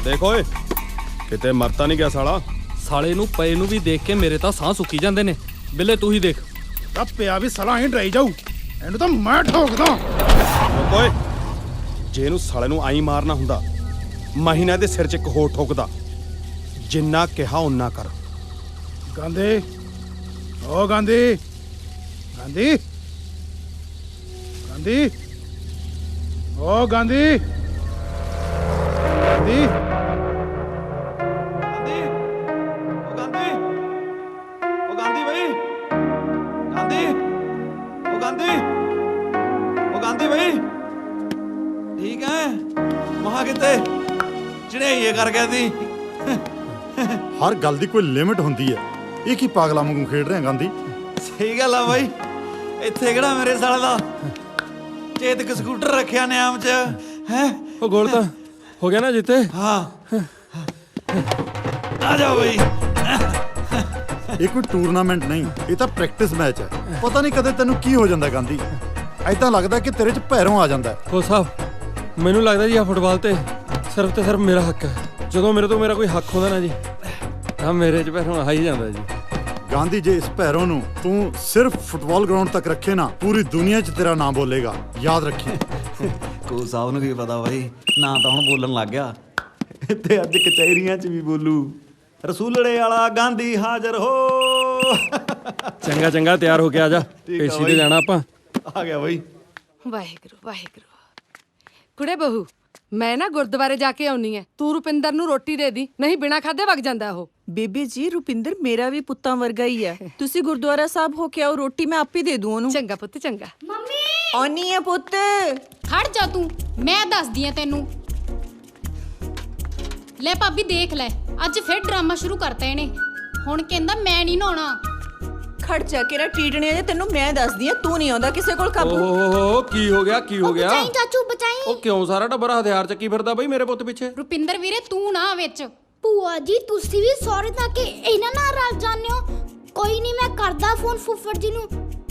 ਦੇਖ ਓਏ ਕਿਤੇ ਮਰਤਾ ਨਹੀਂ ਗਿਆ ਸਾਲਾ। ਸਾਲੇ ਨੂੰ ਪਏ ਨੂੰ ਵੀ ਦੇਖ ਕੇ ਮੇਰੇ ਤਾਂ ਸਾਹ ਸੁੱਕੀ ਜਾਂਦੇ ਨੇ। ਬਿੱਲੇ ਤੂੰ ਹੀ ਦੇਖ। ਤਾਂ ਪਿਆ ਵੀ ਸਾਲਾ ਹੀ ਡਰਾਈ ਜਾਊ, ਇਹਨੂੰ ਤਾਂ ਮੈਂ ਠੋਕਦਾ। ਓਏ ਜੇ ਇਹਨੂੰ ਸਾਲੇ ਨੂੰ ਆਈ ਮਾਰਨਾ ਹੁੰਦਾ ਮਹੀਨਾ ਦੇ ਸਿਰ 'ਚ ਇੱਕ ਹੋਰ ਠੋਕਦਾ। ਜਿੰਨਾ ਕਿਹਾ ਓਨਾ ਕਰ। ਗਾਂਧੀ, ਓ ਗਾਂਧੀ, ਗਾਂਧੀ, ਗਾਂਧੀ, ਓ ਗਾਂਧੀ, ਗਾਂਧੀ, ਗਾਂਧੀ ਬਈ, ਗਾਂਧੀ ਬਈ ਠੀਕ ਹੈ? ਮਹਾ ਕਿਤੇ ਚੜ੍ਹਾਈਏ ਕਰ ਗਿਆ ਸੀ। ਹਰ ਗੱਲ ਦੀ ਕੋਈ ਲਿਮਿਟ ਹੁੰਦੀ ਹੈ। ਇਹ ਕੀ ਪਾਗਲਾਂ ਵਾਂਗੂ ਖੇਡ ਰਹੇ ਗਾਂਧੀ? ਸਹੀ ਗੱਲ ਆ ਬਾਈ, ਇੱਥੇ ਕਿਹੜਾ ਮੇਰੇ ਸਾਲੇ ਦਾ ਚੇਤਕ ਸਕੂਟਰ ਰੱਖਿਆ ਨਿਆਮ ਚ ਹੈ। ਉਹ ਗੋਲ ਤਾਂ ਹੋ ਗਿਆ ਨਾ ਜਿੱਤੇ। ਹਾਂ ਆ ਜਾਓ ਬਾਈ। ਇਹ ਕੋਈ ਟੂਰਨਾਮੈਂਟ ਨਹੀਂ, ਇਹ ਤਾਂ ਪ੍ਰੈਕਟਿਸ ਮੈਚ ਹੈ। ਪਤਾ ਨਹੀਂ ਕਦੇ ਤੈਨੂੰ ਕੀ ਹੋ ਜਾਂਦਾ ਗਾਂਧੀ। ਐਦਾਂ ਲੱਗਦਾ ਕਿ ਤੇਰੇ 'ਚ ਭੈਰੋਂ ਆ ਜਾਂਦਾ। ਉਹ ਸਾਹਿਬ ਮੈਨੂੰ ਲੱਗਦਾ ਜੀ ਆ ਫੁੱਟਬਾਲ ਤੇ ਸਿਰਫ ਮੇਰਾ ਹੱਕ ਹੈ। ਜਦੋਂ ਮੇਰੇ ਤੋਂ ਮੇਰਾ ਕੋਈ ਹੱਕ ਹੁੰਦਾ ਨਾ ਜੀ ਤਾਂ ਮੇਰੇ 'ਚ ਭੈਰੋਂ ਆ ਹੀ ਜਾਂਦਾ ਜੀ। ਗਾਂਧੀ ਜੇ ਇਸ ਭੈਰੋਂ ਨੂੰ ਤੂੰ ਸਿਰਫ ਫੁੱਟਬਾਲ ਗਰਾਊਂਡ ਤੱਕ ਰੱਖੇ ਨਾ, ਪੂਰੀ ਦੁਨੀਆ 'ਚ ਤੇਰਾ ਨਾਮ ਬੋਲੇਗਾ, ਯਾਦ ਰੱਖੀ। ਕੋ ਸਾਹਿਬ ਨੂੰ ਕੀ ਪਤਾ ਬਾਈ, ਨਾ ਤਾਂ ਹੁਣ ਬੋਲਣ ਲੱਗ ਗਿਆ ਤੇ ਅੱਜ ਕਚਹਿਰੀਆਂ 'ਚ ਵੀ ਬੋਲੂ। ਰਸੂਲੜੇ ਵਾਲਾ ਗਾਂਧੀ ਹਾਜ਼ਰ ਹੋ। ਚੰਗਾ ਚੰਗਾ ਤਿਆਰ ਹੋ ਕੇ ਆ ਜਾ, ਪੇਸ਼ੀ ਤੇ ਜਾਣਾ ਆਪਾਂ। ਆ ਗਿਆ ਬਾਈ। ਵਾਹਿਗੁਰੂ ਵਾਹਿਗੁਰੂ। ਕੁੜੇ ਬਹੂ, ਮੈਂ ਨਾ ਗੁਰਦੁਆਰੇ ਜਾ ਕੇ ਆਉਣੀ ਐ। ਤੂੰ ਰੁਪਿੰਦਰ ਨੂੰ ਰੋਟੀ ਦੇ ਦੀ, ਨਹੀਂ ਬਿਨਾਂ ਖਾਦੇ ਵਗ ਜਾਂਦਾ ਉਹ। ਬੇਬੇ ਜੀ ਰੁਪਿੰਦਰ ਮੇਰਾ ਵੀ ਪੁੱਤਾਂ ਵਰਗਾ ਹੀ ਹੈ। ਤੁਸੀਂ ਗੁਰਦੁਆਰਾ ਸਾਹਿਬ ਹੋ ਕੇ ਆਓ, ਰੋਟੀ ਮੈਂ ਆਪੇ ਦੇ ਦੂੰ ਉਹਨੂੰ। ਚੰਗਾ ਪੁੱਤ ਚੰਗਾ। ਮੰਮੀ ਆਉਣੀ ਹੈ ਪੁੱਤ। ਖੜ ਜਾ ਤੂੰ, ਮੈਂ ਦੱਸਦੀ ਆ ਤੈਨੂੰ। ਲੈ ਭਾਬੀ ਦੇਖ ਲੈ, ਅੱਜ ਫਿਰ ਡਰਾਮਾ ਸ਼ੁਰੂ ਕਰਤਾ ਇਹਨੇ। ਹੁਣ ਕਹਿੰਦਾ ਮੈਂ ਨਹੀਂ ਨਹਾਉਣਾ। ਖੜ ਜਾ ਕੇ ਰਾ ਟੀਟਣੀਆਂ ਜੇ ਤੈਨੂੰ ਮੈਂ ਦੱਸਦੀ ਆ, ਤੂੰ ਨਹੀਂ ਆਉਂਦਾ ਕਿਸੇ ਕੋਲ ਕਾਬੂ। ਓਹ ਕੀ ਹੋ ਗਿਆ ਕੀ ਹੋ ਗਿਆ? ਬਚਾਈ ਚਾਚੂ ਬਚਾਈ। ਉਹ ਕਿਉਂ ਸਾਰਾ ਟੱਬਰ ਹਥਿਆਰ ਚੱਕੀ ਫਿਰਦਾ ਬਈ ਮੇਰੇ ਪੁੱਤ ਪਿੱਛੇ? ਰੁਪਿੰਦਰ ਵੀਰੇ ਤੂੰ ਨਾ ਵਿੱਚ। ਭੂਆ ਜੀ ਤੁਸੀਂ ਵੀ ਸੌਰੀ ਤਾਂ ਕਿ ਇਹਨਾਂ ਨਾਲ ਰਲ ਜਾਂਦੇ ਹੋ। ਕੋਈ ਨਹੀਂ, ਮੈਂ ਕਰਦਾ ਫੋਨ ਫੁੱਫੜ ਜੀ ਨੂੰ,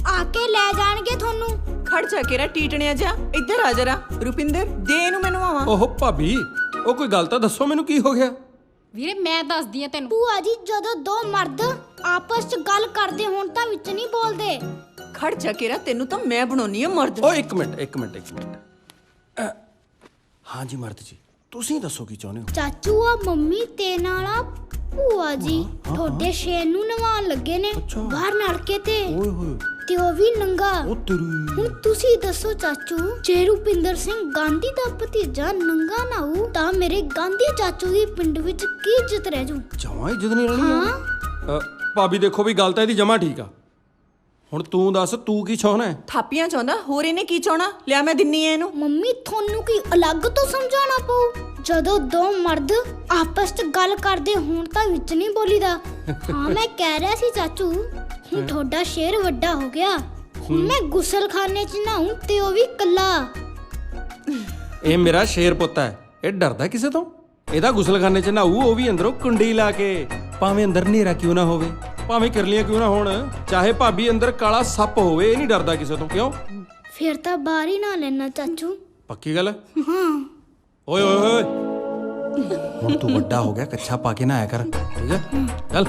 ਆ ਕੇ ਲੈ ਜਾਣਗੇ ਤੁਹਾਨੂੰ। ਖੜ ਜਾ ਕੇ ਰਾ ਟੀਟਣੀਆਂ ਜਾ, ਇੱਧਰ ਆ ਜਰਾ। ਰੁਪਿੰਦਰ ਦੇ ਇਹਨੂੰ ਮੈਨੂੰ ਆਵਾਂ। ਓਹ ਭਾਬੀ ਉਹ ਕੋਈ ਗੱਲ ਤਾਂ ਦੱਸੋ ਮੈਨੂੰ, ਕੀ ਹੋ ਗਿਆ? ਵੀਰੇ ਮੈਂ ਦੱਸਦੀ ਆ ਤੈਨੂੰ। ਭੂਆ ਜੀ ਜਦੋਂ ਦੋ ਮਰਦ ਆਪਸ ਚ ਗੱਲ ਕਰਦੇ ਹੋਣ ਤਾਂ ਵਿੱਚ ਨਹੀਂ ਬੋਲਦੇ। ਖੜ ਜਾ ਕੇ ਰਾ, ਤੈਨੂੰ ਤਾਂ ਮੈਂ ਬਣਾਉਣੀ ਆ ਮਰਦ। ਓ ਇੱਕ ਮਿੰਟ। ਹਾਂਜੀ ਮਰਦ ਜੀ, ਤੁਸੀਂ ਦੱਸੋ ਕੀ ਚਾਹੁੰਦੇ ਹੋ? ਚਾਚੂ ਆ ਮੰਮੀ ਤੇ ਨਾਲ ਆ ਭੂਆ ਜੀ ਤੁਹਾਡੇ ਸ਼ੇਰ ਨੂੰ ਨਵਾਉਣ ਲੱਗੇ ਨੇ ਬਾਹਰ ਨਲਕੇ ਤੇ। ਓਏ ਹੋਏ ਤੇ ਉਹ ਵੀ ਨੰਗਾ। ਉਹ ਤੇਰੀ। ਹੁਣ ਤੁਸੀਂ ਦੱਸੋ ਚਾਚੂ, ਜੇ ਰੁਪਿੰਦਰ ਸਿੰਘ ਗਾਂਧੀ ਦਾ ਭਤੀਜਾ ਨੰਗਾ ਨਾ ਹੋ ਤਾਂ ਮੇਰੇ ਗਾਂਧੀ ਚਾਚੂ ਦੀ ਪਿੰਡ ਵਿੱਚ ਕੀ ਇੱਜ਼ਤ ਰਹਿ ਜੂ? ਜਮਾਂ ਇੱਜ਼ਤ ਨਹੀਂ ਰਹਿਣੀ। ਭਾਬੀ ਦੇਖੋ ਵੀ ਗੱਲ ਤਾਂ ਇਹਦੀ ਜਮਾਂ ਠੀਕ ਆ। ਹੁਣ ਤੂੰ ਦੱਸ ਤੂੰ ਕੀ ਚਾਹੁੰਦਾ ਹੈ? ਥਾਪੀਆਂ ਚਾਹੁੰਦਾ, ਹੋਰ ਇਹਨੇ ਕੀ ਚਾਹਣਾ? ਲਿਆ ਮੈਂ ਦਿੰਨੀ ਐ ਇਹਨੂੰ। ਮੰਮੀ ਤੁਹਾਨੂੰ ਕੀ ਅਲੱਗ ਤੋਂ ਸਮਝਾਉਣਾ ਪਊ? ਜਦੋਂ ਦੋ ਮਰਦ ਆਪਸ ਚ ਗੱਲ ਕਰਦੇ ਹੋਣ ਤਾਂ ਵਿੱਚ ਨਹੀਂ ਬੋਲੀਦਾ। ਹਾਂ ਮੈਂ ਕਹਿ ਰਿਹਾ ਸੀ ਚਾਚੂ, ਹੁਣ ਤੁਹਾਡਾ ਸ਼ੇਰ ਵੱਡਾ ਹੋ ਗਿਆ। ਹੁਣ ਮੈਂ ਗੁਸਲਖਾਨੇ ਚ ਨਹਾਉਂ ਤੇ ਉਹ ਵੀ ਕੱਲਾ। ਇਹ ਮੇਰਾ ਸ਼ੇਰ ਪੁੱਤ ਹੈ, ਇਹ ਡਰਦਾ ਕਿਸੇ ਤੋਂ? ਇਹਦਾ ਗੁਸਲਖਾਨੇ ਚ ਨਹਾਊ, ਉਹ ਵੀ ਅੰਦਰੋਂ ਕੁੰਡੀ ਲਾ ਕੇ। ਭਾਵੇਂ ਅੰਦਰ ਹਨੇਰਾ ਕਿਉਂ ਨਾ ਹੋਵੇ, ਭਾਵੇਂ ਕਿਰਲੀਆਂ ਕਿਉਂ ਨਾ ਹੋਣ, ਚਾਹੇ ਭਾਬੀ ਅੰਦਰ ਕਾਲਾ ਸੱਪ ਹੋਵੇ, ਇਹ ਨਹੀਂ ਡਰਦਾ ਕਿਸੇ ਤੋਂ। ਕਿਉਂ? ਫਿਰ ਤਾਂ ਬਾਹਰ ਹੀ ਨਾ ਲੈਣਾ ਚਾਚੂ। ਪੱਕੀ ਗੱਲ? ਹਾਂ। ਓਏ ਓਏ ਓਏ ਹੁਣ ਤੂੰ ਵੱਡਾ ਹੋ ਗਿਆ, ਕੱਛਾ ਪਾ ਕੇ ਨਹਾਇਆ ਕਰ, ਠੀਕ ਹੈ? ਚੱਲ।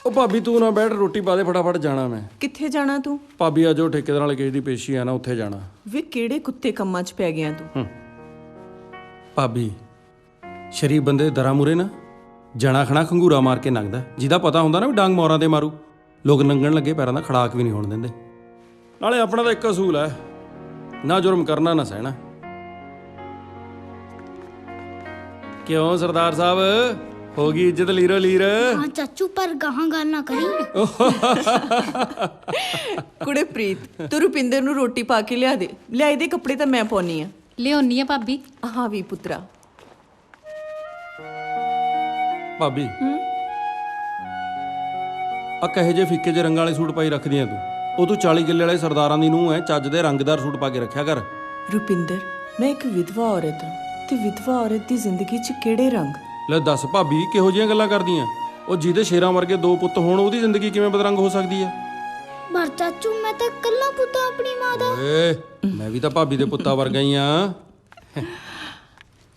ਉਹ ਭਾਬੀ ਤੂੰ ਨਾ ਬੈਠ, ਰੋਟੀ ਪਾ ਦੇ ਫਟਾਫਟ, ਜਾਣਾ ਮੈਂ। ਕਿੱਥੇ ਜਾਣਾ ਤੂੰ? ਭਾਬੀ ਅੱਜ ਉਹ ਠੇਕੇਦਾਰ ਵਾਲੇ ਕੇਸ ਦੀ ਪੇਸ਼ੀ ਆ ਨਾ, ਉੱਥੇ ਜਾਣਾ। ਵੇ ਕਿਹੜੇ ਕੁੱਤੇ ਕੰਮਾਂ 'ਚ ਪੈ ਗਿਆ ਤੂੰ? ਭਾਬੀ ਸ਼ਰੀਫ ਬੰਦੇ ਦੇ ਦਰਾਂ ਮੂਰੇ ਨਾ ਜਣਾ ਖਣਾ ਖੰਗੂਰਾ ਮਾਰ ਕੇ ਲੰਘਦਾ, ਜਿਹਦਾ ਪਤਾ ਹੁੰਦਾ ਨਾ ਵੀ ਡਾਂਗ ਮੌਰਾਂ ਤੇ ਮਾਰੂ। ਲੋਕ ਲੰਘਣ ਲੱਗੇ ਪੈਰਾਂ ਦਾ ਖੜਾਕ ਵੀ ਨਹੀਂ ਹੋਣ ਦਿੰਦੇ। ਨਾਲੇ ਆਪਣਾ ਤਾਂ ਇੱਕ ਅਸੂਲ ਹੈ, ਨਾ ਜੁਰਮ ਕਰਨਾ ਨਾ ਸਹਿਣਾ। ਕਿਉਂ ਸਰਦਾਰ ਸਾਹਿਬ, ਹੋ ਗਈ ਇੱਜ਼ਤ ਲੀਰੋ ਲੀਰ? ਹਾਂ ਚਾਚੂ, ਪਰ ਗਾਹਾਂ ਗੱਲ ਨਾ ਕਰੀ। ਕੁੜੇ ਪ੍ਰੀਤ, ਤੂੰ ਰੁਪਿੰਦਰ ਨੂੰ ਰੋਟੀ ਪਾ ਕੇ ਲਿਆ ਦੇ। ਲਿਆ ਇਹਦੇ ਕੱਪੜੇ ਤਾਂ ਮੈਂ ਪਾਉਣੀ ਆ। ਲਿਆਉਣੀ ਆ ਭਾਬੀ। ਹਾਂ ਵੀ ਪੁੱਤਰਾ। ਭਾਬੀ ਆ ਕਹੇ ਜੇ ਫਿੱਕੇ ਜਿਹੇ ਰੰਗਾਂ ਵਾਲੇ ਸੂਟ ਪਾਈ ਰੱਖਦੀਆਂ ਤੂੰ? ਉਹ ਤੂੰ 40 ਕਿੱਲੇ ਵਾਲੇ ਸਰਦਾਰਾਂ ਦੀ ਨੂੰਹ ਐ, ਚੱਜ ਦੇ ਰੰਗਦਾਰ ਸੂਟ ਪਾ ਕੇ ਰੱਖਿਆ ਕਰ। ਰੁਪਿੰਦਰ ਮੈਂ ਇੱਕ ਵਿਧਵਾ ਔਰਤ ਹਾਂ, ਤੇ ਵਿਧਵਾ ਔਰਤ ਦੀ ਜ਼ਿੰਦਗੀ 'ਚ ਕਿਹੜੇ ਰੰਗ? ਲੈ ਦੱਸ ਭਾਬੀ, ਕਿਹੋ ਜਿਹੀਆਂ ਗੱਲਾਂ ਕਰਦੀਆਂ? ਉਹ ਜਿਹਦੇ ਸ਼ੇਰਾਂ ਵਰਗੇ 2 ਪੁੱਤ ਹੋਣ, ਉਹਦੀ ਜ਼ਿੰਦਗੀ ਕਿਵੇਂ ਬਦਰੰਗ ਹੋ ਸਕਦੀ ਹੈ? ਪਰ ਚਾਚੂ ਮੈਂ ਤਾਂ ਇਕੱਲਾ ਪੁੱਤ ਆ ਆਪਣੀ ਮਾਂ ਦਾ। ਓਏ ਮੈਂ ਵੀ ਤਾਂ ਭਾਬੀ ਦੇ ਪੁੱਤਾਂ ਵਰਗਾ ਹੀ ਆ।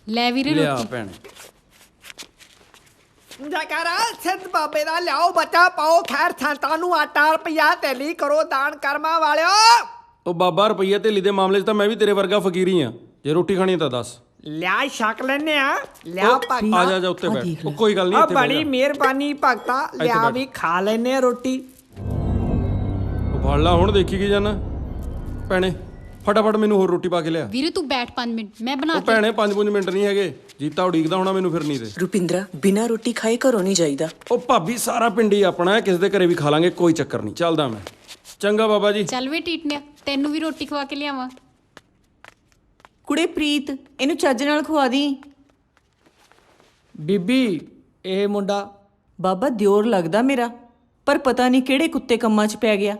ਲੈ ਵੀਰੇ ਲਿਆ ਰੋਟੀ। ਭੈਣ। ਜੈਕਾਰਾ ਸਿੱਧ ਬਾਬੇ ਦਾ ਲਿਆਓ ਬੱਚਾ ਪਾਓ ਖੈਰ ਸੰਤਾਂ ਨੂੰ ਆਟਾ ਰੁਪਈਆ ਤੇਲੀ ਕਰੋ ਦਾਨ ਕਰਮਾਂ ਵਾਲਿਓ। ਉਹ ਬਾਬਾ ਰੁਪਈਆ ਢੇਲੀ ਦੇ ਮਾਮਲੇ 'ਚ ਤਾਂ ਮੈਂ ਵੀ ਤੇਰੇ ਵਰਗਾ ਫਕੀਰ ਹੀ ਆ। ਜੇ ਰੋਟੀ ਖਾਣੀ ਤਾਂ ਦੱਸ। ਲਿਆ ਛਕ ਲੈਨੇ ਆ ਲਿਆ ਆ ਭਗਤਾ। ਜਾ ਉੱਤੇ ਬੈਠ। ਉਹ ਕੋਈ ਗੱਲ ਨਹੀਂ ਆ ਇੱਥੇ ਬਹਿ ਬੜੀ ਜਾ। ਮਿਹਰਬਾਨੀ ਭਗਤਾ ਲਿਆ ਬੈਠ। ਵੀ ਖਾ ਲੈਨੇ ਆ ਰੋਟੀ। ਉਹ ਫੜ ਲਾ ਹੁਣ ਦੇਖੀ ਕੀ ਜਾਣਾ। ਭੈਣੇ ਫਟਾਫਟ ਮੈਨੂੰ ਹੋਰ ਰੋਟੀ ਪਾ ਕੇ ਲਿਆ। ਵੀਰੇ ਤੂੰ ਬੈਠ 5 ਮਿੰਟ ਮੈਂ ਬਣਾ ਉਹ ਭੈਣੇ 5 ਮਿੰਟ ਨਹੀਂ ਹੈਗੇ। ਜੀਤਾ ਉਡੀਕਦਾ ਹੋਣਾ ਮੈਨੂੰ ਫਿਰਨੀ ਤੇ। ਰੁਪਿੰਦਰਾ ਬਿਨਾ ਰੋਟੀ ਖਾਏ ਘਰੋਂ ਨਹੀਂ ਜਾਈਦਾ। ਉਹ ਭਾਬੀ ਸਾਰਾ ਪਿੰਡ ਹੀ ਆਪਣਾ ਹੈ, ਕਿਸੇ ਦੇ ਘਰੇ ਵੀ ਖਾ ਲਾਂਗੇ, ਕੋਈ ਚੱਕਰ ਨਹੀਂ। ਚੱਲਦਾ ਮੈਂ। ਚੰਗਾ ਬਾਬਾ ਜੀ। ਚੱਲ ਵੇ ਟੀਟਨਿਆ ਤੈਨੂੰ ਵੀ ਰੋਟੀ ਖਵਾ ਕੇ ਲਿਆਵਾਂ। ਕੁੜੇ ਪ੍ਰੀਤ ਇਹਨੂੰ ਚੱਜ ਨਾਲ ਖਵਾ ਦੀ। ਬੀਬੀ ਇਹ ਮੁੰਡਾ ਬਾਬਾ ਦਿਓਰ ਲੱਗਦਾ ਮੇਰਾ, ਪਰ ਪਤਾ ਨਹੀਂ ਕਿਹੜੇ ਕੁੱਤੇ ਕੰਮਾਂ 'ਚ ਪੈ ਗਿਆ।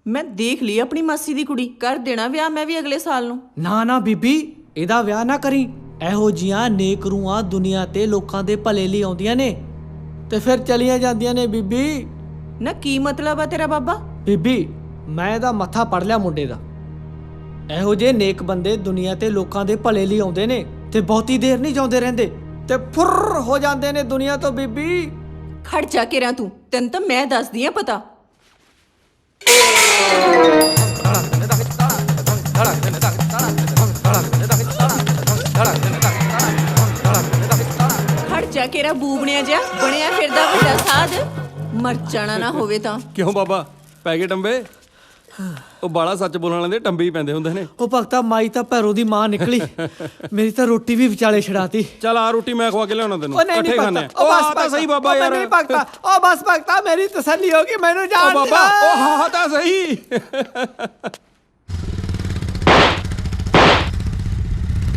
ਮੈਂ ਦੇਖ ਲਈ ਆਪਣੀ ਮਾਸੀ ਦੀ ਕੁੜੀ, ਕਰ ਦੇਣਾ ਵਿਆਹ ਮੈਂ ਵੀ ਅਗਲੇ ਸਾਲ ਨੂੰ। ਨਾ ਨਾ ਬੀਬੀ ਇਹਦਾ ਵਿਆਹ ਨਾ ਕਰੀ। ਇਹੋ ਜੀਆਂ ਨੇਕ ਰੂਹਾਂ ਦੁਨੀਆ ਤੇ ਲੋਕਾਂ ਦੇ ਭਲੇ ਲਈ ਆਉਂਦੀਆਂ ਨੇ ਤੇ ਫਿਰ ਚਲੀਆਂ ਜਾਂਦੀਆਂ ਨੇ। ਬੀਬੀ ਨਾ ਕੀ ਮਤਲਬ ਆ ਤੇਰਾ ਬਾਬਾ? ਬੀਬੀ ਮੈਂ ਇਹਦਾ ਮੱਥਾ ਪੜ ਲਿਆ ਮੁੰਡੇ ਦਾ। ਇਹੋ ਜਿਹੇ ਨੇਕ ਬੰਦੇ ਦੁਨੀਆ ਤੇ ਲੋਕਾਂ ਦੇ ਭਲੇ ਲਈ ਆਉਂਦੇ ਨੇ ਤੇ ਬਹੁਤੀ ਦੇਰ ਨਹੀਂ ਜਿਉਂਦੇ ਰਹਿੰਦੇ ਤੇ ਫੁਰ ਹੋ ਜਾਂਦੇ ਨੇ ਦੁਨੀਆ ਤੋਂ। ਬੀਬੀ ਖੜ ਜਾ ਕੇ ਤੂੰ, ਤੈਨੂੰ ਤਾਂ ਮੈਂ ਦੱਸਦੀ ਆ ਪਤਾ। ਖੜ ਜਾ ਕੇ ਬੂਬਣਿਆ ਜਿਹਾ ਬਣਿਆ ਫਿਰਦਾ ਵੱਡਾ ਸਾਧ, ਮਰ ਜਾਣਾ ਨਾ ਹੋਵੇ ਤਾਂ। ਕਿਉਂ ਬਾਬਾ ਪੈ ਗਏ ਟੰਬੇ? ਉਹ ਬਾਲਾ ਸੱਚ ਬੋਲਣ ਵਾਲੇ ਦੇ ਟੰਬੇ ਹੀ ਪੈਂਦੇ ਹੁੰਦੇ ਨੇ। ਉਹ ਭਗਤਾ ਮਾਈ ਤਾਂ ਭੈਰੋ ਦੀ ਮਾਂ ਨਿਕਲੀ। ਮੇਰੀ ਤਾਂ ਰੋਟੀ ਵੀ ਵਿਚਾਲੇ ਛੜਾਤੀ। ਚੱਲ ਆ ਰੋਟੀ ਮੈਂ ਖਵਾ ਕੇ ਲਿਆਉਣਾ ਤੈਨੂੰ। ਉਹ ਨਹੀਂ ਇਕੱਠੇ ਭਗਤਾ, ਖਾਣੇ। ਉਹ ਬਸ ਤਾਂ ਸਹੀ ਬਾਬਾ ਯਾਰ। ਨਹੀਂ ਭਗਤਾ, ਉਹ ਬਸ ਭਗਤਾ ਮੇਰੀ ਤਸੱਲੀ ਹੋ ਗਈ, ਮੈਨੂੰ ਉਹ ਜਾਣ ਬਾਬਾ ਦਿਓ। ਉਹ ਹਾਂ ਤਾਂ ਸਹੀ।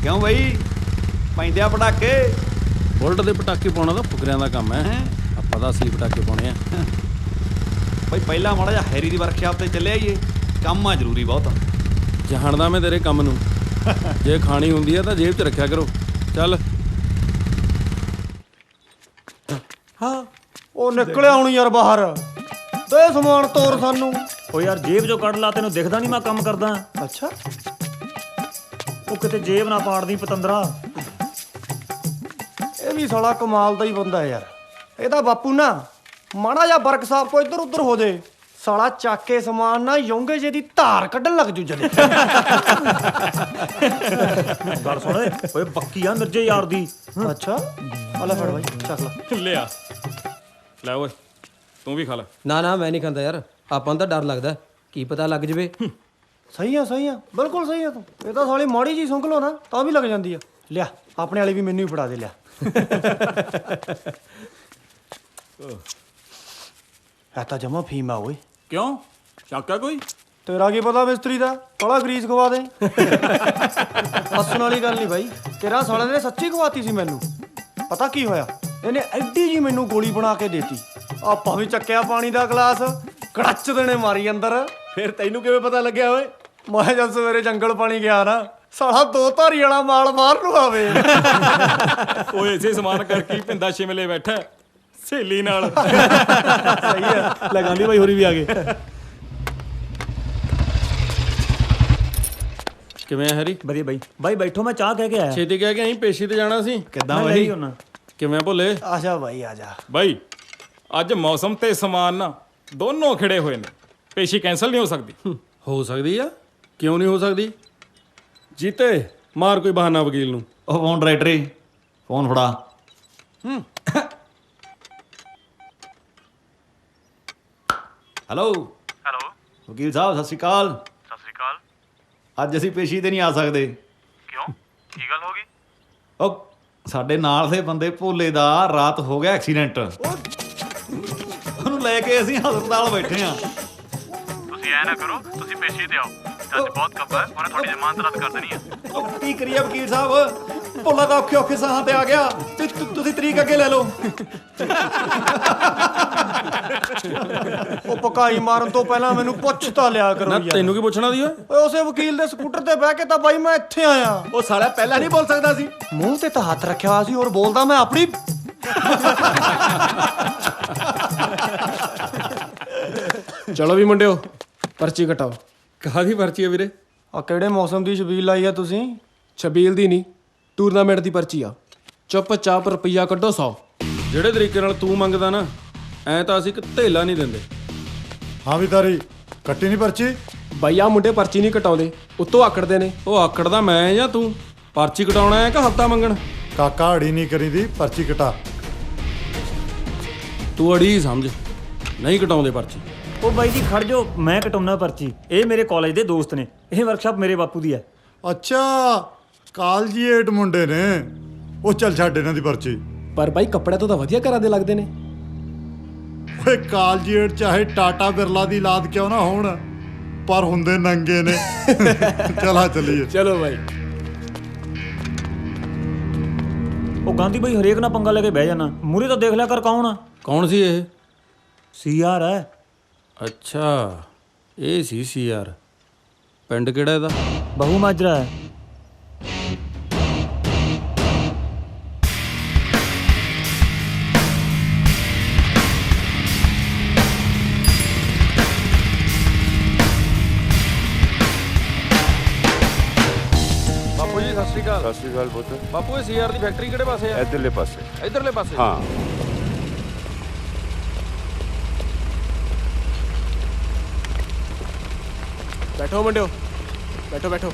ਕਿਉਂ ਬਈ ਪੈਂਦੇ ਆ ਪਟਾਕੇ? ਬੁਲਟ ਦੇ ਪਟਾਕੇ ਪਾਉਣਾ ਤਾਂ ਫੁਕਰਿਆਂ ਦਾ ਕੰਮ ਹੈ। ਆਪਾਂ ਤਾਂ ਅਸਲੀ ਪਟਾਕੇ ਪਾਉਣੇ ਆ। ਬਈ ਪਹਿਲਾਂ ਮਾੜਾ ਜਿਹਾ ਹੈਰੀ ਦੀ ਵਰਕਸ਼ਾਪ ਤੇ ਚੱਲੇ ਆਈਏ, ਕੰਮ ਆ ਜ਼ਰੂਰੀ ਬਹੁਤ। ਜਾਣਦਾ ਮੈਂ ਤੇਰੇ ਕੰਮ ਨੂੰ। ਜੇ ਖਾਣੀ ਹੁੰਦੀ ਆ ਤਾਂ ਜੇਬ 'ਚ ਰੱਖਿਆ ਕਰੋ। ਚੱਲ। ਹਾਂ ਉਹ ਨਿਕਲਿਆ ਹੁਣ ਯਾਰ ਬਾਹਰ। ਤੇ ਸਮਾਨ ਤੋਰ ਸਾਨੂੰ। ਓ ਯਾਰ ਜੇਬ ਚੋਂ ਕੱਢ ਲਾ, ਤੈਨੂੰ ਦਿਖਦਾ ਨਹੀਂ ਮੈਂ ਕੰਮ ਕਰਦਾ। ਅੱਛਾ ਉਹ ਕਿਤੇ ਜੇਬ ਨਾ ਪਾੜਦੀ ਪਤੰਦਰਾ। ਇਹ ਵੀ ਸਾਲਾ ਕਮਾਲ ਦਾ ਹੀ ਬੰਦਾ ਯਾਰ। ਇਹਦਾ ਬਾਪੂ ਨਾ ਮਾੜਾ ਜਿਹਾ ਵਰਕਸ਼ਾਪ ਤੋਂ ਇੱਧਰ ਉੱਧਰ ਹੋ ਜੇ, ਸਾਲਾ ਚੱਕ ਕੇ ਸਮਾਨ ਨਾ ਯੋਂਗੇ ਜੇ ਦੀ ਧਾਰ ਕੱਢਣ ਲੱਗ ਜੂ ਜਦੇ। ਗੱਲ ਸੁਣ ਓਏ ਬੱਕੀ ਆ ਮਿਰਜੇ ਯਾਰ ਦੀ। ਅੱਛਾ ਆ ਲੈ ਫੜ ਬਾਈ ਚੱਕ ਲੈ। ਲਿਆ ਲੈ ਓਏ ਤੂੰ ਵੀ ਖਾ ਲੈ। ਨਾ ਨਾ ਮੈਂ ਨਹੀਂ ਖਾਂਦਾ ਯਾਰ, ਆਪਾਂ ਨੂੰ ਤਾਂ ਡਰ ਲੱਗਦਾ ਕੀ ਪਤਾ ਲੱਗ ਜਵੇ। ਸਹੀ ਆ ਬਿਲਕੁਲ ਸਹੀ ਆ ਤੂੰ। ਇਹ ਤਾਂ ਸਾਲੀ ਮਾੜੀ ਜੀ ਸੁੰਘ ਲੋ ਨਾ ਤਾਂ ਵੀ ਲੱਗ ਜਾਂਦੀ ਆ। ਲਿਆ ਆਪਣੇ ਵਾਲੀ ਵੀ ਮੈਨੂੰ ਹੀ ਫੜਾ ਦੇ। ਲਿਆ ਇਹ ਤਾਂ ਜਮਾ ਫੀਮ ਆ ਓਏ। ਕਿਉਂ ਸ਼ੱਕ ਆ ਕੋਈ? ਤੇਰਾ ਕੀ ਪਤਾ ਮਿਸਤਰੀ ਦਾ, ਬੜਾ ਗਰੀਸ ਖਵਾ ਦੇ। ਹੱਸਣ ਵਾਲੀ ਗੱਲ ਨਹੀਂ ਬਾਈ, ਤੇਰਾ ਸਾਲੇ ਨੇ ਸੱਚੀ ਖਵਾਤੀ ਸੀ ਮੈਨੂੰ। ਪਤਾ ਕੀ ਹੋਇਆ, ਇਹਨੇ ਐਡੀ ਜੀ ਮੈਨੂੰ ਗੋਲੀ ਬਣਾ ਕੇ ਦੇਤੀ। ਆਪਾਂ ਵੀ ਚੱਕਿਆ ਪਾਣੀ ਦਾ ਗਲਾਸ, ਕੜੱਚ ਦੇਣੇ ਮਾਰੀ ਅੰਦਰ। ਫਿਰ ਤੈਨੂੰ ਕਿਵੇਂ ਪਤਾ ਲੱਗਿਆ ਓਏ? ਮੈਂ ਜਦ ਸਵੇਰੇ ਜੰਗਲ ਪਾਣੀ ਗਿਆ ਨਾ, ਸਾਲਾ 2 ਧਾਰੀ ਵਾਲਾ ਮਾਲ ਮਾਰ ਨੂੰ ਆਵੇ। ਓਏ ਇਸੇ ਸਮਾਨ ਕਰਕੇ ਹੀ ਪਿੰਦਾ ਸ਼ਿਮਲੇ ਬੈਠਾ ਸਹੇਲੀ ਨਾਲ। ਸਹੀ ਹੈ, ਲਗਾਂਦੀ ਬਾਈ ਹੋਰੀ ਵੀ ਆ ਗਏ। ਕਿਵੇਂ ਆ ਹੈਰੀ? ਵਧੀਆ ਬਾਈ ਬੈਠੋ, ਮੈਂ ਚਾਹ ਕਹਿ ਕੇ ਆਇਆ। ਛੇਤੀ ਕਹਿ ਕੇ ਅਸੀਂ ਪੇਸ਼ੀ ਤੇ ਜਾਣਾ ਸੀ। ਕਿੱਦਾਂ ਮੈਂ ਬਈ? ਲਈ ਹੁਣਾ। ਕਿਵੇਂ ਭੁੱਲੇ? ਆਜਾ ਬਾਈ ਆਜਾ। ਬਾਈ ਅੱਜ ਮੌਸਮ ਤੇ ਸਮਾਨ ਨਾ ਦੋਨੋਂ ਖਿੜੇ ਹੋਏ ਨੇ, ਪੇਸ਼ੀ ਕੈਂਸਲ ਨਹੀਂ ਹੋ ਸਕਦੀ। ਹੋ ਸਕਦੀ ਆ, ਕਿਉਂ ਨਹੀਂ ਹੋ ਸਕਦੀ? ਜੀਤੇ ਮਾਰ ਕੋਈ ਬਹਾਨਾ ਵਕੀਲ ਨੂੰ। ਉਹ ਫੋਨ ਡਾਇਰੈਕਟਰੀ ਫੋਨ ਫੜਾ। ਹੈਲੋ ਵਕੀਲ ਸਾਹਿਬ ਸਤਿ ਸ਼੍ਰੀ ਅਕਾਲ। ਸਤਿ ਸ੍ਰੀ ਅਕਾਲ। ਅੱਜ ਅਸੀਂ ਪੇਸ਼ੀ ਤੇ ਨਹੀਂ ਆ ਸਕਦੇ। ਕਿਉਂ, ਕੀ ਗੱਲ ਹੋ ਗਈ? ਉਹ ਸਾਡੇ ਨਾਲ ਦੇ ਬੰਦੇ ਭੋਲੇ ਦਾ ਰਾਤ ਹੋ ਗਿਆ ਐਕਸੀਡੈਂਟ। ਉਹਨੂੰ ਲੈ ਕੇ ਅਸੀਂ ਹਸਪਤਾਲ ਬੈਠੇ ਆ। ਤੁਸੀਂ ਐ ਨਾ ਕਰੋ, ਤੁਸੀਂ ਪੇਸ਼ੀ ਤੇ ਆਓ। ਜੱਜ ਬਹੁਤ ਕੱਬਾ ਹੈ, ਉਹਨੇ ਤੁਹਾਡੀ ਜ਼ਮਾਨਤ ਰੱਦ ਕਰ ਦੇਣੀ ਹੈ। ਉਹ ਕੀ ਕਰੀਏ ਵਕੀਲ ਸਾਹਿਬ, ਭੋਲਾ ਤਾਂ ਔਖੇ ਸਾਹਾਂ ਤੇ ਆ ਗਿਆ ਤੇ ਤੁਸੀਂ ਤਰੀਕ ਅੱਗੇ ਲੈ ਲਓ। ਉਹ ਪਕਾਈ ਮਾਰਨ ਤੋਂ ਪਹਿਲਾਂ ਮੈਨੂੰ ਪੁੱਛ ਤਾਂ ਲਿਆ ਕਰੋ ਨਾ ਯਾਰ। ਤੈਨੂੰ ਕੀ ਪੁੱਛਣਾ ਦੀ ਓਏ? ਓਏ ਉਸੇ ਵਕੀਲ ਦੇ ਸਕੂਟਰ ਤੇ ਬਹਿ ਕੇ ਤਾਂ ਬਾਈ ਮੈਂ ਇੱਥੇ ਆਇਆ। ਉਹ ਸਾਲਾ ਪਹਿਲਾਂ ਨਹੀਂ ਬੋਲ ਸਕਦਾ ਸੀ। ਮੂੰਹ ਤੇ ਤਾਂ ਹੱਥ ਰੱਖਿਆ ਹੋਇਆ ਸੀ ਔਰ ਬੋਲਦਾ ਮੈਂ ਆਪਣੀ। ਚਲੋ ਵੀ ਮੁੰਡਿਓ ਪਰਚੀ ਕਟਾਓ। ਕਾਹਦੀ ਪਰਚੀ ਹੈ ਵੀਰੇ? ਆ ਕਿਹੜੇ ਮੌਸਮ ਦੀ ਛਬੀਲ ਲਾਈ ਆ ਤੁਸੀਂ? ਛਬੀਲ ਦੀ ਨਹੀਂ, ਟੂਰਨਾਮੈਂਟ ਦੀ ਪਰਚੀ ਆ। ਚੁੱਪ-ਚਾਪ ਰੁਪਈਆ ਕੱਢੋ 100। ਜਿਹੜੇ ਤਰੀਕੇ ਨਾਲ ਤੂੰ ਮੰਗਦਾ ਨਾ, ਐ ਤਾਂ ਅਸੀਂ ਇੱਕ ਧੇਲਾ ਨਹੀਂ ਦਿੰਦੇ। ਹਾਂ ਵੀ ਤਾਰੀ ਕੱਟੀ ਨਹੀਂ ਪਰਚੀ? ਬਾਈ ਆ ਮੁੰਡੇ ਪਰਚੀ ਨਹੀਂ ਕਟਾਉਂਦੇ, ਉੱਤੋਂ ਆਕੜਦੇ ਨੇ। ਉਹ ਆਕੜਦਾ ਮੈਂ ਜਾਂ ਤੂੰ? ਪਰਚੀ ਕਟਾਉਣਾ ਹੈ ਕਿ ਹਫਤਾ ਮੰਗਣ? ਕਾਕਾ ਅੜੀ ਨਹੀਂ ਕਰੀਦੀ, ਪਰਚੀ ਕਟਾ। ਤੂੰ ਅੜੀ ਸਮਝ, ਨਹੀਂ ਕਟਾਉਂਦੇ ਪਰਚੀ। ਉਹ ਬਾਈ ਜੀ ਖੜ ਜਾਓ, ਮੈਂ ਕਟਾਉਣਾ ਪਰਚੀ। ਇਹ ਮੇਰੇ ਕਾਲਜ ਦੇ ਦੋਸਤ ਨੇ, ਇਹ ਵਰਕਸ਼ਾਪ ਮੇਰੇ ਬਾਪੂ ਦੀ ਹੈ। ਅੱਛਾ, ਕਾਲਜੀਏਟ ਮੁੰਡੇ ਨੇ ਉਹ। ਚੱਲ ਛੱਡ ਇਹਨਾਂ ਦੀ ਪਰਚੀ। ਪਰ ਬਾਈ ਕੱਪੜੇ ਤੋਂ ਤਾਂ ਵਧੀਆ ਘਰਾਂ ਦੇ ਲੱਗਦੇ ਨੇ। ਓਏ ਕਾਲਜੀਏਟ ਚਾਹੇ ਟਾਟਾ ਬਿਰਲਾ ਦੀ ਲਾਦ ਕਿਉਂ ਨਾ ਹੋਣ, ਪਰ ਹੁੰਦੇ ਨੰਗੇ ਨੇ। ਚਲਾ ਚੱਲੀਏ। ਚਲੋ ਬਾਈ। ਉਹ ਗਾਂਧੀ ਬਾਈ ਹਰੇਕ ਨਾਲ ਪੰਗਾ ਲੈ ਕੇ ਬਹਿ ਜਾਣਾ, ਮੂਰੇ ਤਾਂ ਦੇਖ ਲਿਆ ਕਰ ਕੌਣ ਆ। ਕੌਣ ਸੀ ਇਹ? ਸੀਆਰ ਹੈ। ਅੱਛਾ, ਇਹ ਸੀ ਸੀਆਰ। ਪਿੰਡ ਕਿਹੜਾ ਇਹਦਾ? ਬਹੂ ਮਾਜਰਾ ਹੈ। ਬਾਪੂ ਜੀ ਸਤਿ ਸ਼੍ਰੀ ਅਕਾਲ। ਸਤਿ ਸ਼੍ਰੀ ਅਕਾਲ ਪੁੱਤ। ਬਾਪੂ ਇਹ ਸੀਆਰ ਦੀ ਫੈਕਟਰੀ ਕਿਹੜੇ ਪਾਸੇ ਆ? ਇੱਧਰਲੇ ਪਾਸੇ। ਇੱਧਰਲੇ ਪਾਸੇ? ਹਾਂ। ਬੈਠੋ ਮੁੰਡਿਓ, ਬੈਠੋ ਬੈਠੋ।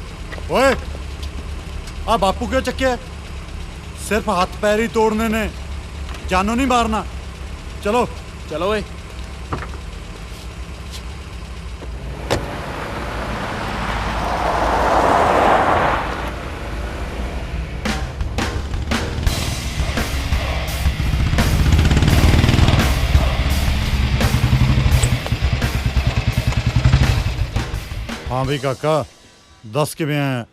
ਓਏ ਆ ਬਾਪੂ ਕਿਉਂ ਚੱਕਿਆ? ਸਿਰਫ ਹੱਥ ਪੈਰ ਹੀ ਤੋੜਨੇ ਨੇ, ਜਾਨੋਂ ਨਹੀਂ ਮਾਰਨਾ। ਚਲੋ ਚਲੋ ਓਏ। ਹਾਂ ਵੀ ਕਾਕਾ ਦੱਸ ਕਿਵੇਂ ਆਇਆ?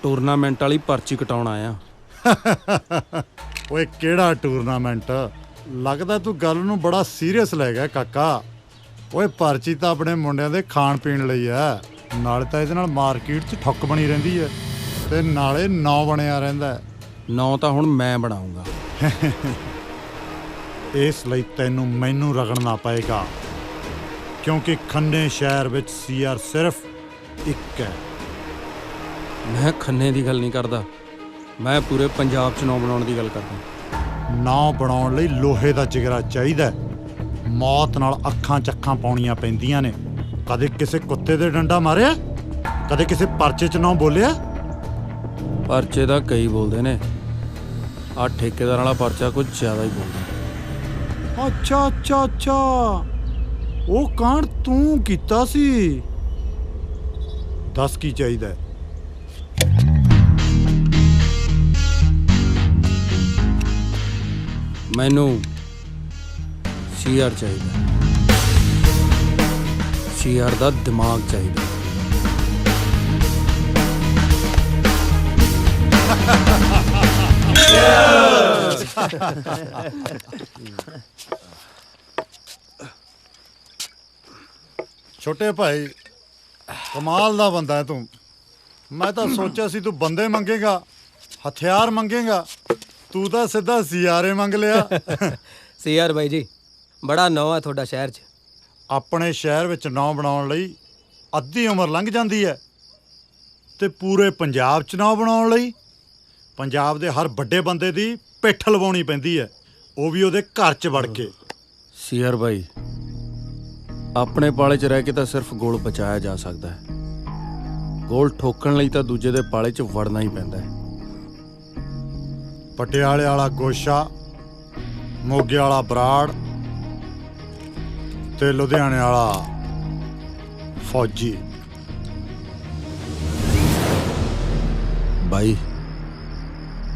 ਟੂਰਨਾਮੈਂਟ ਵਾਲੀ ਪਰਚੀ ਕਟਾਉਣ ਆਇਆ। ਓਏ ਕਿਹੜਾ ਟੂਰਨਾਮੈਂਟ? ਲੱਗਦਾ ਤੂੰ ਗੱਲ ਨੂੰ ਬੜਾ ਸੀਰੀਅਸ ਲੈ ਗਿਆ ਕਾਕਾ। ਓਏ ਪਰਚੀ ਤਾਂ ਆਪਣੇ ਮੁੰਡਿਆਂ ਦੇ ਖਾਣ ਪੀਣ ਲਈ ਆ, ਨਾਲੇ ਤਾਂ ਇਹਦੇ ਨਾਲ ਮਾਰਕੀਟ 'ਚ ਠੁੱਕ ਬਣੀ ਰਹਿੰਦੀ ਹੈ ਤੇ ਨਾਲੇ ਨਾਂ ਬਣਿਆ ਰਹਿੰਦਾ। ਨਾਂ ਤਾਂ ਹੁਣ ਮੈਂ ਬਣਾਉਂਗਾ। ਇਸ ਲਈ ਤੈਨੂੰ ਮੈਨੂੰ ਰਗੜਨਾ ਪਏਗਾ, ਕਿਉਂਕਿ ਖੰਨੇ ਸ਼ਹਿਰ ਵਿੱਚ ਸੀਆਰ ਸਿਰਫ ਇੱਕ ਹੈ। ਮੈਂ ਖੰਨੇ ਦੀ ਗੱਲ ਨਹੀਂ ਕਰਦਾ, ਮੈਂ ਪੂਰੇ ਪੰਜਾਬ 'ਚ ਨਾਂ ਬਣਾਉਣ ਦੀ ਗੱਲ ਕਰਦਾ। ਨਾਂ ਬਣਾਉਣ ਲਈ ਲੋਹੇ ਦਾ ਜਿਗਰਾ ਚਾਹੀਦਾ। ਮੌਤ ਨਾਲ ਅੱਖਾਂ ਚੱਖਾਂ ਪਾਉਣੀਆਂ ਪੈਂਦੀਆਂ ਨੇ। ਕਦੇ ਕਿਸੇ ਕੁੱਤੇ ਦੇ ਡੰਡਾ ਮਾਰਿਆ? ਕਦੇ ਕਿਸੇ ਪਰਚੇ 'ਚ ਨਾਂ ਬੋਲਿਆ? ਪਰਚੇ ਦਾ ਕਈ ਬੋਲਦੇ ਨੇ, ਆਹ ਠੇਕੇਦਾਰ ਵਾਲਾ ਪਰਚਾ ਕੁਝ ਜ਼ਿਆਦਾ ਹੀ ਬੋਲਦਾ। ਅੱਛਾ ਅੱਛਾ ਅੱਛਾ, ਉਹ ਕਾਂਡ ਤੂੰ ਕੀਤਾ ਸੀ। ਦੱਸ ਕੀ ਚਾਹੀਦਾ? ਮੈਨੂੰ ਸੀਆਰ ਚਾਹੀਦਾ, ਸੀਆਰ ਦਾ ਦਿਮਾਗ ਚਾਹੀਦਾ। ਛੋਟੇ ਭਾਈ, ਕਮਾਲ ਦਾ ਬੰਦਾ ਹੈ ਤੂੰ। ਮੈਂ ਤਾਂ ਸੋਚਿਆ ਸੀ ਤੂੰ ਬੰਦੇ ਮੰਗੇਗਾ, ਹਥਿਆਰ ਮੰਗੇਗਾ, ਤੂੰ ਤਾਂ ਸਿੱਧਾ ਸੀਆਰੇ ਮੰਗ ਲਿਆ। ਸੀਆਰ ਬਾਈ ਜੀ, ਬੜਾ ਨਾਂ ਹੈ ਤੁਹਾਡਾ ਸ਼ਹਿਰ 'ਚ। ਆਪਣੇ ਸ਼ਹਿਰ ਵਿੱਚ ਨਾਂ ਬਣਾਉਣ ਲਈ ਅੱਧੀ ਉਮਰ ਲੰਘ ਜਾਂਦੀ ਹੈ, ਤੇ ਪੂਰੇ ਪੰਜਾਬ 'ਚ ਨਾਂ ਬਣਾਉਣ ਲਈ ਪੰਜਾਬ ਦੇ ਹਰ ਵੱਡੇ ਬੰਦੇ ਦੀ ਪਿੱਠ ਲਵਾਉਣੀ ਪੈਂਦੀ ਹੈ, ਉਹ ਵੀ ਉਹਦੇ ਘਰ 'ਚ ਵੜ ਕੇ। ਸੀਆਰ ਬਾਈ, ਆਪਣੇ ਪਾਲੇ 'ਚ ਰਹਿ ਕੇ ਤਾਂ ਸਿਰਫ ਗੋਲ ਬਚਾਇਆ ਜਾ ਸਕਦਾ ਹੈ, ਗੋਲ ਠੋਕਣ ਲਈ ਤਾਂ ਦੂਜੇ ਦੇ ਪਾਲੇ 'ਚ ਵੜਨਾ ਹੀ ਪੈਂਦਾ ਹੈ। ਪਟਿਆਲੇ ਵਾਲਾ ਗੋਸ਼ਾ, ਮੋਗੇ ਵਾਲਾ ਬਰਾੜ ਤੇ ਲੁਧਿਆਣੇ ਵਾਲਾ ਫੌਜੀ। ਬਾਈ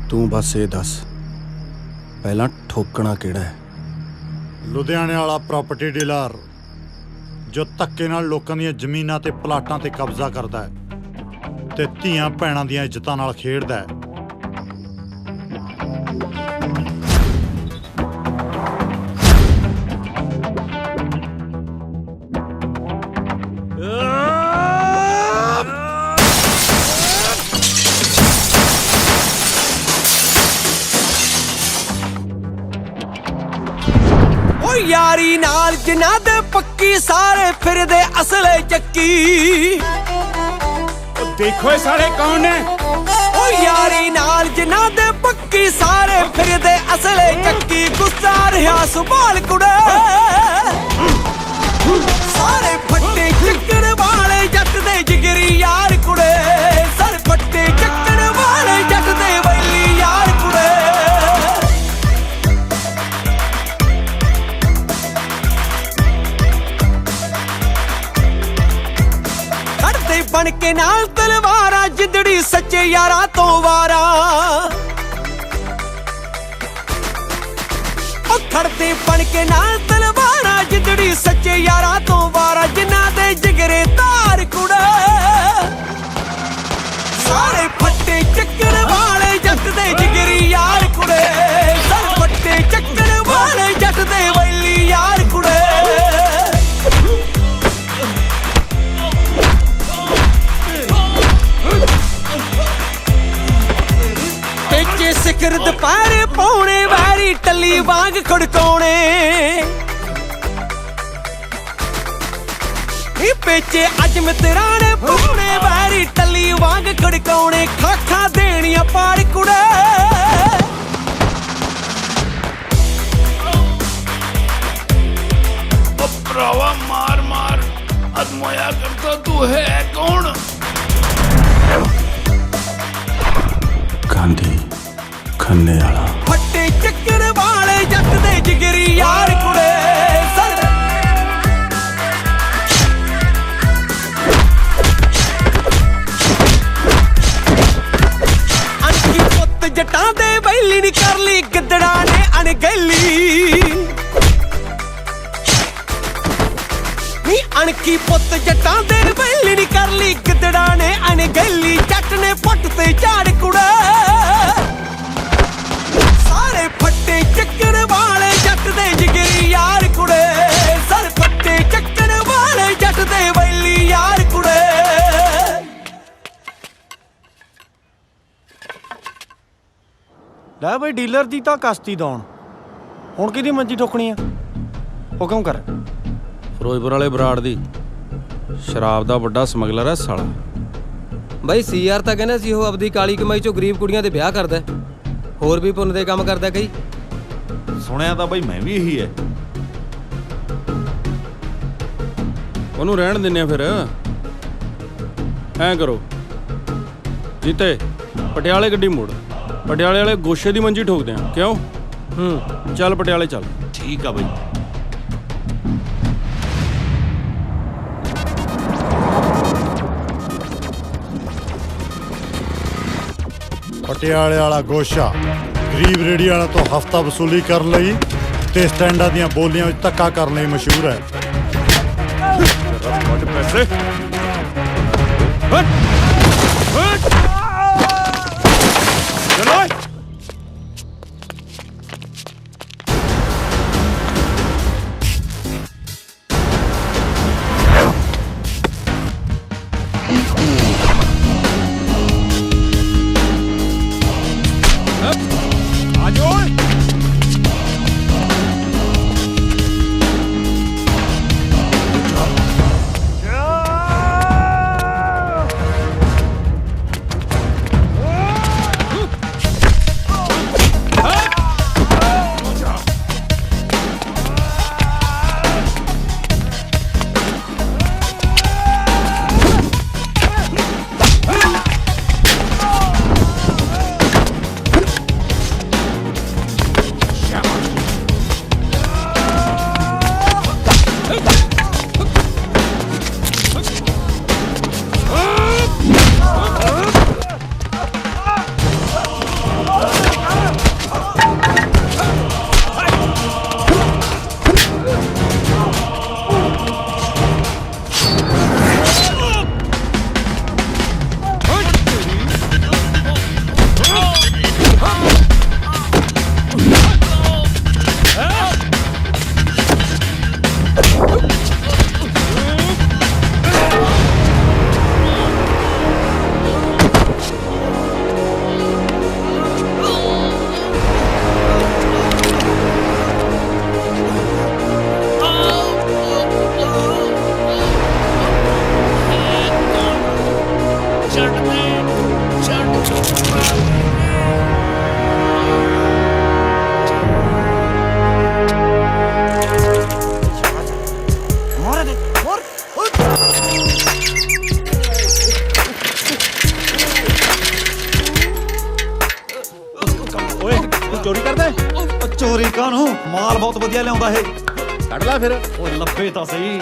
ਤੂੰ ਬਸ ਇਹ ਦੱਸ, ਪਹਿਲਾਂ ਠੋਕਣਾ ਕਿਹੜਾ ਹੈ? ਲੁਧਿਆਣੇ ਵਾਲਾ ਪ੍ਰਾਪਰਟੀ ਡੀਲਰ ਜੋ ਧੱਕੇ ਨਾਲ ਲੋਕਾਂ ਦੀਆਂ ਜ਼ਮੀਨਾਂ ਤੇ ਪਲਾਟਾਂ ਤੇ ਕਬਜ਼ਾ ਕਰਦਾ ਹੈ ਤੇ ਧੀਆਂ ਭੈਣਾਂ ਦੀਆਂ ਇੱਜ਼ਤਾਂ ਨਾਲ ਖੇਡਦਾ ਹੈ। ਓਏ ਯਾਰੀ ਨਾਲ ਜਿਨ੍ਹਾਂ ਦੇ ਪੱਕੀ ਸਾਰੇ ਫਿਰਦੇ ਅਸਲੇ ਚੱਕੀ ਦੇਖੋ ਇਹ ਸਾਲੇ ਕੌਣ ਨੇ ਓ ਯਾਰੀ ਨਾਲ ਜਿਨ੍ਹਾਂ ਦੇ ਪੱਕੀ ਸਾਰੇ ਫਿਰਦੇ ਅਸਲੇ ਚੱਕੀ ਗੁੱਸਾ ਰਿਹਾ ਸੁਭਾਲ ਕੁੜੇ ਸਾਰੇ ਫੱਟੇ ਚੱਕਣ ਵਾਲੇ ਜੱਟ ਦੇ ਜਿਗਰੀ ਯਾਰ ਕੁੜੇ ਸਾਰੇ ਫੱਟੇ ਚੱਕਣ ਵਾਲੇ ਜੱਟ ਦੇ ਵੈਲੀ ਯਾਰ ਕੁੜੇ ਖੜਦੇ ਬਣ ਕੇ ਨਾਲ ਤਲਵਾਰਾਂ ਜਿੰਦੜੀ ਸੱਚੇ ਯਾਰਾਂ ਤੋਂ ਵਾਰਾ ਉਹ ਖੜਦੇ ਬਣ ਕੇ ਨਾਲ ਤਲਵਾਰਾਂ ਜਿੰਦੜੀ ਸੱਚੇ ਯਾਰਾਂ ਤੋਂ ਵਾਰਾ ਜਿਨ੍ਹਾਂ ਦੇ ਜਿਗਰੇ ਧਾਰ ਕੁੜੇ ਸਾਰੇ ਫੱਟੇ ਚੱਕਣ ਵਾਲੇ ਜੱਟ ਦੇ ਜਿਗਰੀ ਯਾਰ ਕੁੜੇ ਸਾਰੇ ਫੱਟੇ ਚੱਕਣ ਵਾਲੇ ਜੱਟ ਦੇ ਵੈਲੀ ਯਾਰ ਕੁੜੇ ਪੇਚੇ ਸਿਖਰ ਦੁਪਹਿਰੇ ਪਾਉਣੇ ਵਾਰੀ ਟੱਲੀ ਵਾਂਗ ਖੜਕਾਉਣੇ ਨੀ ਪੇਚੇ ਅੱਜ ਮਿੱਤਰਾਣੇ ਪਾਉਣੇ ਵਾਰੀ ਟੱਲੀ ਵਾਂਗ ਖੜਕਾਉਣੇ ਖਾਖਾਂ ਦੇਣੀਆਂ ਪਾੜ ਕੁੜੇ ਉਹ ਭਰਾਵਾ ਮਾਰ ਮਾਰ ਅਦਮੋਇਆ ਕਰਦਾ ਤੂੰ ਹੈ ਕੌਣ ਗਾਂਧੀ ਖੰਨੇ ਵਾਲਾ ਫੱਟੇ ਚੱਕਣ ਵਾਲੇ ਜੱਟ ਦੇ ਜਿਗਰੀ ਯਾਰ ਕੁੜੇ ਅਣਖੀ ਪੁੱਤ ਜੱਟਾਂ ਦੇ ਵੈਲੀ ਨੀ ਕਰ ਲਈ ਗਿੱਦੜਾਂ ਨੇ ਅਣਗਹਿਲੀ ਨੀ ਅਣਖੀ ਪੁੱਤ ਜੱਟਾਂ ਦੇ ਵੈਲੀ ਨੀ ਕਰ ਲਈ ਗਿੱਦੜਾਂ ਨੇ ਅਣਗਹਿਲੀ ਜੱਟ ਨੇ ਫੱਟ ਤੇ ਝਾੜ ਕੁੜਾ ਸਾਰੇ ਫੱਟੇ ਚੱਕਣ ਵਾਲੇ ਜੱਟ ਦੇ ਜਿਗਰੀ ਯਾਰ ਕੁੜੇ ਸਾਰੇ ਫੱਟੇ ਚੱਕਣ ਵਾਲੇ ਜੱਟ ਦੇ ਵੈਲੀ ਯਾਰ ਕੁੜੇ ਲੈ ਬਈ ਡੀਲਰ ਦੀ ਤਾਂ ਕਸ਼ਤੀ ਦੌਣ ਹੁਣ ਕਿਹਦੀ ਮੰਜੀ ਠੋਕਣੀ ਆ ਹੁਕਮ ਕਰ ਫਿਰੋਜ਼ਪੁਰ ਵਾਲੇ ਬਰਾੜ ਦੀ ਸ਼ਰਾਬ ਦਾ ਵੱਡਾ ਸਮਗਲਰ ਹੈ ਸਾਲਾ ਬਾਈ ਸੀਆਰ ਤਾਂ ਕਹਿੰਦਾ ਸੀ ਉਹ ਆਪਦੀ ਕਾਲੀ ਕਮਾਈ ਚੋਂ ਗਰੀਬ ਕੁੜੀਆਂ ਦੇ ਵਿਆਹ ਕਰਦਾ ਹੋਰ ਵੀ ਪੁੰਨ ਦੇ ਕੰਮ ਕਰਦਾ ਕਈ ਸੁਣਿਆ ਤਾਂ ਬਈ ਮੈਂ ਵੀ ਇਹੀ ਹੈ ਉਹਨੂੰ ਰਹਿਣ ਦਿੰਨੇ ਆ ਫਿਰ ਐਂ ਕਰੋ ਜੀਤੇ ਪਟਿਆਲੇ ਗੱਡੀ ਮੋੜ ਪਟਿਆਲੇ ਵਾਲੇ ਗੋਸ਼ੇ ਦੀ ਮੰਜੀ ਠੋਕਦੇ ਆ ਕਿਉਂ ਚੱਲ ਪਟਿਆਲੇ ਚੱਲ ਠੀਕ ਆ ਬਈ ਪਟਿਆਲੇ ਵਾਲਾ ਗੋਸ਼ਾ ਗਰੀਬ ਰੇੜੀ ਵਾਲਾ ਤੋਂ ਹਫਤਾ ਵਸੂਲੀ ਕਰਨ ਲਈ ਤੇ ਸਟੈਂਡਾਂ ਦੀਆਂ ਬੋਲੀਆਂ ਵਿੱਚ ਧੱਕਾ ਕਰਨ ਲਈ ਮਸ਼ਹੂਰ ਹੈ ਪੈਸੇ ਚਲੋ ਮੋਰੇ ਦੇ ਮੋਰ ਓਏ ਤੂੰ ਚੋਰੀ ਕਰਦਾ ਚੋਰੀ ਕਾਹਨੂੰ ਮਾਲ ਬਹੁਤ ਵਧੀਆ ਲਿਆਉਂਦਾ ਇਹ ਕੱਢ ਲੈ ਫਿਰ ਓਏ ਲੱਭੇ ਤਾਂ ਸਹੀ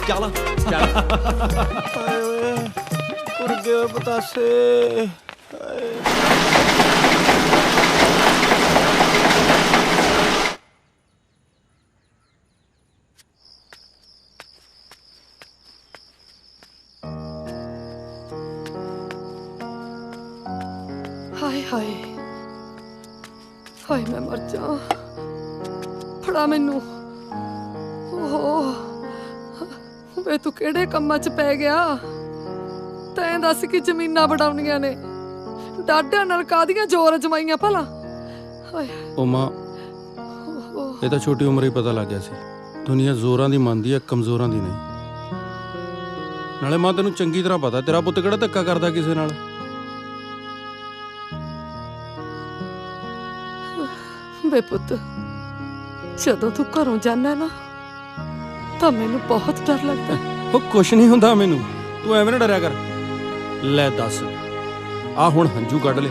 ਚੱਲ ਹਾਏ ਓਏ ਉੜ ਗਏ ਪਤਾਸੇ ਹਾਏ ਹਾਏ ਹਾਏ ਮੈਂ ਮਰ ਜਾ ਫੜਾ ਮੈਨੂੰ ਓਹ ਵੇ ਤੂੰ ਕਿਹੜੇ ਕੰਮਾਂ 'ਚ ਪੈ ਗਿਆ ਤੈਂ ਦੱਸ ਕਿ ਜ਼ਮੀਨਾਂ ਵਡਾਉਣੀਆਂ ਨੇ ਡਾਢਿਆਂ ਨਾਲ ਕਾਹਦੀਆਂ ਜ਼ੋਰ ਅਜਮਾਈਆਂ ਭਲਾ ਹਾਏ ਉਹ ਮਾਂ ਇਹ ਤਾਂ ਛੋਟੀ ਉਮਰੇ ਹੀ ਪਤਾ ਲੱਗ ਗਿਆ ਸੀ ਦੁਨੀਆ ਜ਼ੋਰਾਂ ਦੀ ਮੰਨਦੀ ਹੈ ਕਮਜ਼ੋਰਾਂ ਦੀ ਨਹੀਂ। ਨਾਲੇ ਮਾਂ ਤੈਨੂੰ ਚੰਗੀ ਤਰ੍ਹਾਂ ਪਤਾ ਤੇਰਾ ਪੁੱਤ ਕਿਹੜਾ ਧੱਕਾ ਕਰਦਾ ਕਿਸੇ ਨਾਲ। ਵੇ ਪੁੱਤ ਜਦੋਂ ਤੂੰ ਘਰੋਂ ਜਾਂਦਾ ਨਾ ਤਾਂ ਮੈਨੂੰ ਬਹੁਤ ਡਰ ਲੱਗਦਾ। ਉਹ ਕੁਛ ਨਹੀਂ ਹੁੰਦਾ ਮੈਨੂੰ, ਤੂੰ ਐਵੇਂ ਨਾ ਡਰਿਆ ਕਰ। ਲੈ ਦੱਸ ਆ ਹੁਣ ਹੰਝੂ ਕੱਢ ਲੈ।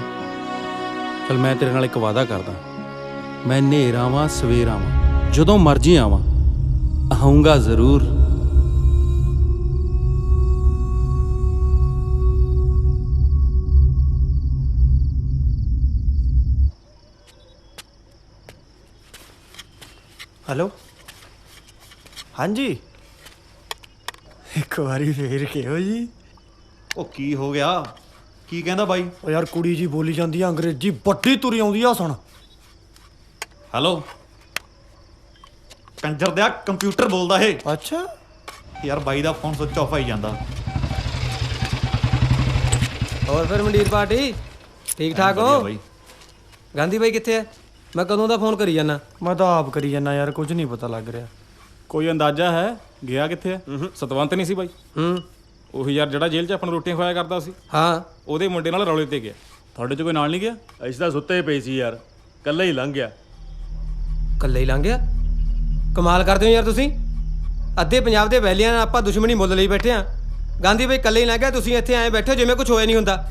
ਚਲ ਮੈਂ ਤੇਰੇ ਨਾਲ ਇੱਕ ਵਾਅਦਾ ਕਰਦਾ, ਮੈਂ ਹਨੇਰ ਆਵਾਂ ਸਵੇਰ ਆਵਾਂ ਜਦੋਂ ਮਰਜ਼ੀ ਆਵਾਂ ਆਊਂਗਾ ਜ਼ਰੂਰ। ਹੈਲੋ ਹਾਂਜੀ ਇੱਕ ਵਾਰੀ ਫੇਰ ਕਿਹੋ ਜੀ। ਉਹ ਕੀ ਹੋ ਗਿਆ? ਕੀ ਕਹਿੰਦਾ ਬਾਈ? ਉਹ ਯਾਰ ਕੁੜੀ ਜੀ ਬੋਲੀ ਜਾਂਦੀ ਆ ਅੰਗਰੇਜ਼ੀ ਵੱਡੀ ਤੁਰੀ ਆਉਂਦੀ ਆ ਸੁਣ। ਹੈਲੋ ਕੰਜਰ ਦਿਆ ਕੰਪਿਊਟਰ ਬੋਲਦਾ ਇਹ। ਅੱਛਾ ਯਾਰ ਬਾਈ ਦਾ ਫੋਨ ਸੁੱਚ ਆਫ ਆਈ ਜਾਂਦਾ। ਹੋਰ ਫਿਰ ਮੰਡੀਰ ਪਾਰਟੀ ਠੀਕ ਠਾਕ ਹੋ? ਗਾਂਧੀ ਬਾਈ ਕਿੱਥੇ ਹੈ? ਮੈਂ ਕਦੋਂ ਦਾ ਫੋਨ ਕਰੀ ਜਾਂਦਾ। ਮੈਂ ਤਾਂ ਆਪ ਕਰੀ ਜਾਂਦਾ ਯਾਰ, ਕੁਝ ਨਹੀਂ ਪਤਾ ਲੱਗ ਰਿਹਾ। ਕੋਈ ਅੰਦਾਜ਼ਾ ਹੈ ਗਿਆ ਕਿੱਥੇ ਹੈ? ਸਤਵੰਤ ਨਹੀਂ ਸੀ ਬਾਈ? ਉਹੀ ਯਾਰ ਜਿਹੜਾ ਜੇਲ੍ਹ 'ਚ ਆਪਾਂ ਨੂੰ ਰੋਟੀਆਂ ਖਵਾਇਆ ਕਰਦਾ ਸੀ। ਹਾਂ ਉਹਦੇ ਮੁੰਡੇ ਨਾਲ ਰੌਲੇ ਤੇ ਗਿਆ। ਤੁਹਾਡੇ 'ਚ ਕੋਈ ਨਾਲ ਨਹੀਂ ਗਿਆ? ਅਸੀਂ ਤਾਂ ਸੁੱਤੇ ਪਏ ਸੀ ਯਾਰ, ਕੱਲਾ ਹੀ ਲੰਘ ਗਿਆ। ਕੱਲੇ ਹੀ ਲੰਘ ਗਿਆ? ਕਮਾਲ ਕਰਦੇ ਹੋ ਯਾਰ ਤੁਸੀਂ। ਅੱਧੇ ਪੰਜਾਬ ਦੇ ਵੈਲੀਆਂ ਨਾਲ ਆਪਾਂ ਦੁਸ਼ਮਣੀ ਮੁੱਲ ਲਈ ਬੈਠੇ ਆ। ਗਾਂਧੀ ਬਾਈ ਕੱਲੇ ਹੀ ਲੰਘ ਗਿਆ, ਤੁਸੀਂ ਇੱਥੇ ਆਏ ਬੈਠੇ ਹੋ ਜਿਵੇਂ ਕੁਝ ਹੋਇਆ ਨਹੀਂ ਹੁੰਦਾ।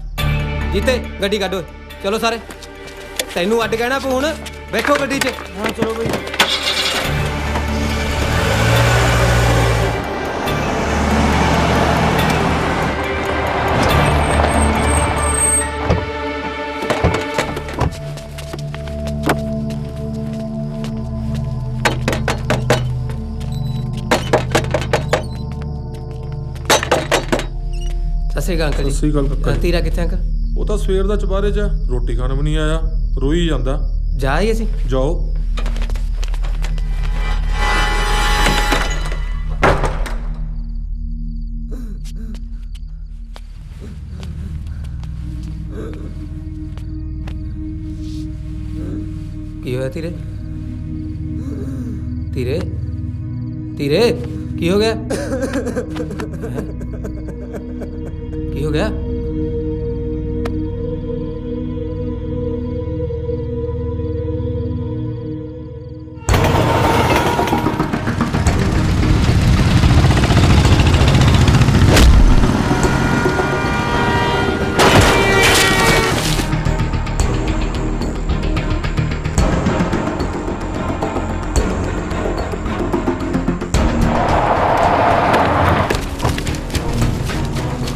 ਜੀਤੇ ਗੱਡੀ ਕੱਢੋ, ਚਲੋ ਸਾਰੇ। ਤੈਨੂੰ ਅੱਡ ਕਹਿਣਾ ਪਊ ਹੁਣ, ਬੈਠੋ ਗੱਡੀ 'ਚ। ਹਾਂ ਚਲੋ ਬਈ। ਸਤਿ ਸ਼੍ਰੀ ਅਕਾਲ ਅੰਕਲ ਜੀ। ਸਤਿ ਸ਼੍ਰੀ ਅਕਾਲ ਕਾਕਾ ਜੀ। ਤੀਰਾ ਕਿੱਥੇ ਅੰਕਲ? ਉਹ ਤਾਂ ਸਵੇਰ ਦਾ ਚੁਬਾਰੇ 'ਚ ਰੋਟੀ ਖਾਣ ਵੀ ਨਹੀਂ ਆਇਆ, ਰੋਈ ਜਾਂਦਾ। ਜਾ ਆਈਏ ਅਸੀਂ? ਜਾਓ। ਕੀ ਹੋਇਆ ਤੀਰੇ? ਤੀਰੇ ਤੀਰੇ ਕੀ ਹੋ ਗਿਆ? ਕੀ ਹੋ ਗਿਆ?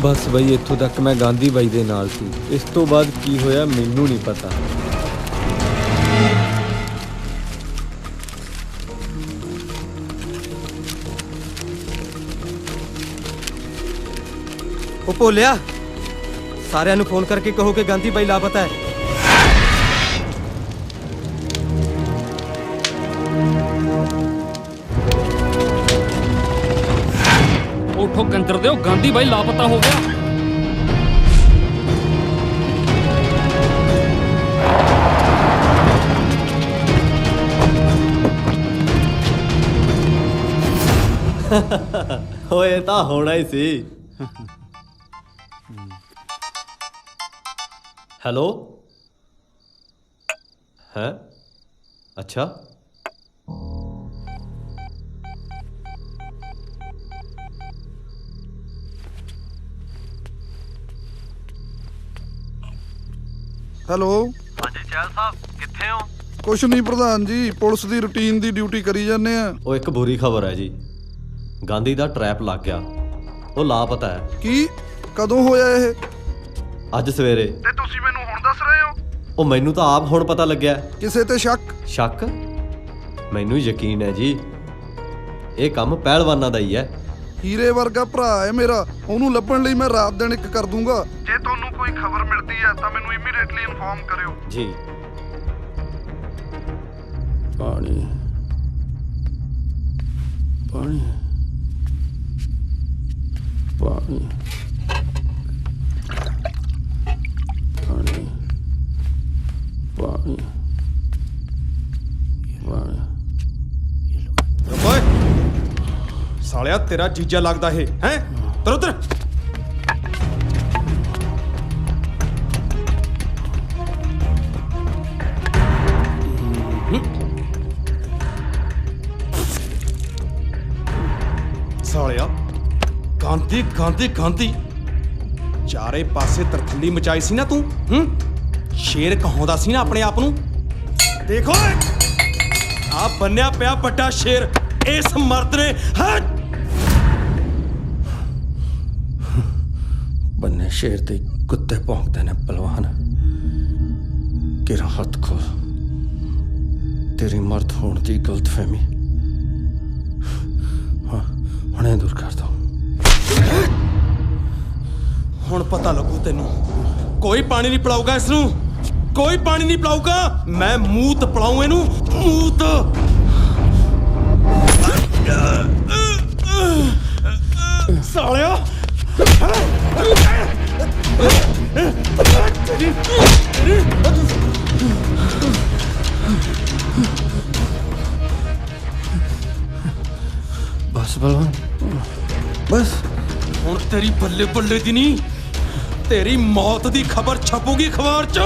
ਬਸ ਬਈ ਇੱਥੋਂ ਤੱਕ ਮੈਂ ਗਾਂਧੀ ਬਾਈ ਦੇ ਨਾਲ ਸੀ। ਇਸ ਤੋਂ ਬਾਅਦ ਕੀ ਹੋਇਆ ਮੈਨੂੰ ਨਹੀਂ ਪਤਾ। ਉਹ ਭੋਲਿਆ, ਸਾਰਿਆਂ ਨੂੰ ਫੋਨ ਕਰਕੇ ਕਹੋ ਕਿ ਗਾਂਧੀ ਬਾਈ ਲਾਪਤਾ ਹੈ। ਉਠੋ ਕੰਜਰ ਦਿਓ, ਗਾਂਧੀ ਬਾਈ ਲਾਪਤਾ ਹੋ ਗਿਆ। ਹੋਏ ਤਾਂ ਹੋਣਾ ਹੀ ਸੀ। ਹੈਲੋ ਹੈ? ਅੱਛਾ ਹੈਲੋ। ਹਾਂਜੀ ਚਹਿਲ ਸਾਹਿਬ ਕਿੱਥੇ ਹੋ? ਕੁਛ ਨਹੀਂ ਪ੍ਰਧਾਨ ਜੀ, ਪੁਲਿਸ ਦੀ ਰੂਟੀਨ ਦੀ ਡਿਊਟੀ ਕਰੀ ਜਾਂਦੇ ਆ। ਉਹ ਇੱਕ ਬੁਰੀ ਖਬਰ ਹੈ ਜੀ, ਗਾਂਧੀ ਦਾ ਟਰੈਪ ਲੱਗ ਗਿਆ, ਉਹ ਲਾਪਤਾ ਹੈ। ਕੀ? ਕਦੋਂ ਹੋਇਆ ਇਹ? ਅੱਜ ਸਵੇਰੇ। ਤੇ ਤੁਸੀਂ ਮੈਨੂੰ ਹੁਣ ਦੱਸ ਰਹੇ ਹੋ? ਉਹ ਮੈਨੂੰ ਤਾਂ ਆਪ ਹੁਣ ਪਤਾ ਲੱਗਿਆ। ਕਿਸੇ ਤੇ ਸ਼ੱਕ? ਸ਼ੱਕ? ਮੈਨੂੰ ਯਕੀਨ ਹੈ ਜੀ, ਇਹ ਕੰਮ ਪਹਿਲਵਾਨਾਂ ਦਾ ਹੀ ਹੈ। ਹੀਰੇ ਵਰਗਾ ਭਰਾ ਹੈ ਮੇਰਾ, ਉਹਨੂੰ ਲੱਭਣ ਲਈ ਮੈਂ ਰਾਤ ਦਿਨ ਇੱਕ ਕਰ ਦੂੰਗਾ। ਜੇ ਤੁਹਾਨੂੰ ਕੋਈ ਖਬਰ ਮਿਲਦੀ ਹੈ ਤਾਂ ਮੈਨੂੰ ਇਮੀਡੀਏਟਲੀ ਇਨਫੋਰਮ ਕਰਿਓ। ਜੀ। ਪਾਣੀ ਪਾਣੀ ਪਾਣੀ ਪਾਣੀ ਪਾਣੀ ਪਾਣੀ। ਓਏ ਸਾਲਿਆ, ਤੇਰਾ ਜੀਜਾ ਲੱਗਦਾ ਇਹ ਹੈ? ਤਰ ਉਧਰ। ਸਾਲਿਆ, ਗਾਂਧੀ ਗਾਂਧੀ ਗਾਂਧੀ, ਚਾਰੇ ਪਾਸੇ ਤਰਥੱਲੀ ਮਚਾਈ ਸੀ ਨਾ ਤੂੰ। ਸ਼ੇਰ ਕਹਾਉਂਦਾ ਸੀ ਨਾ ਆਪਣੇ ਆਪ ਨੂੰ। ਦੇਖੋ ਆ ਬੰਨਿਆ ਪਿਆ ਵੱਡਾ ਸ਼ੇਰ ਇਸ ਮਰਦ ਨੇ। ਬੰਨੇ ਸ਼ੇਰ ਤੇ ਕੁੱਤੇ ਭੌਂਕਦੇ ਨੇ ਪਹਿਲਵਾਨ। ਕਿਹੜਾ ਹੱਥ ਖੋਲ, ਤੇਰੀ ਮਰਦ ਹੋਣ ਦੀ ਗਲਤਫਹਿਮੀ ਹੁਣੇ ਦੂਰ ਕਰ ਦੋ। ਹੁਣ ਪਤਾ ਲੱਗੂ ਤੈਨੂੰ। ਕੋਈ ਪਾਣੀ ਨਹੀਂ ਪਿਲਾਊਗਾ ਇਸ ਨੂੰ, ਕੋਈ ਪਾਣੀ ਨਹੀਂ ਪਿਲਾਊਗਾ। ਮੈਂ ਮੂਤ ਪਿਲਾਊ ਇਹਨੂੰ, ਮੂਤ। ਸਾਲਿਆ, ਬਸ ਪਹਿਲਵਾਨ ਬਸ। ਹੁਣ ਤੇਰੀ ਬੱਲੇ ਬੱਲੇ ਦੀ ਨਹੀਂ, ਤੇਰੀ ਮੌਤ ਦੀ ਖਬਰ ਛਪੂਗੀ ਅਖਬਾਰ 'ਚ।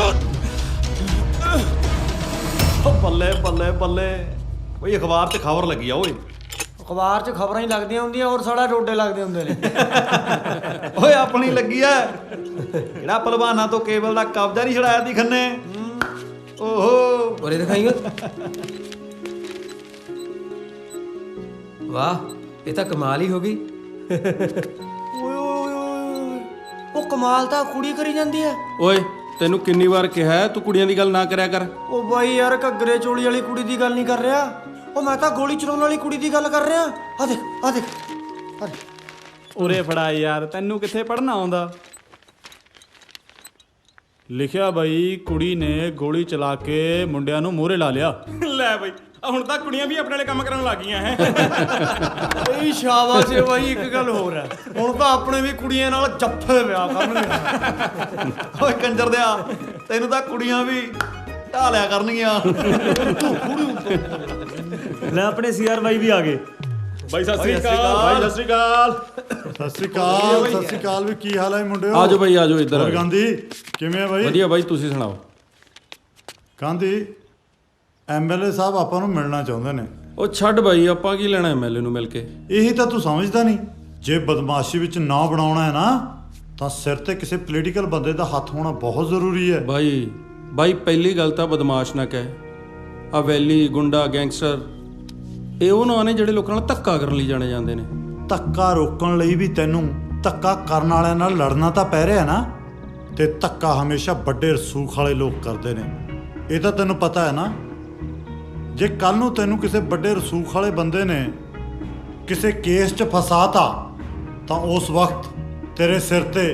ਬੱਲੇ ਬੱਲੇ ਬੱਲੇ, ਬਈ ਅਖਬਾਰ 'ਚ ਖਬਰ ਲੱਗੀ ਆ ਓਏ। ਅਖਬਾਰ 'ਚ ਖਬਰਾਂ ਹੀ ਲੱਗਦੀਆਂ ਹੁੰਦੀਆਂ, ਹੋਰ ਸਾਡਾ ਡੋਡੇ ਲੱਗਦੇ ਹੁੰਦੇ ਨੇ। ਓਏ ਆਪਣੀ ਲੱਗੀ ਐ, ਕਿਹੜਾ ਪਹਿਲਵਾਨਾਂ ਤੋਂ ਕੇਬਲ ਦਾ ਕਬਜ਼ਾ ਨਹੀਂ ਛੜਾਇਆ ਦੀ ਖੰਨੇ। ਓਹੋ ਉਰੇ ਦਿਖਾਈਓ। ਵਾਹ, ਇਹ ਤਾਂ ਕਮਾਲ ਹੀ ਹੋ ਗਈ। ਓਏ ਓਏ ਓਏ, ਉਹ ਕਮਾਲ ਤਾਂ ਕੁੜੀ ਕਰੀ ਜਾਂਦੀ ਐ। ਓਏ ਤੈਨੂੰ ਕਿੰਨੀ ਵਾਰ ਕਿਹਾ ਤੂੰ ਕੁੜੀਆਂ ਦੀ ਗੱਲ ਨਾ ਕਰਿਆ ਕਰ। ਉਹ ਬਾਈ ਯਾਰ, ਘੱਗਰੇ ਚੋਲੀ ਵਾਲੀ ਕੁੜੀ ਦੀ ਗੱਲ ਨਹੀਂ ਕਰ ਰਿਹਾ, ਉਹ ਮੈਂ ਤਾਂ ਗੋਲੀ ਚਲਾਉਣ ਵਾਲੀ ਕੁੜੀ ਦੀ ਗੱਲ ਕਰ ਰਿਹਾ। ਆ ਦੇਖ ਆ ਦੇਖ ਆ ਦੇਖ। ਉਰੇ ਫੜਾ ਯਾਰ, ਤੈਨੂੰ ਕਿੱਥੇ ਪੜ੍ਹਨਾ ਆਉਂਦਾ। ਲਿਖਿਆ ਬਈ, ਕੁੜੀ ਨੇ ਗੋਲੀ ਚਲਾ ਕੇ ਮੁੰਡਿਆਂ ਨੂੰ ਮੂਹਰੇ ਲਾ ਲਿਆ। ਲੈ ਬਈ, ਹੁਣ ਤਾਂ ਕੁੜੀਆਂ ਵੀ ਆਪਣੇ ਵਾਲੇ ਕੰਮ ਕਰਨ ਲੱਗ ਗਈਆਂ ਹੈ। ਬਈ ਸ਼ਾਬਾਸ਼ ਏ ਬਾਈ, ਇੱਕ ਗੱਲ ਹੋਰ ਹੈ, ਹੁਣ ਤਾਂ ਆਪਣੇ ਵੀ ਕੁੜੀਆਂ ਨਾਲ ਜੱਫੇ ਵਿਆਹ ਕਰਨਗੇ। ਓਏ ਕੰਜਰ ਦਿਆ, ਤੈਨੂੰ ਤਾਂ ਕੁੜੀਆਂ ਵੀ ਢਾਲਿਆ ਕਰਨਗੀਆਂ। ਲੈ ਆਪਣੇ ਸੀਆਰ ਬਾਈ ਵੀ ਆ ਗਏ। ਬਾਈ ਸਤਿ ਸ੍ਰੀ ਅਕਾਲ। ਬਾਈ ਸਤਿ ਸ੍ਰੀ ਅਕਾਲ। ਸਤਿ ਸ੍ਰੀ ਅਕਾਲ। ਸਤਿ ਸ੍ਰੀ ਅਕਾਲ ਵੀ ਕੀ ਹਾਲ ਹੈ ਮੁੰਡਿਓ? ਆਜੋ ਬਾਈ ਆਜੋ ਇੱਧਰ। ਹੋਰ ਗਾਂਧੀ ਕਿਵੇਂ ਆ ਬਾਈ? ਵਧੀਆ ਬਾਈ, ਤੁਸੀਂ ਸੁਣਾਓ। ਗਾਂਧੀ, ਐਮਐਲਏ ਸਾਹਿਬ ਆਪਾਂ ਨੂੰ ਮਿਲਣਾ ਚਾਹੁੰਦੇ ਨੇ। ਉਹ ਛੱਡ ਬਾਈ, ਆਪਾਂ ਕੀ ਲੈਣਾ ਐਮਐਲਏ ਨੂੰ ਮਿਲ ਕੇ? ਇਹੀ ਤਾਂ ਤੂੰ ਸਮਝਦਾ ਨਹੀਂ। ਜੇ ਬਦਮਾਸ਼ੀ ਵਿੱਚ ਨਾਂ ਬਣਾਉਣਾ ਹੈ ਨਾ, ਤਾਂ ਸਿਰ ਤੇ ਕਿਸੇ ਪੋਲੀਟੀਕਲ ਬੰਦੇ ਦਾ ਹੱਥ ਹੋਣਾ ਬਹੁਤ ਜ਼ਰੂਰੀ ਹੈ। ਬਾਈ ਪਹਿਲੀ ਗੱਲ ਤਾਂ ਬਦਮਾਸ਼ ਨਾ ਕਹਿ। ਆ ਵੈਲੀ, ਗੁੰਡਾ, ਗੈਂਗਸਟਰ, ਇਹ ਉਹ ਨਾਂ ਨੇ ਜਿਹੜੇ ਲੋਕਾਂ ਨਾਲ ਧੱਕਾ ਕਰਨ ਲਈ ਜਾਣੇ ਜਾਂਦੇ ਨੇ। ਧੱਕਾ ਰੋਕਣ ਲਈ ਵੀ ਤੈਨੂੰ ਧੱਕਾ ਕਰਨ ਵਾਲਿਆਂ ਨਾਲ ਲੜਨਾ ਤਾਂ ਪੈ ਰਿਹਾ ਨਾ। ਤੇ ਧੱਕਾ ਹਮੇਸ਼ਾ ਵੱਡੇ ਰਸੂਖ ਵਾਲੇ ਲੋਕ ਕਰਦੇ ਨੇ, ਇਹ ਤਾਂ ਤੈਨੂੰ ਪਤਾ ਹੈ ਨਾ। ਜੇ ਕੱਲ ਨੂੰ ਤੈਨੂੰ ਕਿਸੇ ਵੱਡੇ ਰਸੂਖ ਵਾਲੇ ਬੰਦੇ ਨੇ ਕਿਸੇ ਕੇਸ 'ਚ ਫਸਾਤਾ, ਤਾਂ ਉਸ ਵਕਤ ਤੇਰੇ ਸਿਰ ਤੇ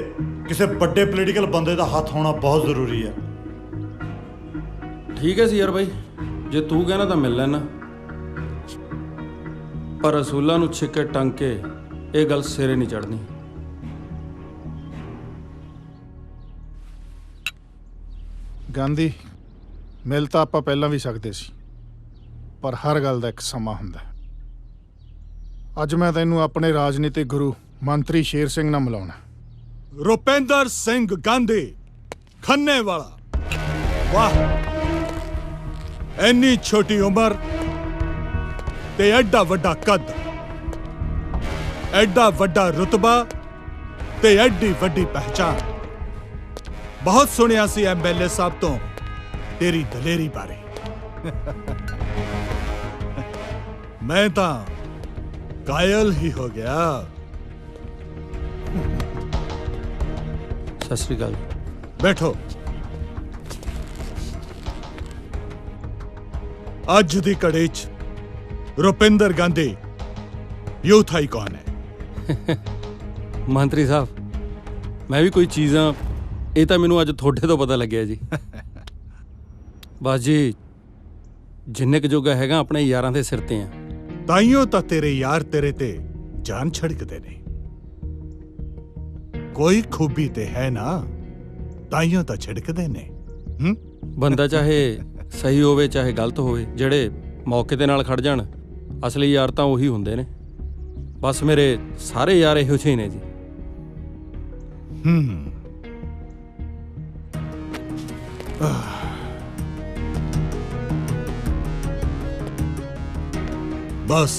ਕਿਸੇ ਵੱਡੇ ਪੋਲੀਟੀਕਲ ਬੰਦੇ ਦਾ ਹੱਥ ਹੋਣਾ ਬਹੁਤ ਜ਼ਰੂਰੀ ਹੈ। ਠੀਕ ਹੈ ਸੀ ਯਾਰ ਬਾਈ, ਜੇ ਤੂੰ ਕਹਿਣਾ ਤਾਂ ਮਿਲ ਲੈਣਾ, ਪਰ ਰਸੂਲਾਂ ਨੂੰ ਛਿੱਕੇ ਟੰਗ ਕੇ ਇਹ ਗੱਲ ਸਿਰੇ ਨਹੀਂ ਚੜ੍ਹਨੀ। ਗਾਂਧੀ, ਮਿਲ ਤਾਂ ਆਪਾਂ ਪਹਿਲਾਂ ਵੀ ਸਕਦੇ ਸੀ, ਪਰ ਹਰ ਗੱਲ ਦਾ ਇੱਕ ਸਮਾਂ ਹੁੰਦਾ। ਅੱਜ ਮੈਂ ਤੈਨੂੰ ਆਪਣੇ ਰਾਜਨੀਤਿਕ ਗੁਰੂ ਮੰਤਰੀ ਸ਼ੇਰ ਸਿੰਘ ਨਾਲ ਮਿਲਾਉਣਾ। ਰੁਪਿੰਦਰ ਸਿੰਘ ਗਾਂਧੀ, ਖੰਨੇ ਵਾਲਾ। ਵਾਹ, ਇੰਨੀ ਛੋਟੀ ਉਮਰ ਤੇ ਐਡਾ ਵੱਡਾ ਕੱਦ, ਐਡਾ ਵੱਡਾ ਰੁਤਬਾ ਤੇ ਐਡੀ ਵੱਡੀ ਪਹਿਚਾਨ। ਬਹੁਤ ਸੁਣਿਆ ਸੀ ਐਮਐਲਏ ਸਾਹਿਬ ਤੋਂ ਤੇਰੀ ਦਲੇਰੀ ਬਾਰੇ। ਮੈਂ ਤਾਂ ਕਾਇਲ ਹੀ ਹੋ ਗਿਆ। ਸਤਿ ਸ਼੍ਰੀ ਅਕਾਲ। ਬੈਠੋ। ਅੱਜ ਦੀ ਘੜੀ 'ਚ ਰੁਪਿੰਦਰ ਗਾਂਧੀ ਯੂਥ ਆਈਕਨ ਹੈ। ਮੰਤਰੀ ਸਾਹਿਬ, ਮੈਂ ਵੀ ਕੋਈ ਚੀਜ਼ਾਂ, ਇਹ ਤਾਂ ਮੈਨੂੰ ਅੱਜ ਤੁਹਾਡੇ ਤੋਂ ਪਤਾ ਲੱਗਿਆ ਜੀ। ਬਸ ਜੀ, ਜਿੰਨੇ ਕੁ ਜੋਗਾ ਹੈਗਾ ਆਪਣੇ ਯਾਰਾਂ ਦੇ ਸਿਰ ਤੇ ਆ। ਤਾਈਓ ਤਾਂ ਤੇਰੇ ਯਾਰ ਤੇਰੇ ਤੇ ਜਾਨ ਛਿੜਕਦੇ ਨੇ। ਕੋਈ ਖੂਬੀ ਤੇ ਹੈ ਨਾ, ਤਾਈਓ ਤਾਂ ਛਿੜਕਦੇ ਨੇ। ਬੰਦਾ ਚਾਹੇ ਸਹੀ ਹੋਵੇ ਚਾਹੇ ਗਲਤ ਹੋਵੇ, ਜਿਹੜੇ ਮੌਕੇ ਦੇ ਨਾਲ ਖੜ ਜਾਣ, ਅਸਲੀ ਯਾਰ ਤਾਂ ਉਹੀ ਹੁੰਦੇ ਨੇ। ਬਸ ਮੇਰੇ ਸਾਰੇ ਯਾਰ ਇਹੋ ਜਿਹੇ ਨੇ ਜੀ। ਬਸ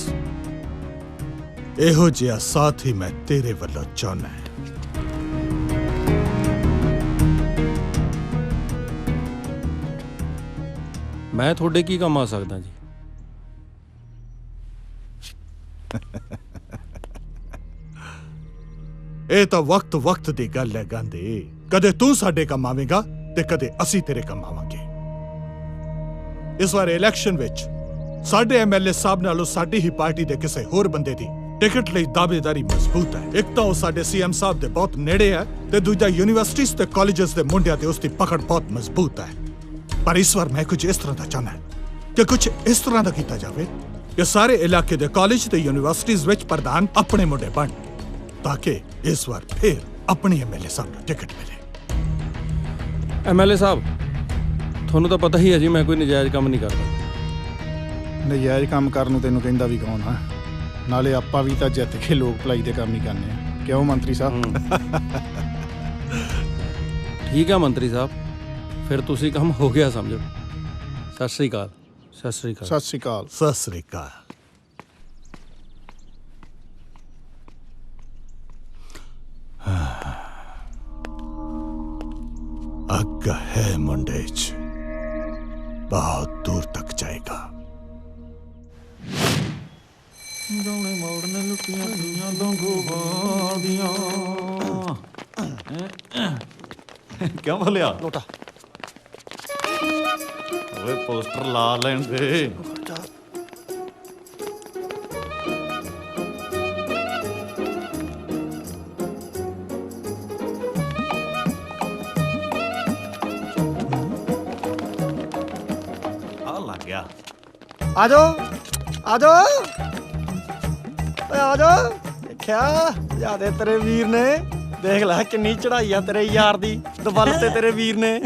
ਇਹੋ ਜਿਹਾ ਸਾਥ ਹੀ ਮੈਂ ਤੇਰੇ ਵੱਲੋਂ ਚਾਹੁੰਦਾ। ਮੈਂ ਤੁਹਾਡੇ ਕੀ ਕੰਮ ਆ ਸਕਦਾ ਜੀ? ਇਹ ਤਾਂ ਵਕਤ ਦੀ ਗੱਲ ਹੈ ਗਾਂਧੀ। ਕਦੇ ਤੂੰ ਸਾਡੇ ਕੰਮ ਆਵੇਂਗਾ ਤੇ ਕਦੇ ਅਸੀਂ ਤੇਰੇ ਕੰਮ ਆਵਾਂਗੇ। ਇਸ ਵਾਰ ਇਲੈਕਸ਼ਨ ਵਿੱਚ ਸਾਡੇ ਐਮਐਲਏ ਸਾਹਿਬ ਨਾਲੋਂ ਸਾਡੀ ਹੀ ਪਾਰਟੀ ਦੇ ਕਿਸੇ ਹੋਰ ਬੰਦੇ ਦੀ ਟਿਕਟ ਲਈ ਦਾਅਵੇਦਾਰੀ ਮਜ਼ਬੂਤ ਹੈ। ਇੱਕ ਤਾਂ ਉਹ ਸਾਡੇ ਸੀਐਮ ਸਾਹਿਬ ਦੇ ਬਹੁਤ ਨੇੜੇ ਹੈ ਤੇ ਦੂਜਾ ਯੂਨੀਵਰਸਿਟੀਜ਼ ਤੇ ਕਾਲਜਸ ਦੇ ਮੁੰਡਿਆਂ ਤੇ ਉਸ ਦੀ ਪਕੜ ਬਹੁਤ ਮਜ਼ਬੂਤ ਹੈ। ਪਰ ਇਸ ਵਾਰ ਮੈਂ ਕੁਝ ਇਸ ਤਰ੍ਹਾਂ ਦਾ ਚਾਹੁੰਦਾ ਕਿ ਕੁਝ ਇਸ ਤਰ੍ਹਾਂ ਦਾ ਕੀਤਾ ਜਾਵੇ ਕਿ ਸਾਰੇ ਇਲਾਕੇ ਦੇ ਕਾਲਜ ਤੇ ਯੂਨੀਵਰਸਿਟੀਜ਼ ਵਿੱਚ ਪ੍ਰਧਾਨ ਆਪਣੇ ਮੁੰਡੇ ਬਣ, ਤਾਂ ਕਿ ਇਸ ਵਾਰ ਫਿਰ ਆਪਣੀ ਐਮਐਲਏ ਸਾਹਿਬ ਨੂੰ ਟਿਕਟ ਮਿਲੇ। ਐਮਐਲਏ ਸਾਹਿਬ, ਤੁਹਾਨੂੰ ਤਾਂ ਪਤਾ ਹੀ ਹੈ ਜੀ, ਮੈਂ ਕੋਈ ਨਜਾਇਜ਼ ਕੰਮ ਨਹੀਂ ਕਰਦਾ। ਨਜਾਇਜ਼ ਕੰਮ ਕਰਨ ਨੂੰ ਤੈਨੂੰ ਕਹਿੰਦਾ ਵੀ ਕੌਣ ਆ? ਨਾਲੇ ਆਪਾਂ ਵੀ ਤਾਂ ਜਿੱਤ ਕੇ ਲੋਕ ਭਲਾਈ ਦੇ ਕੰਮ ਹੀ ਕਰਨੇ ਆ। ਕਿਉਂ ਮੰਤਰੀ ਸਾਹਿਬ? ਠੀਕ ਆ ਮੰਤਰੀ ਸਾਹਿਬ, ਫਿਰ ਤੁਸੀਂ ਕੰਮ ਹੋ ਗਿਆ ਸਮਝੋ। ਸਤਿ ਸ਼੍ਰੀ ਅਕਾਲ। ਸਤਿ ਸ਼੍ਰੀ ਅਕਾਲ। ਸਤਿ ਸ਼੍ਰੀ ਅਕਾਲ। ਸਤਿ ਸ਼੍ਰੀ ਅਕਾਲ। ਅੱਗ ਹੈ ਮੁੰਡੇ 'ਚ, ਬਹੁਤ ਦੂਰ ਤੱਕ ਜਾਏਗਾ। ਗਾਉਣੇ ਮੋੜਨ ਲੁੱਟੀਆਂ ਦੁਨੀਆਂ ਲੰਗੋਵਾਲ ਦੀਆਂ। ਕਿਉਂ ਬੋਲਿਆ? ਲੋਟਾ ਓਏ ਪੋਸਟਰ ਲਾ ਲੈਣ ਦੇ। ਆ ਲੱਗ ਗਿਆ। ਆ ਜਾਓ ਆ ਜਾਓ ਓਏ ਆ ਜਾਓ। ਦੇਖਿਆ ਜਿਆਦੇ ਤੇਰੇ ਵੀਰ ਨੇ, ਦੇਖ ਲੈ ਕਿੰਨੀ ਚੜਾਈ ਆ ਤੇਰੇ ਯਾਰ ਦੀ ਦਵਲ ਤੇ ਤੇਰੇ ਵੀਰ ਨੇ।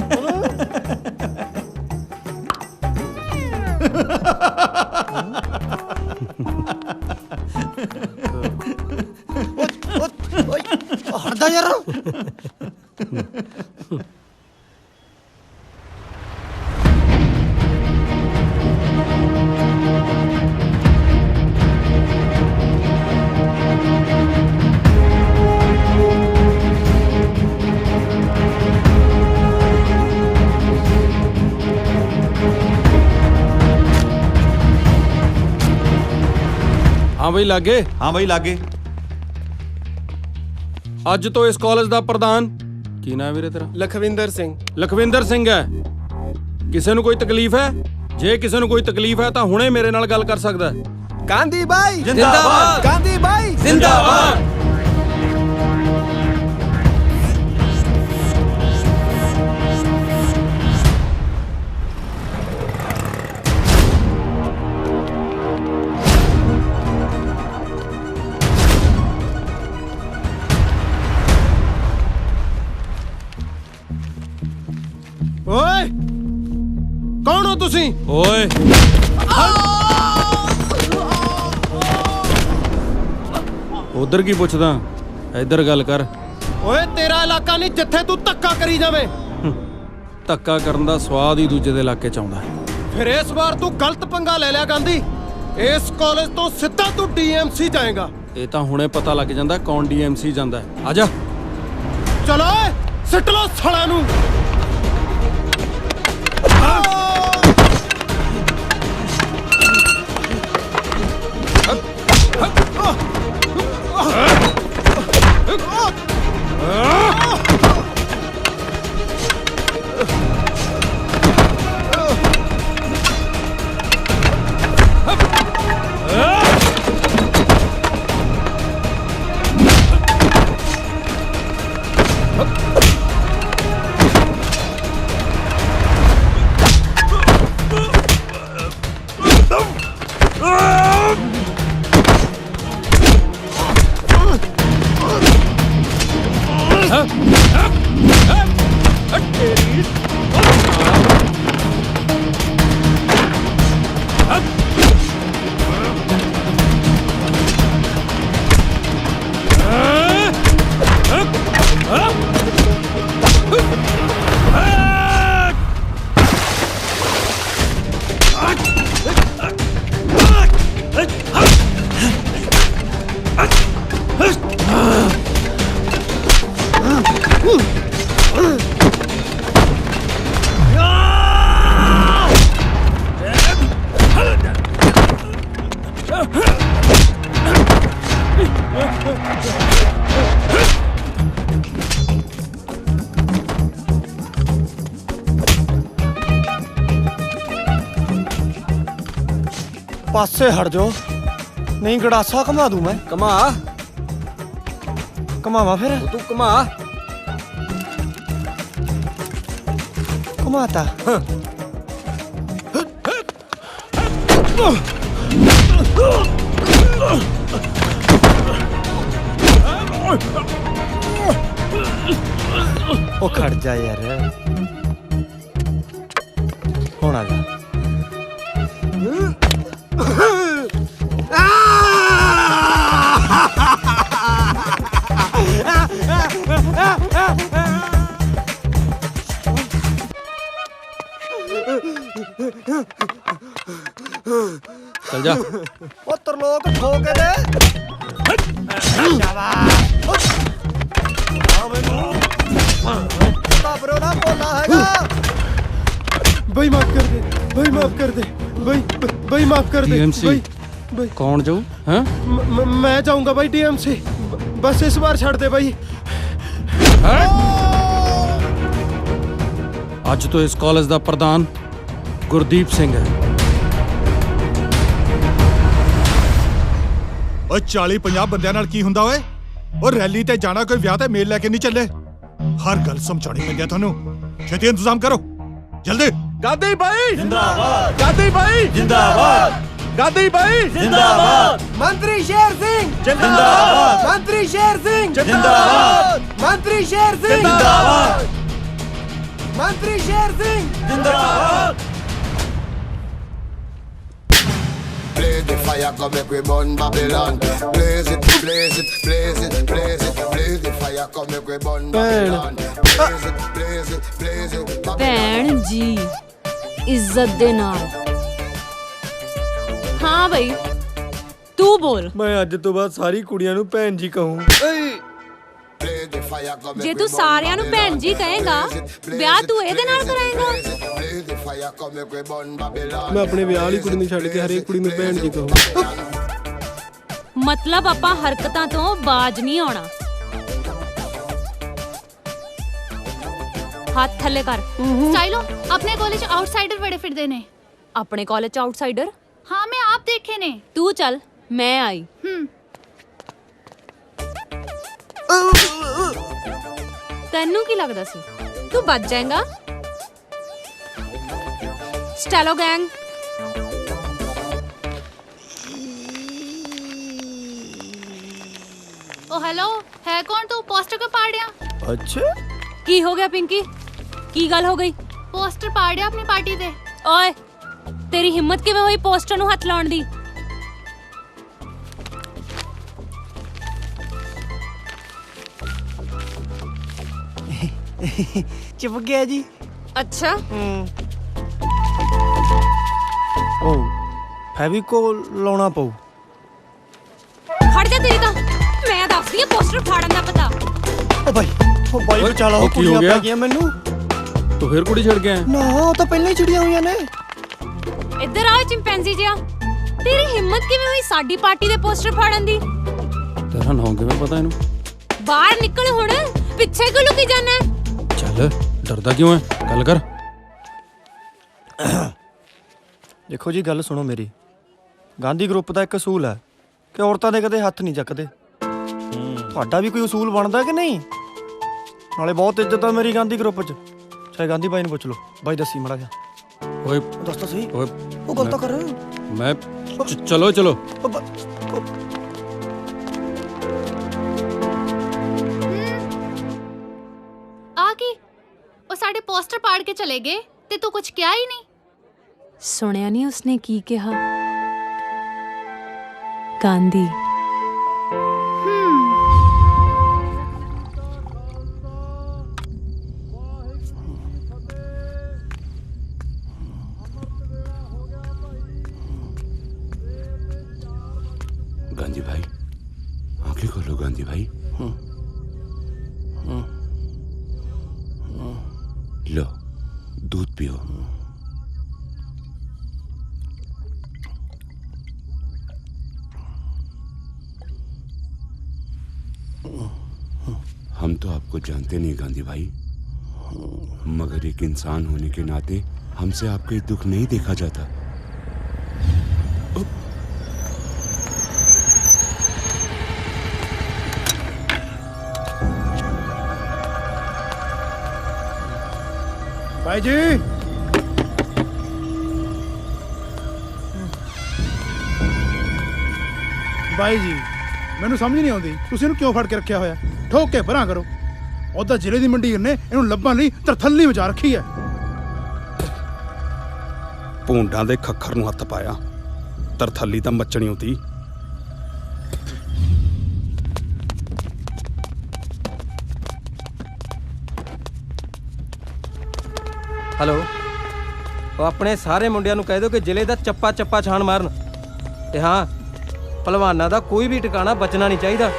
ਹਟਦਾ ਯਾਰ। ਹਾਂ ਬਈ ਲਾਗੇ। ਹਾਂ ਬਈ ਲਾਗੇ। ਅੱਜ ਤੋਂ ਇਸ ਕਾਲਜ ਦਾ ਪ੍ਰਧਾਨ, ਕੀ ਨਾਮ ਵੀਰੇ ਤੇਰਾ? ਲਖਵਿੰਦਰ ਸਿੰਘ। ਲਖਵਿੰਦਰ ਸਿੰਘ ਹੈ। ਕਿਸੇ ਨੂੰ ਕੋਈ ਤਕਲੀਫ ਹੈ? ਜੇ ਕਿਸੇ ਨੂੰ ਕੋਈ ਤਕਲੀਫ ਹੈ ਤਾਂ ਹੁਣੇ ਮੇਰੇ ਨਾਲ ਗੱਲ ਕਰ ਸਕਦਾ ਹੈ। ਗਾਂਧੀ ਬਾਈ ਜਿੰਦਾਬਾਦ। ਗਾਂਧੀ ਬਾਈ ਜਿੰਦਾਬਾਦ। ਓਏ ਕੌਣ ਹੋ ਤੁਸੀਂ? ਓਏ ਉਧਰ ਕੀ ਪੁੱਛਦਾ, ਇੱਧਰ ਗੱਲ ਕਰ। ਓਏ ਤੇਰਾ ਇਲਾਕਾ ਨਹੀਂ ਜਿੱਥੇ ਤੂੰ ਧੱਕਾ ਕਰੀ ਜਾਵੇਂ। ਧੱਕਾ ਕਰਨ ਦਾ ਸਵਾਦ ਹੀ ਦੂਜੇ ਦੇ ਇਲਾਕੇ ਚ ਆਉਂਦਾ। ਫਿਰ ਇਸ ਵਾਰ ਤੂੰ ਗਲਤ ਪੰਗਾ ਲੈ ਲਿਆ ਗਾਂਧੀ। ਇਸ ਕਾਲਜ ਤੋਂ ਸਿੱਧਾ ਤੂੰ ਡੀਐਮਸੀ ਜਾਏਗਾ। ਇਹ ਤਾਂ ਹੁਣੇ ਪਤਾ ਲੱਗ ਜਾਂਦਾ ਕੌਣ ਡੀਐਮਸੀ ਜਾਂਦਾ ਹੈ। ਆ ਜਾ। ਚਲੋ ਓਏ ਸਿੱਟ ਲੋ ਸਾਲਿਆਂ ਨੂੰ। ਪਾਸੇ ਹਟ ਜਾਓ, ਨਹੀਂ ਗੜਾਸਾ ਘੁਮਾ ਦੂੰ ਮੈਂ। ਘੁਮਾ ਘੁਮਾਵਾ ਫਿਰ ਤੂੰ ਘੁਮਾ। ਘੁਮਾਤਾ। ਉਹ ਖੜ ਜਾ ਯਾਰ, ਹੁਣ ਆ ਜਾ। चल जा। ਉਹ ਤਰਲੋਕ ਠੋਕੇ ਦੇ। ਬਾਬਰੋ ਨਾ ਬੋਲਾ ਹੈਗਾ। भाई माफ कर दे, भाई माफ कर दे, भाई माफ कर दे। DMC कौन जाऊ? हाँ? मैं जाऊंगा भाई DMC, बस इस बार छड़ दे भाई। ਅੱਜ ਤੋਂ ਇਸ ਕਾਲਜ ਦਾ ਪ੍ਰਧਾਨ ਗੁਰਦੀਪ ਸਿੰਘ ਹੈ। ਓਏ 40-50 ਬੰਦਿਆਂ ਨਾਲ ਕੀ ਹੁੰਦਾ ਓਏ? ਉਹ ਰੈਲੀ ਤੇ ਜਾਣਾ, ਕੋਈ ਵਿਆਹ ਤੇ ਮੇਲ ਲੈ ਕੇ ਨਹੀਂ ਚੱਲੇ। ਹਰ ਗੱਲ ਸਮਝਾਉਣੀ ਪੈਂਦੀ ਆ ਤੁਹਾਨੂੰ। ਛੇਤੀ ਇੰਤਜ਼ਾਮ ਕਰੋ, ਜਲਦੀ। ਗਾਂਧੀ ਭਾਈ ਜਿੰਦਾਬਾਦ, ਗਾਂਧੀ ਭਾਈ ਜਿੰਦਾਬਾਦ, ਗਾਂਧੀ ਭਾਈ ਜਿੰਦਾਬਾਦ, ਮੰਤਰੀ ਸ਼ੇਰ ਸਿੰਘ ਜਿੰਦਾਬਾਦ, ਮੰਤਰੀ ਸ਼ੇਰ ਸਿੰਘ ਜਿੰਦਾਬਾਦ, ਮੰਤਰੀ ਸ਼ੇਰ ਸਿੰਘ ਜਿੰਦਾਬਾਦ, ਮੰਤਰੀ ਸ਼ੇਰ ਸਿੰਘ ਜਿੰਦਾਬਾਦ। Blaze the fire, come make we burn Babylon. Blaze it, blaze it, blaze it, blaze it, blaze the fire, come make we burn Babylon. Blaze it, blaze it, blaze it. ਭੈਣ ਜੀ ਇੱਜ਼ਤ ਦੇ ਨਾਲ। ਹਾਂ ਬਈ ਤੂੰ ਬੋਲ। ਮੈਂ ਅੱਜ ਤੋਂ ਬਾਅਦ ਸਾਰੀ ਕੁੜੀਆਂ ਨੂੰ ਭੈਣ ਜੀ ਕਹੂੰ। ਜੇ ਤੂੰ ਸਾਰਿਆਂ ਨੂੰ ਭੈਣ ਜੀ ਕਹੇਗਾ, ਵਿਆਹ ਤੂੰ ਇਹਦੇ ਨਾਲ ਕਰਾਏਗਾ? ਮੈਂ ਆਪਣੇ ਵਿਆਹ ਵਾਲੀ ਕੁੜੀ ਨੂੰ ਛੱਡ ਕੇ ਹਰੇਕ ਕੁੜੀ ਨੂੰ ਭੈਣ ਜੀ ਕਹੂੰ। ਮਤਲਬ ਆਪਾਂ ਹਰਕਤਾਂ ਤੋਂ ਬਾਜ ਨਹੀਂ ਆਉਣਾ। ਹੱਥ ਥੱਲੇ ਕਰ। ਸਾਈਲੋ ਆਪਣੇ ਕਾਲਜ ਆਊਟਸਾਈਡਰ ਬੜੇ ਫਿਰਦੇ ਨੇ। ਆਪਣੇ ਕਾਲਜ ਚ ਆਊਟਸਾਈਡਰ? ਹਾਂ ਮੈਂ ਆਪ ਦੇਖੇ ਨੇ। ਤੂੰ ਚੱਲ, ਮੈਂ ਆਈ। ਤੈਨੂੰ ਕੀ ਲੱਗਦਾ ਸੀ ਤੂੰ ਬਚ ਜਾਏਗਾ? ਸਟੈਲੋ ਗੈਂਗ ओ हेलो, है कौन तू? पोस्टर क्यों पाड़ दिया? अच्छा की हो गया पिंकी? की गल हो गई? पोस्टर पाड़ दिया अपनी पार्टी दे। ओए तेरी हिम्मत किवें होई पोस्टर नु हथ लाउण दी? ਚੁੱਪ ਗਿਆ ਜੀ। अच्छा ओ ਫੈਵੀਕੋਲ ਲਾਉਣਾ ਪਊ। खड़ जा तेरी तो मैं दसदी पोस्टर फाड़न दा पता। ओ भाई ओ ਬਾਈ ਬਚਾ ਲਾ, ਉਹ ਕੀ ਕੁੜੀਆਂ ਹੋ ਗਿਆ? ਪੈ ਗਈਆਂ ਮੈਨੂੰ। ਤੂੰ ਫਿਰ ਕੁੜੀ ਛੱਡ ਗਿਆ ਨਾ ਉਹ ਤਾਂ ਪਹਿਲਾਂ ਹੀ ਚਿੜੀਆਂ ਹੋਈਆਂ ਨੇ। ਇੱਧਰ ਆਓ ਚਿੰਪੈਂਜੀ ਜਿਹਾ। ਤੇਰੀ ਹਿੰਮਤ ਕਿਵੇਂ ਹੋਈ ਸਾਡੀ ਪਾਰਟੀ ਦੇ ਪੋਸਟਰ ਫਾੜਨ ਦੀ? ਤੇਰਾ ਨਾਮ ਕਿਵੇਂ ਪਤਾ ਇਹਨੂੰ? ਬਾਹਰ ਨਿਕਲ ਹੁਣ, ਪਿੱਛੇ ਕਿਉਂ ਲੁਕੀ ਜਾਣਾ? ਚੱਲ ਡਰਦਾ ਕਿਉਂ ਹੈ? ਗੱਲ ਕਰ। ਦੇਖੋ ਜੀ, ਗੱਲ ਸੁਣੋ ਮੇਰੀ। ਗਾਂਧੀ ਗਰੁੱਪ ਦਾ ਇੱਕ ਅਸੂਲ ਹੈ ਕਿ ਔਰਤਾਂ ਦੇ ਕਦੇ ਹੱਥ ਨਹੀਂ ਚੱਕਦੇ। ਤੁਹਾਡਾ ਵੀ ਕੋਈ ਅਸੂਲ ਬਣਦਾ ਕਿ ਨਹੀਂ? ਨਾਲੇ ਬਹੁਤ ਇੱਜ਼ਤ ਆ ਮੇਰੀ ਗਾਂਧੀ ਗਰੁੱਪ 'ਚ। ਚਾਹੇ ਗਾਂਧੀ ਬਾਈ ਨੂੰ ਪੁੱਛ ਲਓ। ਬਾਈ ਦੱਸੀ ਮਾੜਾ ਜਿਹਾ। ਓਏ ਦੱਸ ਤਾਂ ਸਹੀ। ਓਏ ਉਹ ਗੱਲ ਤਾਂ ਕਰ। ਮੈਂ ਚਲੋ ਚਲੋ। ਆ ਕੀ? ਉਹ ਸਾਡੇ ਪੋਸਟਰ ਪਾੜ ਕੇ ਚਲੇ ਗਏ ਤੇ ਤੂੰ ਕੁਝ ਕਿਹਾ ਹੀ ਨਹੀਂ। ਸੁਣਿਆ ਨਹੀਂ ਉਸਨੇ ਕੀ ਕਿਹਾ? ਗਾਂਧੀ। गांधी भाई, आंखें खोलो गांधी भाई। लो दूध पियो। हम तो आपको जानते नहीं गांधी भाई, मगर एक इंसान होने के नाते हमसे आपका ये दुख नहीं देखा जाता। ਬਾਈ ਜੀ, ਬਾਈ ਜੀ ਮੈਨੂੰ ਸਮਝ ਨਹੀਂ ਆਉਂਦੀ ਤੁਸੀਂ ਇਹਨੂੰ ਕਿਉਂ ਫੜ ਕੇ ਰੱਖਿਆ ਹੋਇਆ? ਠੋਕ ਕੇ ਪਰਾਂ ਕਰੋ। ਉਹਦਾ ਜ਼ਿਲ੍ਹੇ ਦੀ ਮੰਡੀਰ ਨੇ ਇਹਨੂੰ ਲੱਭਣ ਲਈ ਤਰਥੱਲੀ ਮਚਾ ਰੱਖੀ ਹੈ। ਭੂੰਡਾਂ ਦੇ ਖੱਖਰ ਨੂੰ ਹੱਥ ਪਾਇਆ, ਤਰਥੱਲੀ ਤਾਂ ਮੱਚਣੀ ਹੁੰਦੀ। ਹੈਲੋ, ਉਹ ਆਪਣੇ ਸਾਰੇ ਮੁੰਡਿਆਂ ਨੂੰ ਕਹਿ ਦਿਓ ਕਿ ਜ਼ਿਲ੍ਹੇ ਦਾ ਚੱਪਾ ਚੱਪਾ ਛਾਣ ਮਾਰਨ। ਤੇ ਹਾਂ, ਭਲਵਾਨਾਂ ਦਾ ਕੋਈ ਵੀ ਟਿਕਾਣਾ ਬਚਣਾ ਨਹੀਂ ਚਾਹੀਦਾ।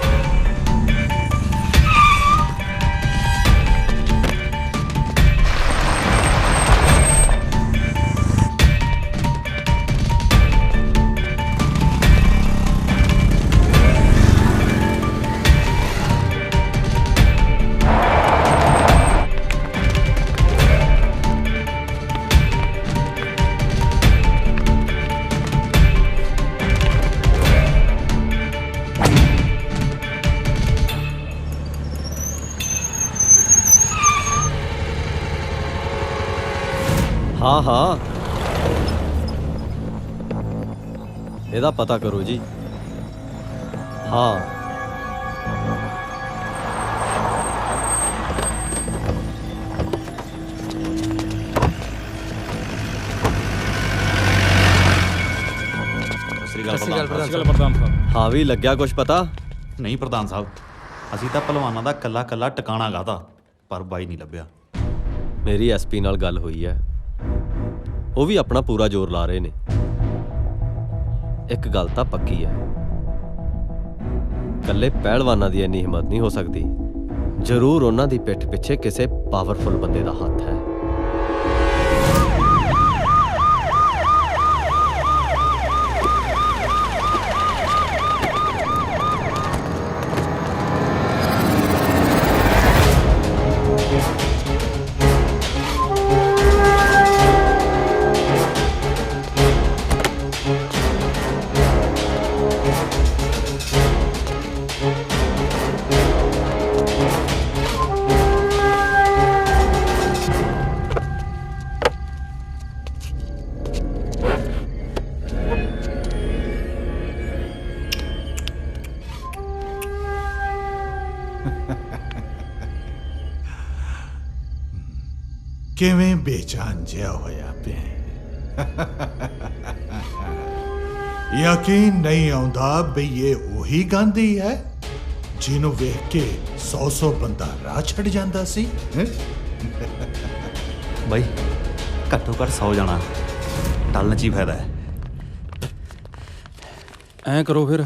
हाँ हाँ, ਇਹਦਾ ਪਤਾ ਕਰੋ ਜੀ। ਹਾਂ ਪ੍ਰਧਾਨ ਸਾਹਿਬ। ਹਾਂ ਵੀ ਲੱਗਿਆ ਕੁਝ ਪਤਾ? ਨਹੀਂ ਪ੍ਰਧਾਨ ਸਾਹਿਬ, ਅਸੀਂ ਤਾਂ ਪਹਿਲਵਾਨਾਂ ਦਾ ਕੱਲਾ ਕੱਲਾ ਟਿਕਾਣਾ ਗਾਤਾ, ਪਰ ਬਾਈ ਨਹੀਂ ਲੱਭਿਆ। ਮੇਰੀ ਐਸਪੀ ਨਾਲ ਗੱਲ ਹੋਈ ਹੈ, ਉਹ ਵੀ ਆਪਣਾ ਪੂਰਾ ਜ਼ੋਰ ਲਾ ਰਹੇ ਨੇ। ਇੱਕ ਗੱਲ ਤਾਂ ਪੱਕੀ ਹੈ, ਕੱਲੇ ਪਹਿਲਵਾਨਾਂ ਦੀ ਇੰਨੀ ਹਿੰਮਤ ਨਹੀਂ ਹੋ ਸਕਦੀ। ਜ਼ਰੂਰ ਉਹਨਾਂ ਦੀ ਪਿੱਠ ਪਿੱਛੇ ਕਿਸੇ ਪਾਵਰਫੁਲ ਬੰਦੇ ਦਾ ਹੱਥ ਹੈ। ਕਿਵੇਂ ਬੇਚੈਨ ਜਿਹਾ ਹੋਇਆ ਪਿਆ। ਯਕੀਨ ਨਹੀਂ ਆਉਂਦਾ ਵੀ ਇਹ ਉਹੀ ਗਾਂਧੀ ਹੈ ਜਿਹਨੂੰ ਵੇਖ ਕੇ 100 ਬੰਦਾ ਰਾਹ ਛੱਡ ਜਾਂਦਾ ਸੀ। ਬਾਈ ਘੱਟੋ ਘੱਟ 100 ਜਾਣਾ ਟਲਣ 'ਚ ਹੀ ਫਾਇਦਾ ਹੈ। ਐਂ ਕਰੋ ਫਿਰ,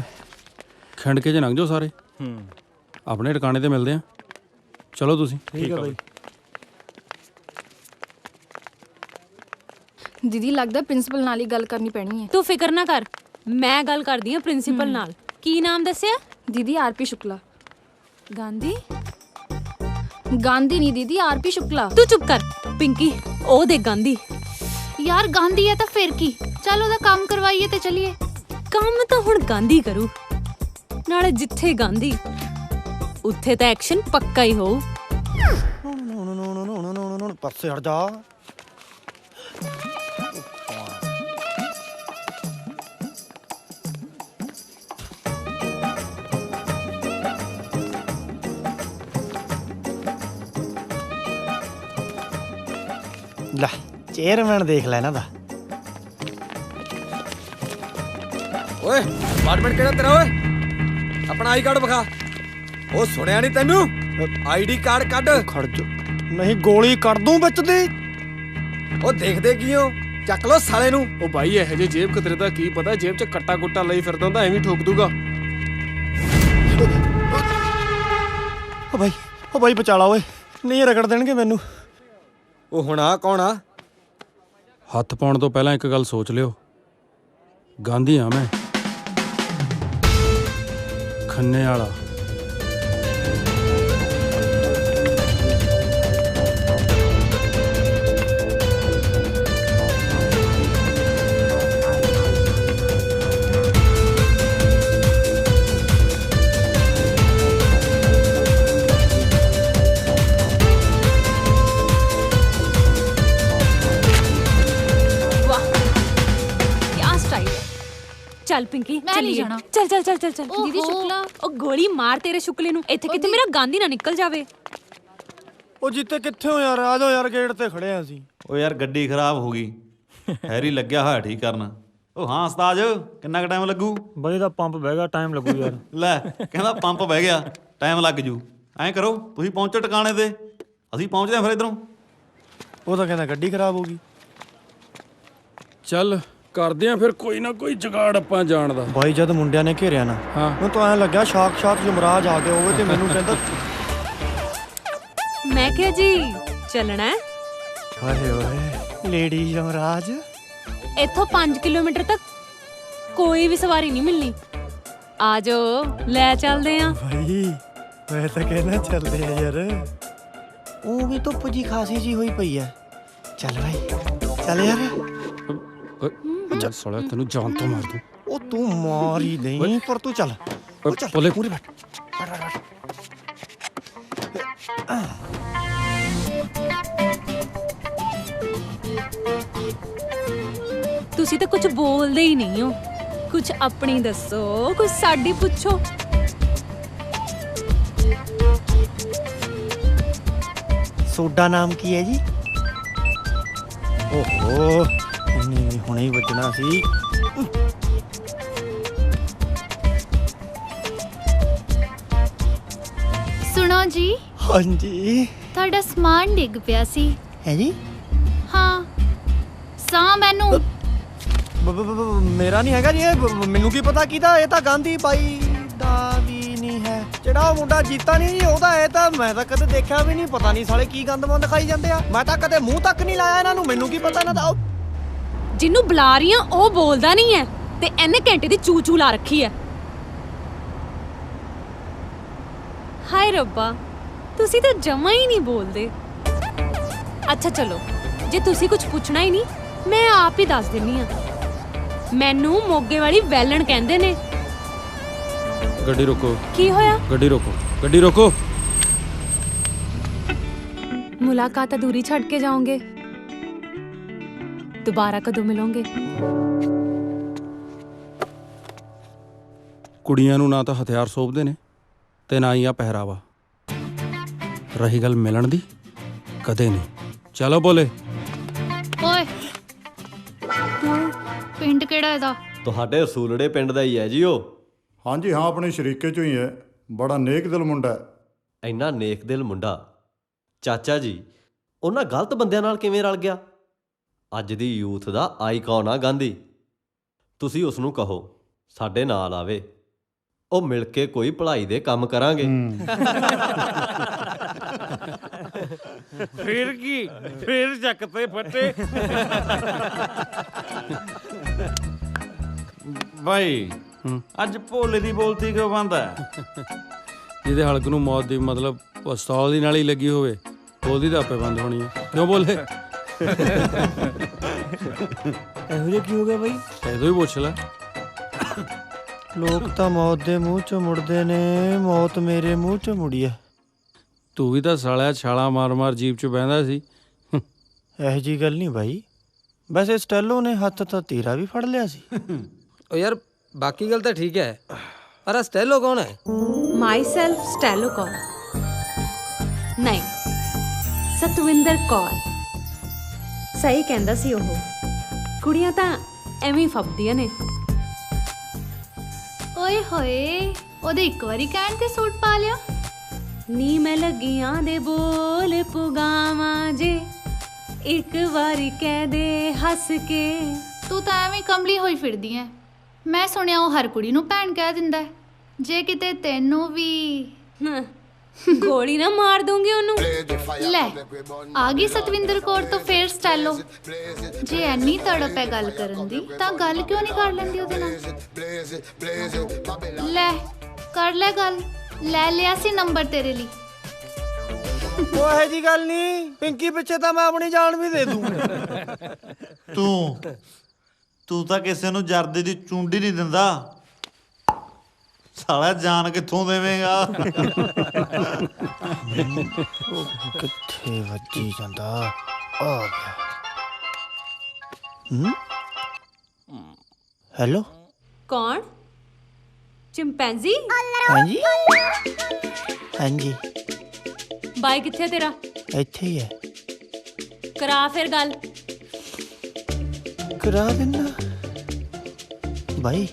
ਖਿੰਡ ਕੇ ਜੇ ਲੰਘ ਜਾਓ ਸਾਰੇ, ਆਪਣੇ ਟਿਕਾਣੇ ਤੇ ਮਿਲਦੇ ਆ। ਚਲੋ ਤੁਸੀਂ। ਠੀਕ ਹੈ ਬਾਈ। ਦੀਦੀ ਲੱਗਦਾ ਪ੍ਰਿੰਸੀਪਲ ਨਾਲ ਹੀ ਗੱਲ ਕਰਨੀ ਪੈਣੀ ਹੈ। ਤੂੰ ਫਿਕਰ ਨਾ ਕਰ, ਮੈਂ ਗੱਲ ਕਰਦੀ ਹਾਂ ਪ੍ਰਿੰਸੀਪਲ ਨਾਲ। ਕੀ ਨਾਮ ਦੱਸਿਆ? ਦੀਦੀ ਆਰਪੀ ਸ਼ੁਕਲਾ। ਗਾਂਧੀ? ਗਾਂਧੀ ਨਹੀਂ ਦੀਦੀ, ਆਰਪੀ ਸ਼ੁਕਲਾ। ਤੂੰ ਚੁੱਪ ਕਰ ਪਿੰਕੀ, ਉਹ ਦੇ ਗਾਂਧੀ। ਯਾਰ ਗਾਂਧੀ ਹੈ ਤਾਂ ਫਿਰ ਕੀ, ਚੱਲ ਉਹਦਾ ਕੰਮ ਕਰਵਾਈਏ ਤੇ ਚਲੀਏ। ਕੰਮ ਤਾਂ ਹੁਣ ਗਾਂਧੀ ਕਰੂ, ਨਾਲੇ ਜਿੱਥੇ ਗਾਂਧੀ ਉੱਥੇ ਤਾਂ ਐਕਸ਼ਨ ਪੱਕਾ ਹੀ ਹੋਊ। ਪਾਸੇ ਹਟ ਜਾ। ਲੈ ਚੇਅਰਮੈਨ ਦੇਖ ਲੈ ਇਹਨਾਂ ਦਾ। ਓਏ ਡਿਪਾਰਟਮੈਂਟ ਕਿਹੜਾ ਤੇਰਾ? ਓਏ ਆਪਣਾ ਆਈ ਕਾਰਡ ਵਿਖਾ। ਉਹ ਸੁਣਿਆ ਨਹੀਂ ਤੈਨੂੰ? ਆਈਡੀ ਕਾਰਡ ਕੱਢ। ਖੜ ਜਾ, ਨਹੀਂ ਗੋਲੀ ਕੱਢ ਦੂੰ ਵਿੱਚ ਦੀ। ਉਹ ਦੇਖਦੇ ਕੀ ਹੋ? ਚੱਕ ਲੋ ਸਾਲੇ ਨੂੰ। ਉਹ ਬਾਈ ਇਹੋ ਜਿਹੇ ਜੇਬ ਕਤਰੇ ਦਾ ਕੀ ਪਤਾ, ਜੇਬ 'ਚ ਕੱਟਾ ਕੁੱਟਾ ਲਈ ਫਿਰਦਾ ਹੁੰਦਾ, ਐਵੇਂ ਠੋਕ ਦੂਗਾ। ਉਹ ਬਾਈ ਬਚਾ ਲਾ ਓਏ, ਨਹੀਂ ਰਗੜ ਦੇਣਗੇ ਮੈਨੂੰ। ਉਹ ਹੁਣ ਆ ਕੌਣ ਆ? ਹੱਥ ਪਾਉਣ ਤੋਂ ਪਹਿਲਾਂ ਇੱਕ ਗੱਲ ਸੋਚ ਲਿਓ, ਗਾਂਧੀ ਆ ਮੈਂ, ਖੰਨੇ ਵਾਲਾ। ਚੱਲ ਪਿੰਕੀ ਮੈਂ ਨਹੀਂ ਜਾਣਾ। ਚੱਲ ਚੱਲ ਚੱਲ ਚੱਲ ਚੱਲ। ਦੀਦੀ ਸ਼ੁਕਲਾ, ਉਹ ਗੋਲੀ ਮਾਰ ਤੇਰੇ ਸ਼ੁਕਲੇ ਨੂੰ, ਇੱਥੇ ਕਿਤੇ ਮੇਰਾ ਗਾਂਧੀ ਨਾ ਨਿਕਲ ਜਾਵੇ। ਉਹ ਜਿੱਤੇ ਕਿੱਥੇ ਹੋ ਯਾਰ, ਆ ਜਾਓ ਯਾਰ, ਗੇਟ ਤੇ ਖੜੇ ਆ ਅਸੀਂ। ਉਹ ਯਾਰ ਗੱਡੀ ਖਰਾਬ ਹੋ ਗਈ, ਹੈਰੀ ਲੱਗਿਆ ਹੋਇਆ ਠੀਕ ਕਰਨ। ਉਹ ਹਾਂ ਉਸਤਾਦ, ਕਿੰਨਾ ਕੁ ਟਾਈਮ ਲੱਗੂ? ਬਾਈ ਦਾ ਪੰਪ ਬਹਿ ਗਿਆ, ਟਾਈਮ ਲੱਗੂ ਯਾਰ। ਲੈ ਕਹਿੰਦਾ ਪੰਪ ਬਹਿ ਗਿਆ, ਟਾਈਮ ਲੱਗ ਜੂ। ਐਂ ਕਰੋ ਤੁਸੀਂ ਪਹੁੰਚੋ ਟਿਕਾਣੇ ਤੇ, ਅਸੀਂ ਪਹੁੰਚਦੇ ਹਾਂ ਫਿਰ ਇਧਰੋਂ। ਉਹ ਤਾਂ ਕਹਿੰਦਾ ਗੱਡੀ ਖਰਾਬ ਹੋ ਗਈ। ਚੱਲ ਕਰਦੇ ਆ ਫਿਰ ਕੋਈ ਨਾ ਕੋਈ ਜੁਗਾੜ ਆਪਾਂ ਜਾਣ ਦਾ। ਬਾਈ ਜਦ ਮੁੰਡਿਆਂ ਨੇ ਘੇਰਿਆ ਨਾ, ਮੈਨੂੰ ਤਾਂ ਐਂ ਲੱਗਿਆ ਸਾਖਸ਼ਾਤ ਯਮਰਾਜ ਆ ਗਿਆ ਹੋਵੇ ਤੇ ਮੈਨੂੰ ਕਹਿੰਦਾ। ਮੈਂ ਕਿਹਾ ਜੀ ਚੱਲਣਾ ਹੈ। ਹਾਏ ਓਏ ਲੇਡੀ ਯਮਰਾਜ। ਇੱਥੋਂ 5 ਕਿਲੋਮੀਟਰ ਤੱਕ ਕੋਈ ਵੀ ਸਵਾਰੀ ਨਹੀਂ ਮਿਲਣੀ, ਆ ਜਾਓ ਲੈ ਚੱਲਦੇ ਆ। ਭਾਈ ਮੈਂ ਤਾਂ ਕਹਿਣਾ ਚੱਲਦੇ ਆ ਯਾਰ, ਉਹ ਵੀ ਧੁੱਪ ਜੀ ਖਾਸੀ ਜੀ ਹੋਈ ਪਈ ਐ। ਚੱਲ ਭਾਈ ਚੱਲ ਯਾਰ। ਸਾਲਾ ਤੈਨੂੰ ਜਾਨ ਤੋਂ ਮਾਰ ਦੂੰ। ਉਹ ਤੂੰ ਮਾਰ ਹੀ ਨਹੀਂ, ਪਰ ਤੂੰ ਚੱਲ। ਬੋਲੇ ਪੂਰੀ ਬੈਠ। ਤੁਸੀਂ ਤਾਂ ਕੁਝ ਬੋਲਦੇ ਹੀ ਨਹੀਂ ਹੋ, ਕੁਝ ਆਪਣੀ ਦੱਸੋ, ਕੁਝ ਸਾਡੀ ਪੁੱਛੋ। ਸੋਡਾ ਨਾਮ ਕੀ ਹੈ ਜੀ? ਓਹੋ ਨਹੀਂ ਹੁਣੇ ਹੀ ਵੱਜਣਾ ਸੀ। ਸੁਣੋ ਜੀ। ਹਾਂਜੀ। ਤੁਹਾਡਾ ਸਮਾਨ ਡਿੱਗ ਪਿਆ ਸੀ। ਹੈ ਜੀ? ਹਾਂ ਸਾਂ ਮੈਨੂੰ। ਮੇਰਾ ਨਹੀਂ ਹੈਗਾ ਜੀ ਇਹ, ਮੈਨੂੰ ਕੀ ਪਤਾ ਕਿਹਦਾ। ਇਹ ਤਾਂ ਗਾਂਧੀ ਬਾਈ ਦਾ ਵੀ ਨਹੀਂ ਹੈ। ਜਿਹੜਾ ਉਹ ਮੁੰਡਾ ਜੀਤਾ ਨਹੀਂ ਜੀ ਉਹਦਾ। ਇਹ ਤਾਂ ਮੈਂ ਤਾਂ ਕਦੇ ਦੇਖਿਆ ਵੀ ਨਹੀਂ, ਪਤਾ ਨਹੀਂ ਸਾਲੇ ਕੀ ਗੰਦਮੰਦ ਖਾਈ ਜਾਂਦੇ ਆ। ਮੈਂ ਤਾਂ ਕਦੇ ਮੂੰਹ ਤੱਕ ਨਹੀਂ ਲਾਇਆ ਇਹਨਾਂ ਨੂੰ, ਮੈਨੂੰ ਕੀ ਪਤਾ ਇਹਨਾਂ ਦਾ। ਜਿਹਨੂੰ ਬੁਲਾ ਰਹੀ ਆ ਉਹ ਬੋਲਦਾ ਨਹੀਂ ਹੈ ਤੇ ਇਹਨੇ ਘੰਟੇ ਦੀ ਚੂ ਚੂ ਲਾ ਰੱਖੀ ਹੈ। ਹਾਏ ਰੱਬਾ, ਤੁਸੀਂ ਤਾਂ ਜਮਾ ਹੀ ਨਹੀਂ ਬੋਲਦੇ। ਅੱਛਾ ਚਲੋ, ਜੇ ਤੁਸੀਂ ਕੁਝ ਪੁੱਛਣਾ ਹੀ ਨਹੀਂ, ਮੈਂ ਆਪ ਹੀ ਦੱਸ ਦਿੰਨੀ ਆ। ਮੈਨੂੰ ਮੋਗੇ ਵਾਲੀ ਵੈਲਣ ਕਹਿੰਦੇ ਨੇ। ਗੱਡੀ ਰੋਕੋ। ਕੀ ਹੋਇਆ? ਗੱਡੀ ਰੋਕੋ, ਗੱਡੀ ਰੋਕੋ। ਮੁਲਾਕਾਤ ਅਧੂਰੀ ਛੱਡ ਕੇ ਜਾਓਗੇ? ਦੁਬਾਰਾ ਕਦੋਂ ਮਿਲੋਗੇ? ਕੁੜੀਆਂ ਨੂੰ ਨਾ ਤਾਂ ਹਥਿਆਰ ਸੌਂਪਦੇ ਨੇ ਤੇ ਨਾ ਹੀ ਆ ਪਹਿਰਾਵਾ। ਰਹੀ ਗੱਲ ਮਿਲਣ ਦੀ, ਕਦੇ ਨਹੀਂ। ਚਲੋ ਬੋਲੇ। ਓਏ ਪਿੰਡ ਕਿਹੜਾ ਇਹਦਾ? ਤੁਹਾਡੇ ਰਸੂਲੜੇ ਪਿੰਡ ਦਾ ਹੀ ਹੈ ਜੀ ਉਹ। ਹਾਂਜੀ ਹਾਂ, ਆਪਣੇ ਸ਼ਰੀਕੇ ਚੋਂ ਹੀ ਹੈ। ਬੜਾ ਨੇਕ ਦਿਲ ਮੁੰਡਾ ਹੈ। ਇੰਨਾ ਨੇਕ ਦਿਲ ਮੁੰਡਾ ਚਾਚਾ ਜੀ ਉਹਨਾਂ ਗਲਤ ਬੰਦਿਆਂ ਨਾਲ ਕਿਵੇਂ ਰਲ ਗਿਆ? ਅੱਜ ਦੀ ਯੂਥ ਦਾ ਆਈਕਨ ਆ ਗਾਂਧੀ। ਤੁਸੀਂ ਉਸ ਨੂੰ ਕਹੋ ਸਾਡੇ ਨਾਲ ਆਵੇ, ਉਹ ਮਿਲ ਕੇ ਕੋਈ ਭਲਾਈ ਦੇ ਕੰਮ ਕਰਾਂਗੇ। ਫੇਰ ਕੀ ਫੇਰ ਚੱਕ ਤੇ ਫੱਟੇ। ਭਾਈ ਅੱਜ ਭੋਲੇ ਦੀ ਬੋਲਤੀ ਕਿਉਂ ਬੰਦ ਹੈ? ਜਿਹਦੇ ਹਲਕ ਨੂੰ ਮੌਤ ਦੀ ਮਤਲਬ ਪਿਸਤੌਲ ਦੀ ਨਾਲ ਹੀ ਲੱਗੀ ਹੋਵੇ ਉਹਦੀ ਤਾਂ ਆਪੇ ਬੰਦ ਹੋਣੀ ਹੈ। ਕਿਉਂ ਬੋਲੇ? ਇਹੋ ਜਿਹਾ ਕੀ ਹੋ ਗਿਆ ਬਾਈ? ਇਹਦੋਂ ਹੀ ਪੁੱਛ ਲੈ। ਲੋਕ ਤਾਂ ਮੌਤ ਦੇ ਮੂੰਹ ਚੋਂ ਮੁੜਦੇ ਨੇ, ਮੌਤ ਮੇਰੇ ਮੂੰਹ ਚੋਂ ਮੁੜੀ ਐ। ਤੂੰ ਵੀ ਤਾਂ ਸਾਲਿਆ ਛਾਲਾਂ ਮਾਰ-ਮਾਰ ਜੀਪ 'ਚ ਬਹਿੰਦਾ ਸੀ। ਇਹੋ ਜੀ ਗੱਲ ਨਹੀਂ ਬਾਈ, ਵੈਸੇ ਸਟੈਲੋ ਨੇ ਹੱਥ ਤਾਂ ਤੇਰਾ ਵੀ ਫੜ ਲਿਆ ਸੀ। ਓ ਯਾਰ ਬਾਕੀ ਗੱਲ ਤਾਂ ਠੀਕ ਹੈ, ਪਰ ਸਟੈਲੋ ਕੌਣ ਹੈ? ਮਾਈ ਸੈਲਫ ਸਟੈਲੋ ਕੌਰ ਨਹੀਂ, ਸਤਵਿੰਦਰ ਕੌਰ। ਸਹੀ ਕਹਿੰਦਾ ਸੀ ਉਹ, ਕੁੜੀਆਂ ਤਾਂ ਐਵੇਂ ਹੀ ਫੱਬਦੀਆਂ ਨੇ। ਓਏ ਹੋਏ, ਉਹਦੇ ਇੱਕ ਵਾਰੀ ਕਹਿਣ ਤੇ ਸੂਟ ਪਾ ਲਿਆ। ਨੀ ਮੈਂ ਲੱਗੀਆਂ ਦੇ ਬੋਲ ਪੁਗਾਵਾਂ ਜੇ, ਇੱਕ ਵਾਰੀ ਕਹਿ ਦੇ ਹੱਸ ਕੇ। ਤੂੰ ਤਾਂ ਐਵੇਂ ਕਮਲੀ ਹੋਈ ਫਿਰਦੀ ਐ। ਮੈਂ ਸੁਣਿਆ ਉਹ ਹਰ ਕੁੜੀ ਨੂੰ ਭੈਣ ਕਹਿ ਦਿੰਦਾ ਹੈ। ਜੇ ਕਿਤੇ ਤੈਨੂੰ ਵੀ ਗੋਲੀ ਨਾ ਮਾਰ ਦੂੰਗੀ ਉਹਨੂੰ। ਲੈ ਆ ਗਈ ਸਤਵਿੰਦਰ ਕੌਰ ਤੋਂ ਫੇਰ ਸਟੈਲੋ। ਜੇ ਐਨੀ ਤੜਪ ਹੈ ਗੱਲ ਕਰਨ ਦੀ ਤਾਂ ਗੱਲ ਕਿਉਂ ਨਹੀਂ ਕਰ ਲੈਂਦੀ ਉਹਦੇ ਨਾਲ? ਲੈ ਕਰ ਲੈ ਗੱਲ, ਲੈ ਲਿਆ ਸੀ ਨੰਬਰ ਤੇਰੇ ਲਈ। ਉਹ ਇਹੋ ਜੀ ਗੱਲ ਨਹੀਂ, ਪਿੰਕੀ ਪਿੱਛੇ ਤਾਂ ਮੈਂ ਆਪਣੀ ਜਾਨ ਵੀ ਦੇ ਦੂੰ। ਤੂੰ ਤਾਂ ਕਿਸੇ ਨੂੰ ਜਰਦੇ ਦੀ ਚੁੰਡੀ ਨਹੀਂ ਦਿੰਦਾ, ਸਾਲਾ ਜਾਨ ਕਿੱਥੋਂ ਦੇਵੇਂਗਾ? ਕਿੱਥੇ ਵੱਜੀ ਜਾਂਦਾ ਆ ਗਿਆ। ਹੈਲੋ ਕੌਣ? ਚਿੰਪੈਂਜੀ? ਹਾਂਜੀ ਹਾਂਜੀ, ਬਾਈ ਕਿੱਥੇ ਤੇਰਾ? ਇੱਥੇ ਹੀ ਹੈ। ਕਰਾ ਫਿਰ ਗੱਲ। ਕਰਾ ਦਿੰਦਾ ਬਾਈ,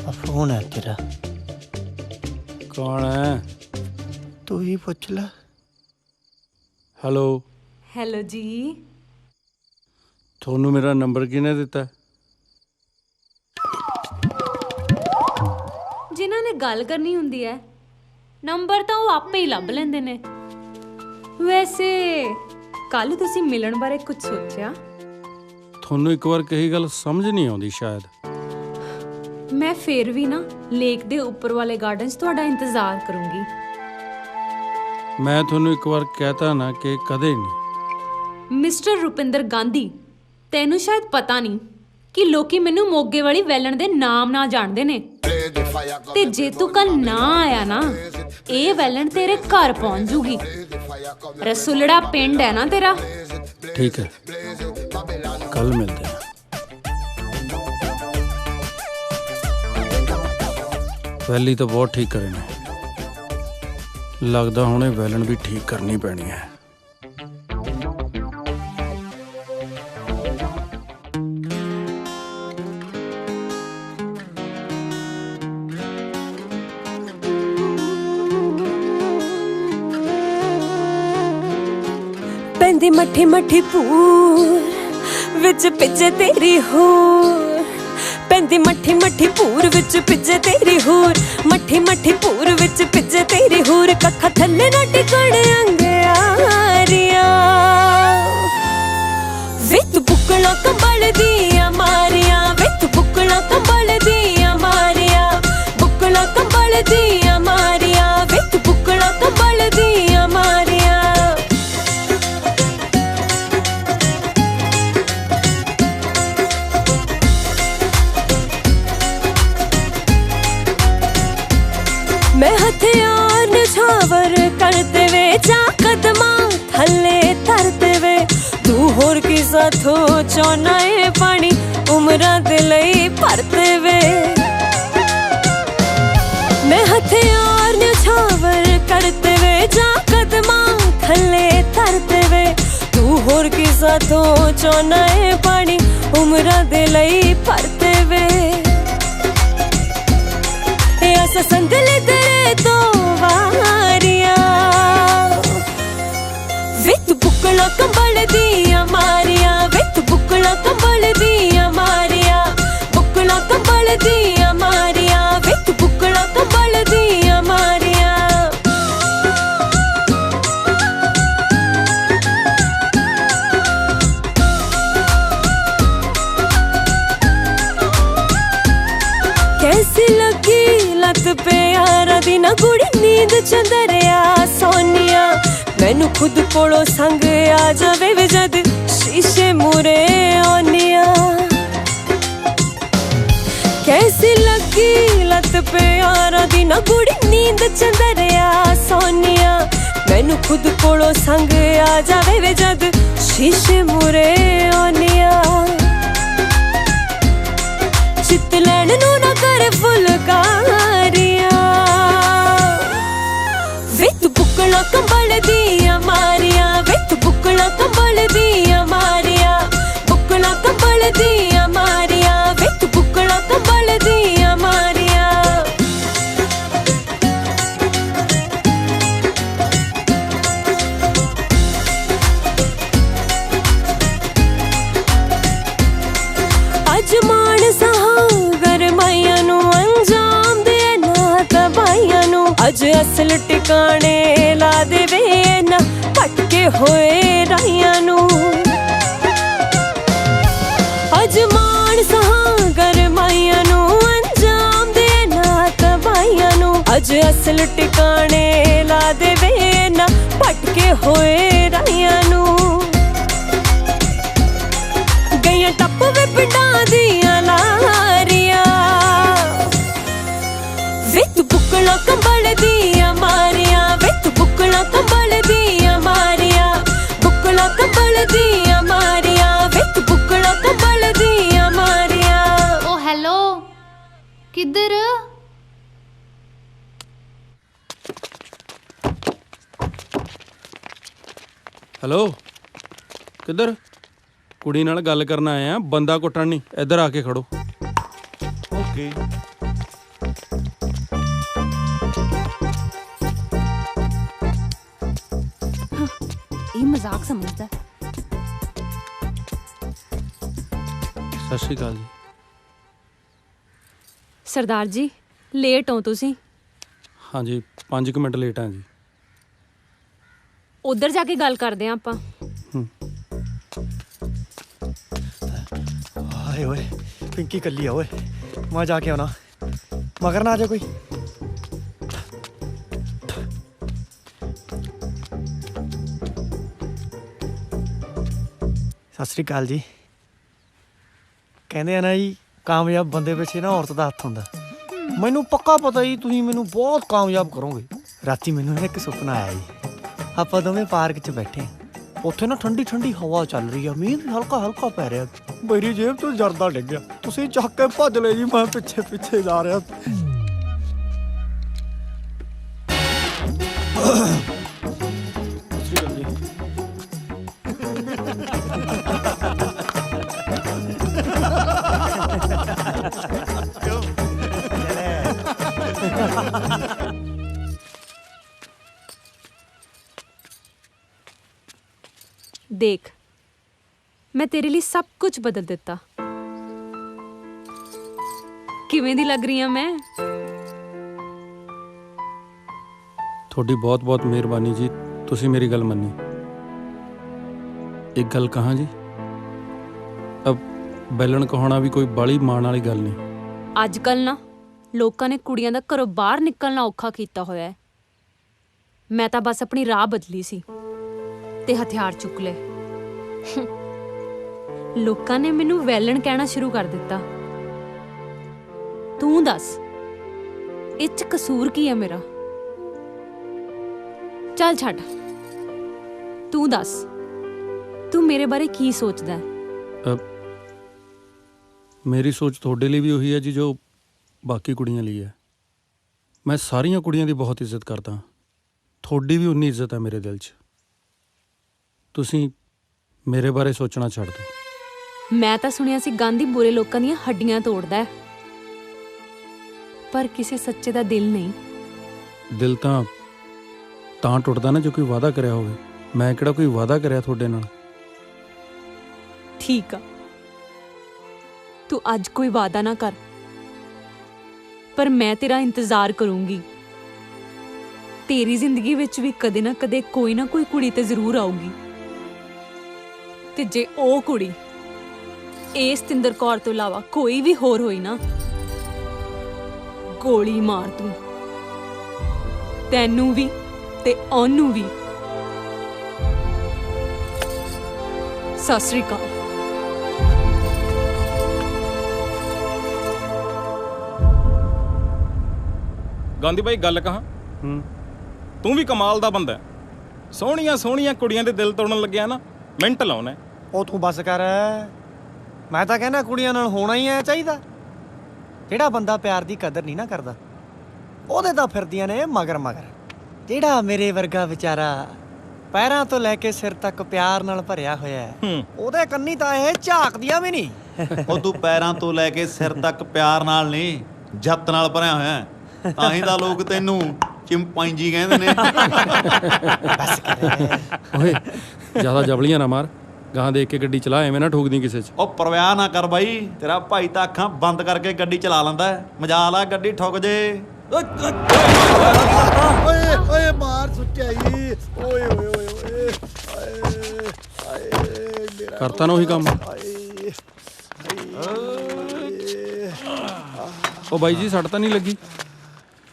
ਆ ਫੋਨ ਹੈ ਤੇਰਾ। ਕੌਣ ਹੈ? ਤੂੰ ਹੀ ਪੁੱਛ ਲੈ। ਹੈਲੋ ਹੈਲੋ ਜੀ। ਤੁਹਾਨੂੰ ਮੇਰਾ ਨੰਬਰ ਕਿਹਨੇ ਦਿੱਤਾ? ਜਿਨ੍ਹਾਂ ਨੇ ਗੱਲ ਕਰਨੀ ਹੁੰਦੀ ਹੈ ਨੰਬਰ ਤਾਂ ਉਹ ਆਪੇ ਹੀ ਲੱਭ ਲੈਂਦੇ ਨੇ। ਵੈਸੇ ਕੱਲ ਤੁਸੀਂ ਮਿਲਣ ਬਾਰੇ ਕੁਝ ਸੋਚਿਆ? ਤੁਹਾਨੂੰ ਇੱਕ ਵਾਰ ਕਹੀ ਗੱਲ ਸਮਝ ਨਹੀਂ ਆਉਂਦੀ ਸ਼ਾਇਦ। ਮੈਂ ਫੇਰ ਵੀ ਨਾ ਲੇਕ ਦੇ ਉੱਪਰ ਵਾਲੇ ਗਾਰਡਨ 'ਚ ਤੁਹਾਡਾ ਇੰਤਜ਼ਾਰ ਕਰੂੰਗੀ। ਮੈਂ ਤੁਹਾਨੂੰ ਇੱਕ ਵਾਰ ਕਹਿਤਾ ਨਾ ਕਿ ਕਦੇ ਨਹੀਂ। ਮਿਸਟਰ ਰੁਪਿੰਦਰ ਗਾਂਧੀ, ਤੈਨੂੰ ਸ਼ਾਇਦ ਪਤਾ ਨਹੀਂ ਕਿ ਲੋਕੀ ਮੈਨੂੰ ਮੋਗੇ ਵਾਲੀ ਵੈਲਣ ਦੇ ਨਾਮ ਨਾਲ ਜਾਣਦੇ ਨੇ। ਤੇ ਜੇ ਤੂੰ ਕੱਲ ਨਾ ਆਇਆ ਨਾ, ਇਹ ਵੈਲਣ ਤੇਰੇ ਘਰ ਪਹੁੰਚ ਜੂਗੀ। ਰਸੂਲੜਾ ਪਿੰਡ ਹੈ ਨਾ ਤੇਰਾ। ਠੀਕ ਹੈ, ਕੱਲ ਮਿਲਦੇ ਹਾਂ। ਵੈਲੀ ਤਾਂ ਬਹੁਤ ਠੀਕ ਕਰੇ ਨੇ, ਲੱਗਦਾ ਹੁਣੇ ਵੈਲਣ ਵੀ ਠੀਕ ਕਰਨੀ ਪੈਣੀ ਹੈ। ਪੈਂਦੀ ਮੱਠੀ ਮੱਠੀ ਭੂਰ ਵਿੱਚ ਭਿੱਜੇ ਤੇਰੀ ਹੋਰ, ਪੈਂਦੀ ਮੱਠੀ ਮੱਠੀ ਭੂਰ ਵਿੱਚ ਭਿੱਜੇ ਤੇਰੀ ਹੋਰ, ਮੱਠੀ ਮੱਠੀ ਭੂਰ ਵਿੱਚ ਭਿੱਜੇ ਤੇਰੀ ਹੋਰ। ਕੱਖਾਂ ਥੱਲੇ ਨਾ ਟਿਕਣ ਅੰਗਿਆਰੀਆਂ ਵੇ ਤੂੰ ਬੁੱਕਲਾਂ ਕੰਬਲ ਦੀਆਂ ਮਾਰੀਆਂ, ਵੇ ਤੂੰ ਬੁੱਕਲਾਂ ਕੰਬਲ ਦੀਆਂ ਮਾਰੀਆਂ, ਬੁੱਕਲਾਂ ਕੰਬਲ ਦੀਆਂ ਮਾਰੀਆਂ, ਵੇ ਤੂੰ ਬੁੱਕਲਾਂ ਕੰਬਲ ਦੀਆਂ ਮਾਰੀਆਂ। मैं हथियार निछावर करते वे जा कदमा थले तरते वे, तू होर की साथो चौना है पानी उमरा दे लई भरते वे। मैं हथियार निछावर करते वे जा कदमा थले तरते वे, तू होर की साथो चौना है पानी उमरा दे लई भरते वे। ऐसा संदले तेरे तो वारिया वे तू बुकला कंबल दिया मारिया, वे तू बुकला कंबल दिया मारिया, बुकला कंबल दिया मारिया, वे तू बुकला कंबल दिया मारिया। ਨੀਂਦ ਚੰਦਰਿਆ ਸੋਨੀਆ ਮੈਨੂੰ ਖੁਦ ਕੋਲੋਂ ਸੰਗ ਆ ਜਾਵੇ ਵੇ ਜਦ ਸ਼ੀਸ਼ੇ ਮੂਰੇ ਆਉਨੀਆ कैसी लगी लत प्यारा दी ना गुड़ी नींद चंदरिया सोनिया मैनू खुद कोलों संग आ जावे वे जद शीशे मुरे आनिया चित लैन नू ना करे फुलकारियां वे तू बुकला कंबल दिया मारिया वे तू बुकला कंबल दिया मारिया बुकला कंबल दिया मारिया वे तू बुकला कंबल दिया मारिया अज मान सहागर माइया नू अंजाम दे ना तबाइया नू अज असल टिकाने ला देवे ना भटके होए राइया नू अज मान सहागर माइया नू अंजाम दे ना तबाइया नू अज असल टिकाने ला देवे ना भटके होए राइया नू गईयां टप वे पिंडां दियां लारियां वे तू बुकला कंबल दिया मारिया वे तू बुकला कंबल दिया मारिया बुकला कंबल दिया मारिया वे तू बुकला कंबल दिया मारिया ओ हेलो किधर ਹੈਲੋ ਕਿੱਧਰ ਕੁੜੀ ਨਾਲ ਗੱਲ ਕਰਨ ਆਏ ਆ ਬੰਦਾ ਕੁੱਟਣ ਨਹੀਂ ਇੱਧਰ ਆ ਕੇ ਖੜੋ ਓਕੇ ਇਹ ਮਜ਼ਾਕ ਸਮਝਦਾ ਸਤਿ ਸ਼੍ਰੀ ਅਕਾਲ ਜੀ ਸਰਦਾਰ ਜੀ ਲੇਟ ਹੋ ਤੁਸੀਂ ਹਾਂਜੀ 5 ਮਿੰਟ ਲੇਟ ਆ ਜੀ ਉਧਰ ਜਾ ਕੇ ਗੱਲ ਕਰਦੇ ਆਂ ਆਪਾਂ हाय ओए पिंकी कल्ली है ओए मैं जाके आना मगर ना आ जाए कोई सत श्री अकाल जी ਕਹਿੰਦੇ ਆ ਨਾ ਜੀ ਕਾਮਯਾਬ ਬੰਦੇ ਪਿੱਛੇ ਨਾ ਔਰਤ ਦਾ ਹੱਥ ਹੁੰਦਾ ਮੈਨੂੰ ਪੱਕਾ ਪਤਾ ਜੀ ਤੁਸੀਂ ਮੈਨੂੰ ਬਹੁਤ ਕਾਮਯਾਬ ਕਰੋਗੇ ਰਾਤੀ ਮੈਨੂੰ ਨਾ ਇੱਕ ਸੁਪਨਾ ਆਇਆ ਜੀ ਆਪਾਂ ਦੋਵੇਂ ਪਾਰਕ 'ਚ ਬੈਠੇ ਉੱਥੇ ਨਾ ਠੰਡੀ ਠੰਡੀ ਹਵਾ ਚੱਲ ਰਹੀ ਆ ਮੀਂਹ ਵੀ ਹਲਕਾ ਹਲਕਾ ਪੈ ਰਿਹਾ ਮੇਰੀ ਜੇਬ ਤੋਂ ਜਰਦਾ ਡਿੱਗ ਗਿਆ ਤੁਸੀਂ ਚੱਕ ਕੇ ਭੱਜ ਲੈ ਜੀ ਮੈਂ ਪਿੱਛੇ ਪਿੱਛੇ ਜਾ ਰਿਹਾ ਦੇਖ ਮੈਂ ਤੇਰੇ ਲਈ ਸਭ ਕੁਝ ਬਦਲ ਦਿੱਤਾ ਕਿਵੇਂ ਦੀ ਲੱਗ ਰਹੀ ਆ ਮੈਂ ਤੁਹਾਡੀ ਬਹੁਤ ਬਹੁਤ ਮਿਹਰਬਾਨੀ ਜੀ ਤੁਸੀਂ ਮੇਰੀ ਗੱਲ ਮੰਨੀ ਇੱਕ ਗੱਲ ਕਹਾਂ ਜੀ ਅਬ ਬੈਲਣ ਕਹਾਉਣਾ ਵੀ ਕੋਈ ਬਾਲੀ ਮਾਣ ਵਾਲੀ ਗੱਲ ਨਹੀਂ ਅੱਜ ਕੱਲ ਨਾ ਲੋਕਾਂ ਨੇ ਕੁੜੀਆਂ ਦਾ ਘਰੋਂ ਬਾਹਰ ਨਿਕਲਣਾ ਔਖਾ ਕੀਤਾ ਹੋਇਆ ਹੈ ਮੈਂ ਤਾਂ ਬਸ ਆਪਣੀ ਰਾਹ ਬਦਲੀ ਸੀ ਤੇ ਹਥਿਆਰ ਚੁੱਕ ਲਏ ਲੋਕਾਂ ਨੇ ਮੈਨੂੰ ਵੈਲਣ ਕਹਿਣਾ ਸ਼ੁਰੂ ਕਰ ਦਿੱਤਾ ਤੂੰ ਦੱਸ ਇਹ 'ਚ ਕਸੂਰ ਕੀ ਹੈ ਮੇਰਾ ਚੱਲ ਛੱਡ ਤੂੰ ਦੱਸ ਤੂੰ ਮੇਰੇ ਬਾਰੇ ਕੀ ਸੋਚਦਾ ਹੈ ਮੇਰੀ ਸੋਚ ਤੁਹਾਡੇ ਲਈ ਵੀ ਉਹੀ ਹੈ ਜੀ ਜੋ ਬਾਕੀ ਕੁੜੀਆਂ ਲਈ ਹੈ ਮੈਂ ਸਾਰੀਆਂ ਕੁੜੀਆਂ ਦੀ ਬਹੁਤ ਇੱਜ਼ਤ ਕਰਦਾ ਤੁਹਾਡੀ ਵੀ ਉਨੀ ਇੱਜ਼ਤ ਹੈ ਮੇਰੇ ਦਿਲ 'ਚ ਤੁਸੀਂ ਮੇਰੇ ਬਾਰੇ ਸੋਚਣਾ ਛੱਡ ਦਿਓ ਮੈਂ ਤਾਂ ਸੁਣਿਆ ਸੀ ਗਾਂਧੀ ਬੁਰੇ ਲੋਕਾਂ ਦੀਆਂ ਹੱਡੀਆਂ ਤੋੜਦਾ ਹੈ ਪਰ ਕਿਸੇ ਸੱਚੇ ਦਾ ਦਿਲ ਨਹੀਂ ਦਿਲ ਤਾਂ ਟੁੱਟਦਾ ਨਾ ਜੋ ਕੋਈ ਵਾਅਦਾ ਕਰਿਆ ਹੋਵੇ ਮੈਂ ਕਿਹੜਾ ਕੋਈ ਵਾਅਦਾ ਕਰਿਆ ਤੁਹਾਡੇ ਨਾਲ ਠੀਕ ਆ ਤੂੰ ਅੱਜ ਕੋਈ ਵਾਅਦਾ ਨਾ ਕਰ ਪਰ ਮੈਂ ਤੇਰਾ ਇੰਤਜ਼ਾਰ ਕਰੂੰਗੀ ਤੇਰੀ ਜ਼ਿੰਦਗੀ ਵਿੱਚ ਵੀ ਕਦੇ ਨਾ ਕਦੇ ਕੋਈ ਨਾ ਕੋਈ ਕੁੜੀ ਤੇ ਜ਼ਰੂਰ ਆਊਗੀ ਤੇ ਜੇ ਉਹ ਕੁੜੀ ਇਸ ਸਤਿੰਦਰ ਕੌਰ ਤੋਂ ਇਲਾਵਾ ਕੋਈ ਵੀ ਹੋਰ ਹੋਈ ਨਾ ਗੋਲੀ ਮਾਰ ਦੂੰ ਤੈਨੂੰ ਵੀ ਤੇ ਉਹਨੂੰ ਵੀ। ਸਤਿ ਸ੍ਰੀ ਅਕਾਲ। ਗਾਂਧੀ ਬਾਈ ਗੱਲ ਕਹਾਂ, ਤੂੰ ਵੀ ਕਮਾਲ ਦਾ ਬੰਦਾ ਹੈ। ਸੋਹਣੀਆਂ ਸੋਹਣੀਆਂ ਕੁੜੀਆਂ ਦੇ ਦਿਲ ਤੋੜਨ ਲੱਗਿਆ ਨਾ, ਮਿੰਟ ਲਾਉਣਾ। ਉਹ ਤੂੰ ਬਸ ਕਰ, ਮੈਂ ਤਾਂ ਕਹਿੰਦਾ ਕੁੜੀਆਂ ਨਾਲ ਹੋਣਾ ਹੀ ਐ ਚਾਹੀਦਾ। ਜਿਹੜਾ ਬੰਦਾ ਪਿਆਰ ਦੀ ਕਦਰ ਨਹੀਂ ਨਾ ਕਰਦਾ, ਉਹਦੇ ਤਾਂ ਫਿਰਦੀਆਂ ਨੇ ਮਗਰ ਮਗਰ। ਜਿਹੜਾ ਮੇਰੇ ਵਰਗਾ ਵਿਚਾਰਾ ਪੈਰਾਂ ਤੋਂ ਲੈ ਕੇ ਸਿਰ ਤੱਕ ਪਿਆਰ ਨਾਲ ਭਰਿਆ ਹੋਇਆ ਹੈ, ਉਹਦੇ ਕੰਨੀ ਤਾਂ ਇਹ ਝਾਕਦੀਆਂ ਵੀ ਨਹੀਂ। ਉਹ ਤੂੰ ਪੈਰਾਂ ਤੋਂ ਲੈ ਕੇ ਸਿਰ ਤੱਕ ਪਿਆਰ ਨਾਲ ਨਹੀਂ, ਜੱਤ ਨਾਲ ਭਰਿਆ ਹੋਇਆ ਹੈ। ਤਾਂ ਹੀ ਤਾਂ ਲੋਕ ਤੈਨੂੰ ਚਿੰਪਾਂਜੀ ਕਹਿੰਦੇ ਨੇ। ਓਏ ਜ਼ਿਆਦਾ ਜਬਲੀਆਂ ਨਾ ਮਾਰ, ਗਾਂ ਦੇਖ ਕੇ ਗੱਡੀ ਚਲਾ, ਐਵੇਂ ਨਾ ਠੋਕਦੀ ਕਿਸੇ 'ਚ। ਉਹ ਪਰਵਾਹ ਨਾ ਕਰ ਬਾਈ, ਤੇਰਾ ਭਾਈ ਤਾਂ ਅੱਖਾਂ ਬੰਦ ਕਰਕੇ ਗੱਡੀ ਚਲਾ ਲੈਂਦਾ। ਮਜਾਲ ਆ ਗੱਡੀ ਠੁੱਕ ਜੇ। ਓਏ ਓਏ ਮਾਰ ਸੁੱਟਿਆ ਈ। ਓਏ ਓਏ ਓਏ ਓਏ ਆਏ ਕਰਤਾ ਨਾ ਉਹੀ ਕੰਮ। ਉਹ ਬਾਈ ਜੀ ਸੱਟ ਤਾਂ ਨਹੀਂ ਲੱਗੀ?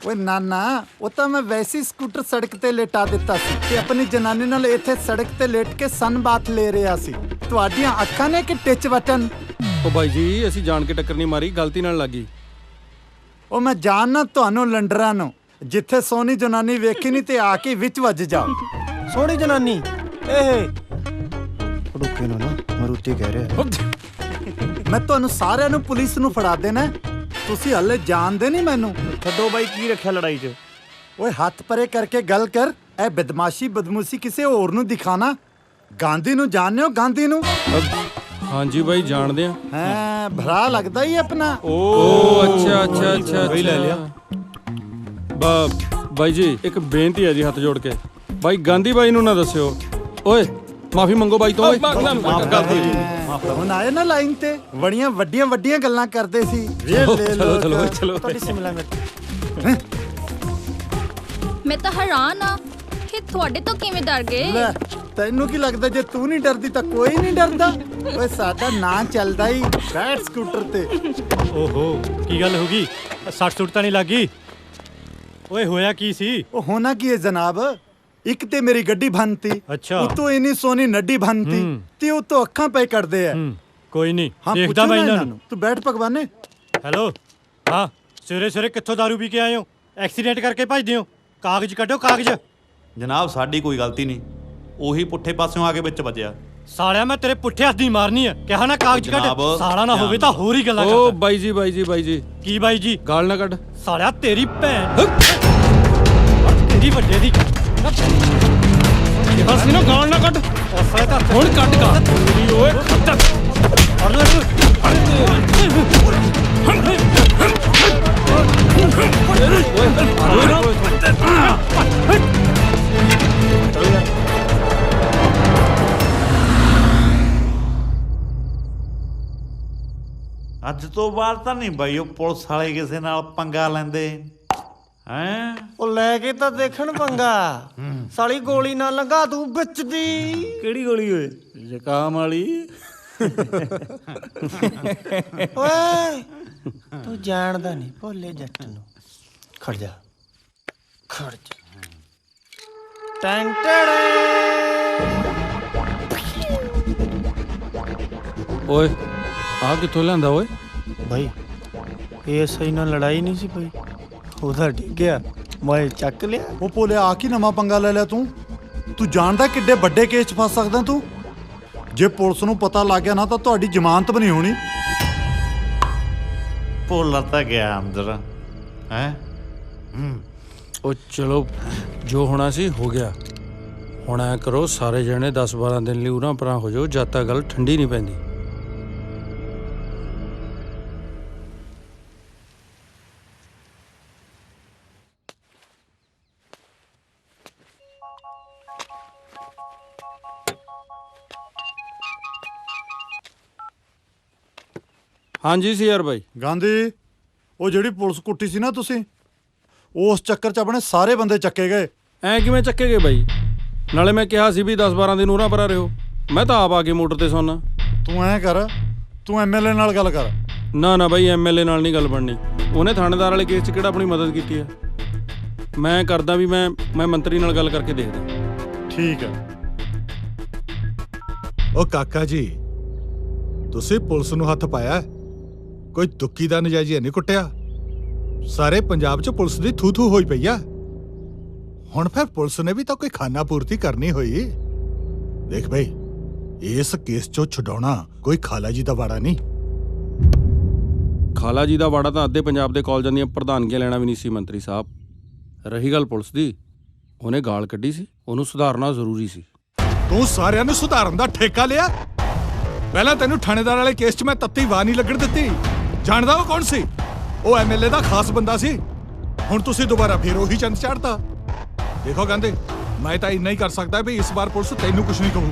ਓਏ ਨਾ ਉਹ ਤਾਂ ਮੈਂ ਵੈਸੀ ਸਕੂਟਰ ਸੜਕ ਤੇ ਲੇਟਾ ਦਿੱਤਾ ਸੀ ਤੇ ਆਪਣੀ ਜਨਾਨੀ ਨਾਲ ਇੱਥੇ ਸੜਕ ਤੇ ਲੇਟ ਕੇ ਸਨ ਬਾਥ ਲੈ ਰਿਹਾ ਸੀ। ਤੁਹਾਡੀਆਂ ਅੱਖਾਂ ਨੇ ਕਿ ਟਿਚ ਬਟਨ? ਉਹ ਬਾਈ ਜੀ ਅਸੀਂ ਜਾਣ ਕੇ ਟੱਕਰ ਨਹੀਂ ਮਾਰੀ, ਗਲਤੀ ਨਾਲ ਲੱਗੀ। ਉਹ ਮੈਂ ਜਾਣਨਾ ਤੁਹਾਨੂੰ ਲੰਡਰਾਂ ਨੂੰ, ਜਿੱਥੇ ਸੋਹਣੀ ਜਨਾਨੀ ਵੇਖੀ ਨਹੀਂ ਤੇ ਆ ਕੇ ਵਿੱਚ ਵੱਜ ਜਾਓ। ਸੋਹਣੀ ਜਨਾਨੀ ਇਹ ਰੁਕੇ ਨਾ ਮਰੂਤੀ ਕਹਿ ਰਿਹਾ। ਮੈਂ ਤੁਹਾਨੂੰ ਸਾਰਿਆਂ ਨੂੰ ਪੁਲਿਸ ਨੂੰ ਫੜਾ ਦੇਣਾ। ਤੁਸੀਂ ਹਲੇ ਜਾਣਦੇ ਨਹੀਂ ਮੈਨੂੰ। ਛੱਡੋ ਬਾਈ, ਕੀ ਰੱਖਿਆ ਲੜਾਈ 'ਚ? ਓਏ ਹੱਥ ਪਰੇ ਕਰਕੇ ਗੱਲ ਕਰ। ਇਹ ਬਦਮਾਸ਼ੀ ਬਦਮੂਸੀ ਕਿਸੇ ਹੋਰ ਨੂੰ ਦਿਖਾਣਾ। ਗਾਂਧੀ ਨੂੰ ਜਾਣਦੇ ਹੋ? ਗਾਂਧੀ ਨੂੰ? ਹਾਂਜੀ ਬਾਈ ਜਾਣਦੇ ਆ। ਹਾਂ ਭਰਾ ਲੱਗਦਾ ਹੀ ਆਪਣਾ। ਓ ਅੱਛਾ ਅੱਛਾ ਅੱਛਾ ਬਈ ਲੈ ਲਿਆ। ਬਾਈ ਜੀ ਇੱਕ ਬੇਨਤੀ ਹੈ ਜੀ, ਹੱਥ ਜੋੜ ਕੇ। ਬਾਈ ਗਾਂਧੀ ਬਾਈ ਨੂੰ ਨਾ ਦੱਸਿਓ। ਓਏ ਮਾਫੀ ਮੰਗੋ ਬਾਈ ਤੋਂ। ਹੁਣ ਆਏ ਨਾ ਲਾਈਨ ਤੇ, ਬੜੀਆਂ ਵੱਡੀਆਂ ਵੱਡੀਆਂ ਗੱਲਾਂ ਕਰਦੇ ਸੀ। ਚਲੋ ਚਲੋ ਚਲੋ। ਤੁਹਾਡੀ ਸਿਮਲਾ ਮੈਂ ਤਾਂ ਹੈਰਾਨ ਆ ਕਿ ਤੁਹਾਡੇ ਤੋਂ ਕਿਵੇਂ ਡਰ ਗਏ। ਲੈ ਤੈਨੂੰ ਕੀ ਲੱਗਦਾ ਜੇ ਤੂੰ ਨਹੀਂ ਡਰਦੀ ਤਾਂ ਕੋਈ ਨਹੀਂ ਡਰਦਾ? ਓਏ ਸਾਡਾ ਨਾਂ ਚੱਲਦਾ ਹੀ ਬੈਠ ਸਕੂਟਰ ਤੇ। ਓਹੋ ਕੀ ਗੱਲ ਹੋ ਗਈ? ਸੱਟ ਸੁੱਟ ਤਾਂ ਨਹੀਂ ਲੱਗੀ? ਓਏ ਹੋਇਆ ਕੀ ਸੀ? ਉਹ ਹੋਣਾ ਕੀ ਹੈ ਜਨਾਬ, ਇੱਕ ਤੇ ਮੇਰੀ ਗੱਡੀ ਭੰਨਤੀ, ਅੱਛਾ। ਉਤੋਂ ਇਨੀ ਸੋਹਣੀ ਨੱਡੀ ਭੰਨਤੀ ਤੇ ਉਤੋਂ ਅੱਖਾਂ ਪੈ ਕੱਢਦੇ ਆ। ਕੋਈ ਨਹੀਂ ਹਾਂ ਦੇਖਦਾ ਮੈਂ ਇਹਨਾਂ ਨੂੰ। ਤੂੰ ਬੈਠ ਭਗਵਾਨੇ। ਹੈਲੋ ਹਾਂ, ਸਵੇਰੇ ਸਵੇਰੇ ਕਿੱਥੋਂ ਦਾਰੂ ਪੀ ਕੇ ਆਏ ਹੋ? ਐਕਸੀਡੈਂਟ ਕਰਕੇ ਭੱਜਦੇ ਹੋ? ਕਾਗਜ਼ ਕੱਢੋ ਕਾਗਜ਼। ਜਨਾਬ ਸਾਡੀ ਕੋਈ ਗਲਤੀ ਨਹੀਂ, ਉਹੀ ਪੁੱਠੇ ਪਾਸਿਓਂ ਆ ਕੇ ਵਿੱਚ ਵੱਜਿਆ। ਸਾਲਿਆ ਮੈਂ ਤੇਰੇ ਪੁੱਠੇ ਹੱਥ ਦੀ ਮਾਰਨੀ ਆ। ਕਿਹਾ ਨਾ ਕਾਗਜ਼ ਕੱਢ। ਜਨਾਬ, ਸਾਲਾ ਨਾ ਹੋਵੇ ਤਾਂ ਹੋਰ ਹੀ ਗੱਲਾਂ ਓ ਕਰਦਾ। ਬਾਈ ਜੀ ਬਾਈ ਜੀ ਬਾਈ ਜੀ। ਕੀ ਬਾਈ ਜੀ? ਗਾਲ ਨਾ ਕੱਢ। ਸਾਲਿਆ ਤੇਰੀ ਭੈਣ ਤੇਰੀ ਵੱਡੇ ਦੀ ਬਸ ਨਾ ਗਾਲ ਨਾ ਕੱਢ। ਉਸੇ ਤਾਂ ਹੁਣ ਕੱਢ ਗਾ। ਓਏ ਖੱਟਾ ਅੱਜ ਤੋਂ ਬਾਅਦ ਤਾਂ ਨਹੀਂ ਬਾਈ ਉਹ ਪੁਲਿਸ ਵਾਲੇ ਕਿਸੇ ਨਾਲ ਪੰਗਾ ਲੈਂਦੇ ਹੈਂ। ਉਹ ਲੈ ਕੇ ਤਾਂ ਦੇਖਣ ਪੰਗਾ। ਸਾਲੀ ਗੋਲੀ ਨਾ ਲੰਘਾ ਤੂੰ ਵਿੱਚ ਦੀ। ਕਿਹੜੀ ਗੋਲੀ ਓਏ? ਜ਼ੁਕਾਮ ਵਾਲੀ। ਓਏ ਤੂੰ ਜਾਣਦਾ ਨਹੀਂ ਭੋਲੇ ਜੱਟ ਨੂੰ। ਖੜ ਜਾ ਖੜ ਜਾ। ਟੈਂਟੜੇ ਓਏ ਆ ਕਿੱਥੋਂ ਲਿਆਂਦਾ ਓਏ? ਭਾਈ ਇਹ ਸਹੀ ਨਾਲ ਲੜਾਈ ਨਹੀਂ ਸੀ ਪਈ, ਉਹਦਾ ਡਿੱਗਿਆ ਮੈਂ ਚੱਕ ਲਿਆ। ਉਹ ਭੋਲੇ ਆ ਕੀ ਨਵਾਂ ਪੰਗਾ ਲੈ ਲਿਆ ਤੂੰ? ਤੂੰ ਜਾਣਦਾ ਕਿੱਡੇ ਵੱਡੇ ਕੇਸ 'ਚ ਫਸ ਸਕਦਾ ਤੂੰ? ਜੇ ਪੁਲਿਸ ਨੂੰ ਪਤਾ ਲੱਗ ਗਿਆ ਨਾ ਤਾਂ ਤੁਹਾਡੀ ਜ਼ਮਾਨਤ ਵੀ ਨਹੀਂ ਹੋਣੀ। ਭੋਲਾ ਤਾਂ ਗਿਆ ਅੰਦਰ ਹੈ। ਉਹ ਚਲੋ ਜੋ ਹੋਣਾ ਸੀ ਹੋ ਗਿਆ। ਹੁਣ ਐ ਕਰੋ ਸਾਰੇ ਜਣੇ 10-12 ਦਿਨ ਲਈ ਉਰਾਂ ਪਰਾਂ ਹੋ ਜਾਓ, ਜਦ ਤੱਕ ਗੱਲ ਠੰਡੀ ਨਹੀਂ ਪੈਂਦੀ। ਹਾਂਜੀ ਸੀ ਯਾਰ ਬਾਈ। ਗਾਂਧੀ ਉਹ ਜਿਹੜੀ ਪੁਲਿਸ ਕੁੱਟੀ ਸੀ ਨਾ ਤੁਸੀਂ, ਉਸ ਚੱਕਰ 'ਚ ਆਪਣੇ ਸਾਰੇ ਬੰਦੇ ਚੱਕੇ ਗਏ। ਐ ਕਿਵੇਂ ਚੱਕੇ ਗਏ ਬਾਈ? ਨਾਲੇ ਮੈਂ ਕਿਹਾ ਸੀ ਵੀ 10-12 ਦਿਨ ਉਰਾਂ ਪਰਾਂ ਰਹੋ, ਮੈਂ ਤਾਂ ਆਪ ਆ ਕੇ ਮੋਟਰ ਤੇ ਸੌਣਾ। ਤੂੰ ਐਂ ਕਰ, ਤੂੰ ਐਮਐਲਏ ਨਾਲ ਗੱਲ ਕਰ। ਨਾ ਨਾ ਬਾਈ ਐਮਐਲਏ ਨਾਲ ਨਹੀਂ ਗੱਲ ਬਣਨੀ। ਉਹਨੇ ਥਾਣੇਦਾਰ ਵਾਲੇ ਕੇਸ 'ਚ ਕਿਹੜਾ ਆਪਣੀ ਮਦਦ ਕੀਤੀ ਹੈ? ਮੈਂ ਕਰਦਾ ਵੀ ਮੈਂ ਮੰਤਰੀ ਨਾਲ ਗੱਲ ਕਰਕੇ ਦੇਖਦਾ। ਠੀਕ ਹੈ। ਉਹ ਕਾਕਾ ਜੀ, ਤੁਸੀਂ ਪੁਲਿਸ ਨੂੰ ਹੱਥ ਪਾਇਆ, ਕੋਈ ਦੁੱਕੀ ਦਾ ਨਜਾਇਜ਼ ਨਹੀਂ ਕੁੱਟਿਆ। ਸਾਰੇ ਪੰਜਾਬ 'ਚ ਪੁਲਿਸ ਦੀ ਥੂ ਹੋਈ ਪਈ ਆ। ਹੁਣ ਫਿਰ ਪੁਲਿਸ ਨੇ ਵੀ ਤਾਂ ਕੋਈ ਖਾਨਾ ਪੂਰਤੀ ਕਰਨੀ ਹੋਈ। ਦੇਖ ਬਈ, ਇਸ ਕੇਸ 'ਚੋਂ ਛੁਡਾਉਣਾ ਕੋਈ ਖਾਲਾ ਜੀ ਦਾ ਵਾੜਾ ਨਹੀਂ। ਖਾਲਾ ਜੀ ਦਾ ਵਾੜਾ ਤਾਂ ਅੱਧੇ ਪੰਜਾਬ ਦੇ ਕਾਲਜਾਂ ਦੀਆਂ ਪ੍ਰਧਾਨਗੀਆਂ ਲੈਣਾ ਵੀ ਨਹੀਂ ਸੀ ਮੰਤਰੀ ਸਾਹਿਬ। ਰਹੀ ਗੱਲ ਪੁਲਿਸ ਦੀ, ਉਹਨੇ ਗਾਲ ਕੱਢੀ ਸੀ, ਉਹਨੂੰ ਸੁਧਾਰਨਾ ਜ਼ਰੂਰੀ ਸੀ। ਤੂੰ ਸਾਰਿਆਂ ਨੂੰ ਸੁਧਾਰਨ ਦਾ ਠੇਕਾ ਲਿਆ। ਪਹਿਲਾਂ ਤੈਨੂੰ ਥਾਣੇਦਾਰ ਵਾਲੇ ਕੇਸ 'ਚ ਮੈਂ ਤੱਤੀ ਵਾਹ ਨਹੀਂ ਲੱਗਣ ਦਿੱਤੀ। ਜਾਣਦਾ ਉਹ ਕੌਣ ਸੀ? ਉਹ ਐਮਐਲਏ ਦਾ ਖਾਸ ਬੰਦਾ ਸੀ। ਹੁਣ ਤੁਸੀਂ ਦੁਬਾਰਾ ਫੇਰ ਉਹੀ ਚੰਦ ਚਾੜਤਾ। ਦੇਖੋ ਕਹਿੰਦੇ, ਮੈਂ ਤਾਂ ਇੰਨਾ ਹੀ ਕਰ ਸਕਦਾ ਵੀ ਇਸ ਵਾਰ ਪੁਲਿਸ ਤੈਨੂੰ ਕੁਝ ਨਹੀਂ ਕਹੂ।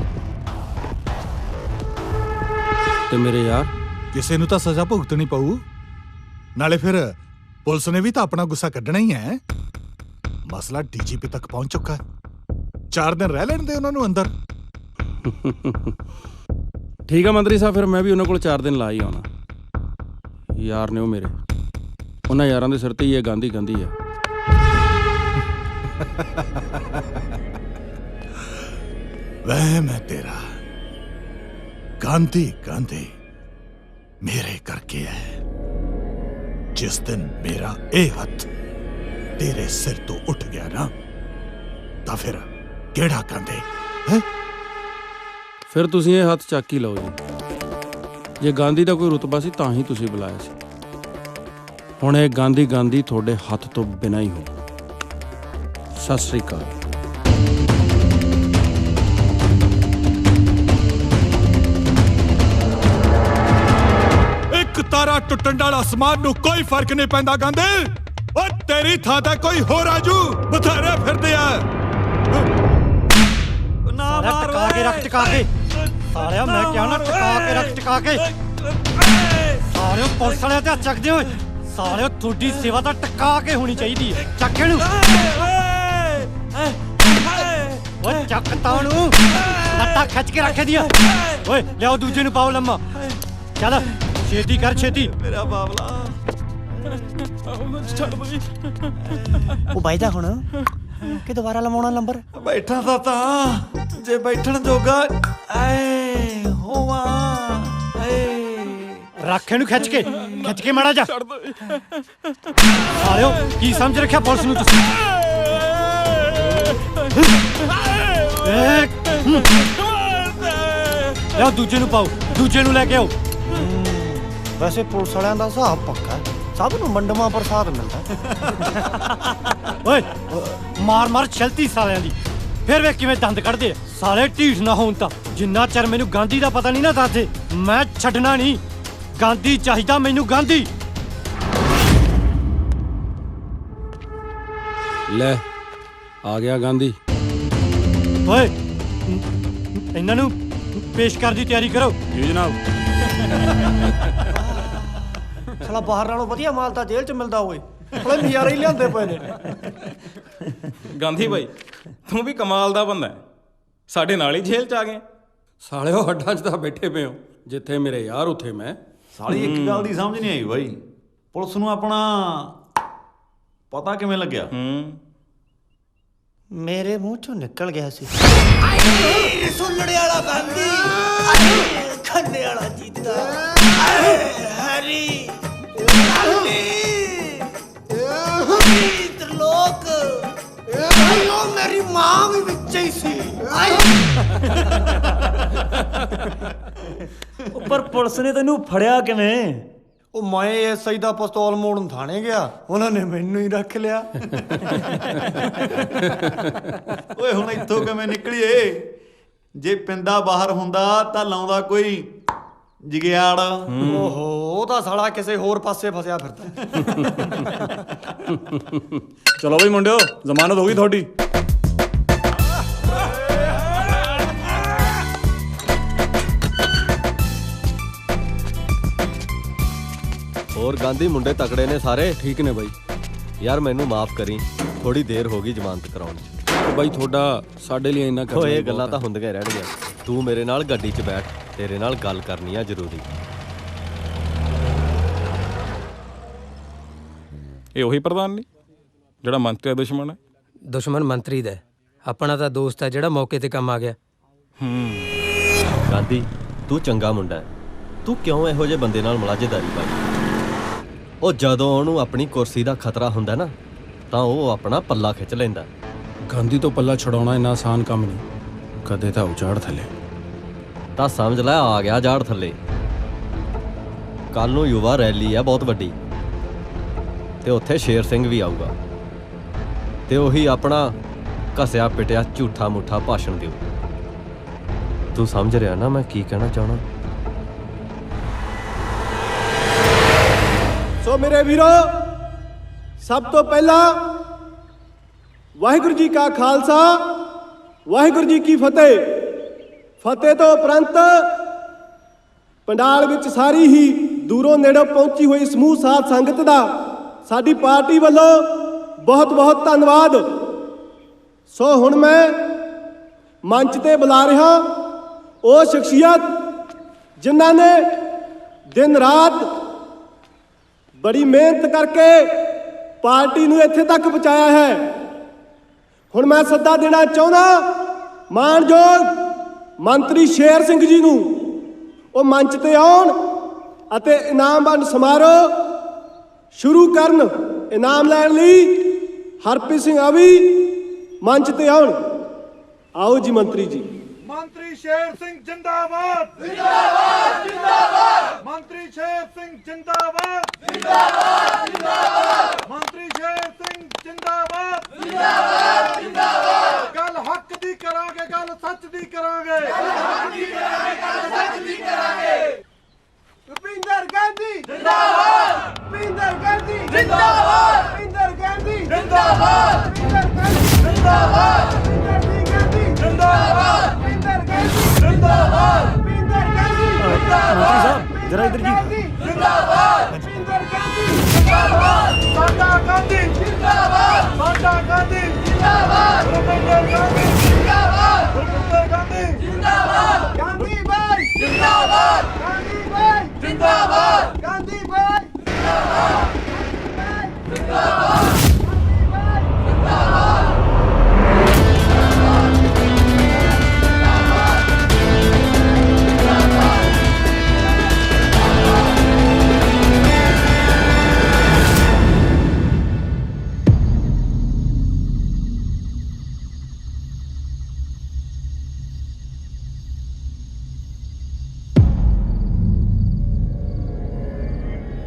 ਤੇ ਮੇਰੇ ਯਾਰ, ਕਿਸੇ ਨੂੰ ਤਾਂ ਸਜ਼ਾ ਭੁਗਤਣੀ ਪਊ। ਨਾਲੇ ਫਿਰ ਪੁਲਿਸ ਨੇ ਵੀ ਤਾਂ ਆਪਣਾ ਗੁੱਸਾ ਕੱਢਣਾ ਹੀ ਹੈ। ਮਸਲਾ ਡੀਜੀਪੀ ਤੱਕ ਪਹੁੰਚ ਚੁੱਕਾ ਹੈ। 4 ਦਿਨ ਰਹਿ ਲੈਣ ਦੇ ਉਹਨਾਂ ਨੂੰ ਅੰਦਰ। ਠੀਕ ਆ ਮੰਤਰੀ ਸਾਹਿਬ, ਫਿਰ ਮੈਂ ਵੀ ਉਹਨਾਂ ਕੋਲ 4 ਦਿਨ ਲਾ ਹੀ ਆਉਣਾ। ਯਾਰ ਨੇ ਉਹ ਮੇਰੇ, ਉਹਨਾਂ ਯਾਰਾਂ ਦੇ ਸਿਰ ਤੇ ਹੀ ਇਹ ਗਾਂਧੀ ਆ। ਵਹਿ ਮੈਂ ਤੇਰਾ ਗਾਂਧੀ ਮੇਰੇ ਕਰਕੇ ਹੈ। ਜਿਸ ਦਿਨ ਮੇਰਾ ਇਹ ਹੱਥ ਤੇਰੇ ਸਿਰ ਤੋਂ ਉੱਠ ਗਿਆ ਨਾ, ਤਾਂ ਫਿਰ ਕਿਹੜਾ ਗਾਂਧੀ ਹੈ? ਫਿਰ ਤੁਸੀਂ ਇਹ ਹੱਥ ਚੱਕ ਹੀ ਲਓ ਜੀ। ਜੇ ਗਾਂਧੀ ਦਾ ਕੋਈ ਰੁਤਬਾ ਸੀ ਤਾਂ ਹੀ ਤੁਸੀਂ ਬੁਲਾਇਆ ਸੀ। ਹੁਣ ਇਹ ਗਾਂਧੀ ਤੁਹਾਡੇ ਹੱਥ ਤੋਂ ਬਿਨਾਂ ਹੀ ਹੋ। ਸਤਿ ਸ੍ਰੀ ਅਕਾਲ। ਇੱਕ ਤਾਰਾ ਟੁੱਟਣ ਨਾਲ ਅਸਮਾਨ ਨੂੰ ਕੋਈ ਫਰਕ ਨਹੀਂ ਪੈਂਦਾ ਗਾਂਧੀ। ਉਹ ਤੇਰੀ ਥਾਂ ਤੇ ਕੋਈ ਹੋਰ ਆਜੂ ਬਥੇਰੇ ਫਿਰਦੇ ਆ। ਨਾ ਮਾਰ ਟਕਾ ਕੇ ਰੱਖ, ਟਕਾ ਕੇ ਸਾਲਿਆ। ਮੈਂ ਕਿਹਾ ਨਾ ਟਕਾ ਕੇ ਰੱਖ, ਟਕਾ ਕੇ। ਸਾਲਿਓ ਪੁਲਿਸ ਵਾਲਿਆਂ ਤੇ ਹੱਥ ਚੱਕਦੇ ਹੋਏ। ਸਾਲਿਓ ਤੁਹਾਡੀ ਸੇਵਾ ਤਾਂ ਟਕਾ ਕੇ ਹੋਣੀ ਚਾਹੀਦੀ ਹੈ। ਚੱਕ ਇਹਨੂੰ। ਓਏ ਚੱਕ ਤਾਂ ਨੂੰ, ਲੱਤਾਂ ਖਿੱਚ ਕੇ ਰੱਖ ਦੀਆਂ। ਓਏ ਲਿਆਓ ਦੂਜੇ ਨੂੰ ਪਾਓ ਲੰਮਾ। ਚੱਲ ਛੇਤੀ ਕਰ, ਛੇਤੀ। ਮੇਰਾ ਬਾਬਲਾ ਛੱਡ ਬਈ। ਉਹ ਬਾਈਦਾ ਹੁਣ ਕਿ ਦੁਬਾਰਾ ਲਵਾਉਣਾ ਨੰਬਰ? ਬੈਠਾ ਤਾਂ ਜੇ ਬੈਠਣ ਜੋਗਾ ਐ ਹੋਵਾ। ਰੱਖ ਇਹਨੂੰ ਖਿੱਚ ਕੇ ਮਾੜਾ ਜਾ। ਸਾਲਿਓ ਕੀ ਸਮਝ ਰੱਖਿਆ ਪੁਲਿਸ ਨੂੰ ਤੁਸੀਂ? ਲਿਆਓ ਦੂਜੇ ਨੂੰ ਪਾਓ, ਦੂਜੇ ਨੂੰ ਲੈ ਕੇ ਆਓ। ਵੈਸੇ ਪੁਲਿਸ ਵਾਲਿਆਂ ਦਾ ਹਿਸਾਬ ਪੱਕਾ, ਸਭ ਨੂੰ ਮੰਡਮਾ ਪ੍ਰਸਾਦ ਮਿਲਦਾ। ਓਏ ਮਾਰ ਛਲਤੀ ਸਾਲਿਆਂ ਦੀ। ਫਿਰ ਵੇਖ ਕਿਵੇਂ ਦੰਦ ਕੱਢਦੇ ਆ। ਸਾਲੇ ਢੀਠ ਨਾ ਹੋਣ ਤਾਂ ਜਿੰਨਾ ਚਿਰ ਮੈਨੂੰ ਗਾਂਧੀ ਦਾ ਪਤਾ ਨਹੀਂ ਨਾ ਦੱਸਦੇ, ਮੈਂ ਛੱਡਣਾ ਨਹੀਂ। ਗਾਂਧੀ ਚਾਹੀਦਾ ਮੈਨੂੰ, ਗਾਂਧੀ। ਲੈ ਆ ਗਿਆ ਗਾਂਧੀ। ਓਏ ਇਹਨਾਂ ਨੂੰ ਪੇਸ਼ ਕਰਨ ਦੀ ਤਿਆਰੀ ਕਰੋ। ਜੀ ਜਨਾਬ। ਸਾਲਾ ਬਾਹਰ ਨਾਲੋਂ ਵਧੀਆ ਮਾਲ ਤਾਂ ਜੇਲ੍ਹ 'ਚ ਮਿਲਦਾ ਓਏ। ਬੜੇ ਨਜ਼ਾਰੇ ਹੀ ਲਿਆਂਦੇ ਪਏ ਨੇ। ਗਾਂਧੀ ਬਾਈ, ਤੂੰ ਵੀ ਕਮਾਲ ਦਾ ਬੰਦਾ ਹੈ। ਸਾਡੇ ਨਾਲ ਹੀ ਜੇਲ੍ਹ 'ਚ ਆ ਗਏ। ਸਾਲਿਓ ਹੱਡਾਂ 'ਚ ਤਾਂ ਬੈਠੇ ਪਏ ਹੋ। ਜਿੱਥੇ ਮੇਰੇ ਯਾਰ ਉੱਥੇ ਮੈਂ। ਸਾਲੀ ਇੱਕ ਗੱਲ ਦੀ ਸਮਝ ਨਹੀਂ ਆਈ ਬਾਈ, ਪੁਲਿਸ ਨੂੰ ਆਪਣਾ ਪਤਾ ਕਿਵੇਂ ਲੱਗਿਆ? ਮੇਰੇ ਮੂੰਹ ਚੋਂ ਨਿਕਲ ਗਿਆ ਸੀ। ਸੁਣਨੇ ਵਾਲਾ ਗਾਂਧੀ, ਖੰਨੇ ਵਾਲਾ ਜੀਤਾ, ਹਰੀ ਤਰਲੋਕ। ਆਇਓ ਮੇਰੀ ਮਾਂ ਵੀ ਵਿੱਚ ਹੀ ਸੀ। ਪਰ ਪੁਲਿਸ ਨੇ ਤੈਨੂੰ ਫੜਿਆ ਕਿਵੇਂ? ਉਹ ਮੈਂ ਐਸਆਈ ਦਾ ਪਿਸਤੌਲ ਮੋੜਨ ਥਾਣੇ ਗਿਆ, ਉਹਨਾਂ ਨੇ ਮੈਨੂੰ ਹੀ ਰੱਖ ਲਿਆ। ਓਏ ਹੁਣ ਇੱਥੋਂ ਕਿਵੇਂ ਨਿਕਲੀਏ? ਜੇ ਪਿੰਦਾ ਬਾਹਰ ਹੁੰਦਾ ਤਾਂ ਲਾਉਂਦਾ ਕੋਈ ਜਗਿਆੜ। ਓਹੋ, ਉਹ ਤਾਂ ਸਾਲਾ ਕਿਸੇ ਹੋਰ ਪਾਸੇ ਫਸਿਆ ਫਿਰਦਾ। ਚਲੋ ਬਈ ਮੁੰਡਿਓ, ਜ਼ਮਾਨਤ ਹੋ ਗਈ ਤੁਹਾਡੀ। ਹੋਰ ਗਾਂਧੀ ਮੁੰਡੇ ਤਕੜੇ ਨੇ ਸਾਰੇ? ਠੀਕ ਨੇ ਬਾਈ। ਯਾਰ ਮੈਨੂੰ ਮਾਫ ਕਰੀ, ਥੋੜੀ ਦੇਰ ਹੋ ਗਈ ਜ਼ਮਾਨਤ ਕਰਾਉਣ 'ਚ। ਬਾਈ ਤੁਹਾਡਾ ਸਾਡੇ ਲਈ ਇੰਨਾ ਕਰਨਾ। ਓਏ ਇਹ ਗੱਲਾਂ ਤਾਂ ਹੁੰਦੀਆਂ ਰਹਿਣਗੀਆਂ। ਤੂੰ ਮੇਰੇ ਨਾਲ ਗੱਡੀ 'ਚ ਬੈਠ, ਤੇਰੇ ਨਾਲ ਗੱਲ ਕਰਨੀ ਆ ਜ਼ਰੂਰੀ। ਇਹ ਉਹੀ ਪ੍ਰਧਾਨ ਨਹੀਂ ਜਿਹੜਾ ਮੰਤਰੀ ਦਾ ਦੁਸ਼ਮਣ ਹੈ? ਦੁਸ਼ਮਣ ਮੰਤਰੀ ਦਾ ਹੈ। ਆਪਣਾ ਤਾਂ ਦੋਸਤ ਹੈ ਜਿਹੜਾ ਮੌਕੇ ਤੇ ਕੰਮ ਆ ਗਿਆ। ਗਾਂਧੀ ਤੂੰ ਚੰਗਾ ਮੁੰਡਾ ਹੈ, ਤੂੰ ਕਿਉਂ ਇਹੋ ਜਿਹੇ ਬੰਦੇ ਨਾਲ ਮੁਲਾਜ਼ੇਦਾਰੀ ਪਾਈ? ਉਹ ਜਦੋਂ ਉਹਨੂੰ ਆਪਣੀ ਕੁਰਸੀ ਦਾ ਖਤਰਾ ਹੁੰਦਾ ਨਾ ਤਾਂ ਉਹ ਆਪਣਾ ਪੱਲਾ ਖਿੱਚ ਲੈਂਦਾ। ਗਾਂਧੀ ਤੋਂ ਪੱਲਾ ਛਡਾਉਣਾ ਇੰਨਾ ਆਸਾਨ ਕੰਮ ਨਹੀਂ, ਕਦੇ ਤਾਂ ਉਜਾੜ ਥੱਲੇ। ਤਾਂ ਸਮਝ ਲੈ ਆ ਗਿਆ ਝਾੜ ਥੱਲੇ। ਕੱਲ ਨੂੰ ਯੁਵਾ ਰੈਲੀ ਹੈ ਬਹੁਤ ਵੱਡੀ, ਤੇ ਉੱਥੇ ਸ਼ੇਰ ਸਿੰਘ ਵੀ ਆਊਗਾ, ਤੇ ਉਹੀ ਆਪਣਾ ਘਸਿਆ ਪਿਟਿਆ ਝੂਠਾ ਮੁੱਠਾ ਭਾਸ਼ਣ ਦਿਓ। ਤੂੰ ਸਮਝ ਰਿਹਾ ਨਾ ਮੈਂ ਕੀ ਕਹਿਣਾ ਚਾਹਣਾ? ਸੋ ਮੇਰੇ ਵੀਰੋ, ਸਭ ਤੋਂ ਪਹਿਲਾਂ ਵਾਹਿਗੁਰੂ ਜੀ ਕਾ ਖਾਲਸਾ, ਵਾਹਿਗੁਰੂ ਜੀ ਕੀ ਫਤਿਹ। ਫਤਿਹ ਤੋਂ ਉਪਰੰਤ ਪੰਡਾਲ ਵਿੱਚ ਸਾਰੀ ਹੀ ਦੂਰੋਂ ਨੇੜੋਂ ਪਹੁੰਚੀ ਹੋਈ ਸਮੂਹ ਸਾਧ ਸੰਗਤ ਦਾ ਸਾਡੀ ਪਾਰਟੀ ਵੱਲੋਂ ਬਹੁਤ ਬਹੁਤ ਧੰਨਵਾਦ। ਸੋ ਹੁਣ ਮੈਂ ਮੰਚ ਤੇ ਬੁਲਾ ਰਿਹਾ ਉਹ ਸ਼ਖਸੀਅਤ ਜਿਨ੍ਹਾਂ ਨੇ ਦਿਨ ਰਾਤ ਬੜੀ ਮਿਹਨਤ ਕਰਕੇ ਪਾਰਟੀ ਨੂੰ ਇੱਥੇ ਤੱਕ ਪਹੁੰਚਾਇਆ ਹੈ। ਹੁਣ ਮੈਂ ਸੱਦਾ ਦੇਣਾ ਚਾਹੁੰਦਾ ਮਾਣਯੋਗ ਮੰਤਰੀ ਸ਼ੇਰ ਸਿੰਘ ਜੀ ਨੂੰ, ਉਹ ਮੰਚ ਤੇ ਆਉਣ ਅਤੇ ਇਨਾਮ ਵੰਡ ਸਮਾਰੋਹ ਸ਼ੁਰੂ ਕਰਨ। ਇਨਾਮ ਲੈਣ ਲਈ ਹਰਪ੍ਰੀਤ ਸਿੰਘ ਆਵੀ ਮੰਚ ਤੇ ਆਉਣ। ਆਓ ਜੀ ਮੰਤਰੀ ਜੀ। ਮੰਤਰੀ ਸ਼ੇਰ ਸਿੰਘ ਜਿੰਦਾਬਾਦ ਜਿੰਦਾਬਾਦ ਜਿੰਦਾਬਾਦ। ਮੰਤਰੀ ਸ਼ੇਰ ਸਿੰਘ ਜਿੰਦਾਬਾਦ ਜਿੰਦਾਬਾਦ ਜਿੰਦਾਬਾਦ। ਮੰਤਰੀ ਸ਼ੇਰ ਸਿੰਘ ਜਿੰਦਾਬਾਦ ਜਿੰਦਾਬਾਦ ਜਿੰਦਾਬਾਦ। ਗੱਲ ਹੱਕ ਦੀ ਕਰਾਂਗੇ, ਗੱਲ ਸੱਚ ਦੀ ਕਰਾਂਗੇ, ਗੱਲ ਹੱਕ ਦੀ ਕਰਾਂਗੇ, ਗੱਲ ਸੱਚ ਦੀ ਕਰਾਂਗੇ। ਭੁਪਿੰਦਰ ਗਾਂਧੀ ਜਿੰਦਾਬਾਦ। ਭੁਪਿੰਦਰ ਗਾਂਧੀ ਜਿੰਦਾਬਾਦ। ਭੁਪਿੰਦਰ ਗਾਂਧੀ ਜਿੰਦਾਬਾਦ। ਭੁਪਿੰਦਰ ਗਾਂਧੀ ਜਿੰਦਾਬਾਦ। ਭੁਪਿੰਦਰ ਗਾਂਧੀ ਜਿੰਦਾਬਾਦ। ਭੁਪਿੰਦਰ ਗਾਂਧੀ ਜਿੰਦਾਬਾਦ। ਭੁਪਿੰਦਰ ਗਾਂਧੀ ਮੰਤਰੀ ਸਾਹਿਬ ਜਰਾ ਇੱਧਰ ਜੀ। ਜਿੰਦਾਬਾਦ। ਭੁਪਿੰਦਰ ਗਾਂਧੀ ਜਿੰਦਾਬਾਦ। ਸਾਡਾ ਗਾਂਧੀ ਜਿੰਦਾਬਾਦ। ਸਾਡਾ ਗਾਂਧੀ ਜਿੰਦਾਬਾਦ। ਭੁਪਿੰਦਰ ਗਾਂਧੀ ਜਿੰਦਾਬਾਦ। ਭੁਪਿੰਦਰ ਗਾਂਧੀ ਜਿੰਦਾਬਾਦ। ਗਾਂਧੀ ਬਾਈ ਜਿੰਦਾਬਾਦ। ਗਾਂਧੀ ਬਾਈ ਜਿੰਦਾਬਾਦ। ਗਾਂਧੀ ਬਾਈ ਜਿੰਦਾਬਾਦ। ਜਿੰਦਾਬਾਦ।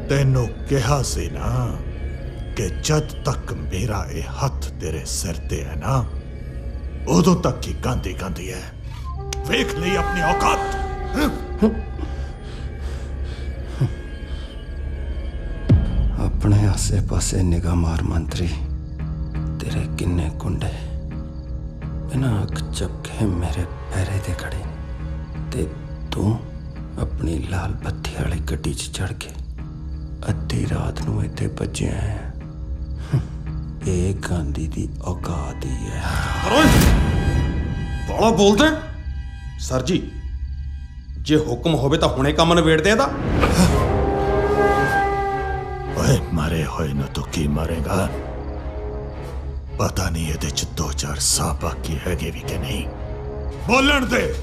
ਤੈਨੂੰ ਕਿਹਾ ਸੀ ਨਾ ਕਿ ਜਦ ਤੱਕ ਮੇਰਾ ਇਹ ਹੱਥ ਤੇਰੇ ਸਿਰ ਤੇ ਹੈ ਨਾ ਉਦੋਂ ਤੱਕ ਹੀ ਗਾਂਧੀ ਗਾਂਧੀ ਹੈ। ਵੇਖ ਲਈ ਆਪਣੀ ਔਕਾਤ। ਆਪਣੇ ਆਸੇ ਪਾਸੇ ਨਿਗਾਹ ਮਾਰ ਮੰਤਰੀ, ਤੇਰੇ ਕਿੰਨੇ ਕੁੰਡੇ ਬਿਨਾਂ ਅੱਖ ਝਪਕੇ ਮੇਰੇ ਪੈਰੇ ਤੇ ਖੜੇ ਨੇ, ਤੇ ਤੂੰ ਆਪਣੀ ਲਾਲ ਬੱਤੀ ਵਾਲੀ ਗੱਡੀ 'ਚ ਚੜ ਕੇ ਅੱਧੀ ਰਾਤ ਨੂੰ ਇੱਥੇ ਭੱਜਿਆ ਹੈ। ਇਹ ਗਾਂਧੀ ਦੀ ਔਕਾਤ ਹੀ ਹੈ। ਬੜਾ ਬੋਲਦਾ ਸਰ ਜੀ, ਜੇ ਹੁਕਮ ਹੋਵੇ ਤਾਂ ਹੁਣੇ ਕੰਮ ਨਿਬੇੜਦੇ ਇਹਦਾ। ਓਏ ਮਾਰੇ ਹੋਏ ਨੂੰ ਤੂੰ ਕੀ ਮਾਰੇਗਾ? ਪਤਾ ਨਹੀਂ ਇਹਦੇ 'ਚ 2-4 ਸਾਹ ਬਾਕੀ ਹੈਗੇ ਵੀ ਕਿ ਨਹੀਂ। ਬੋਲਣ ਦੇ।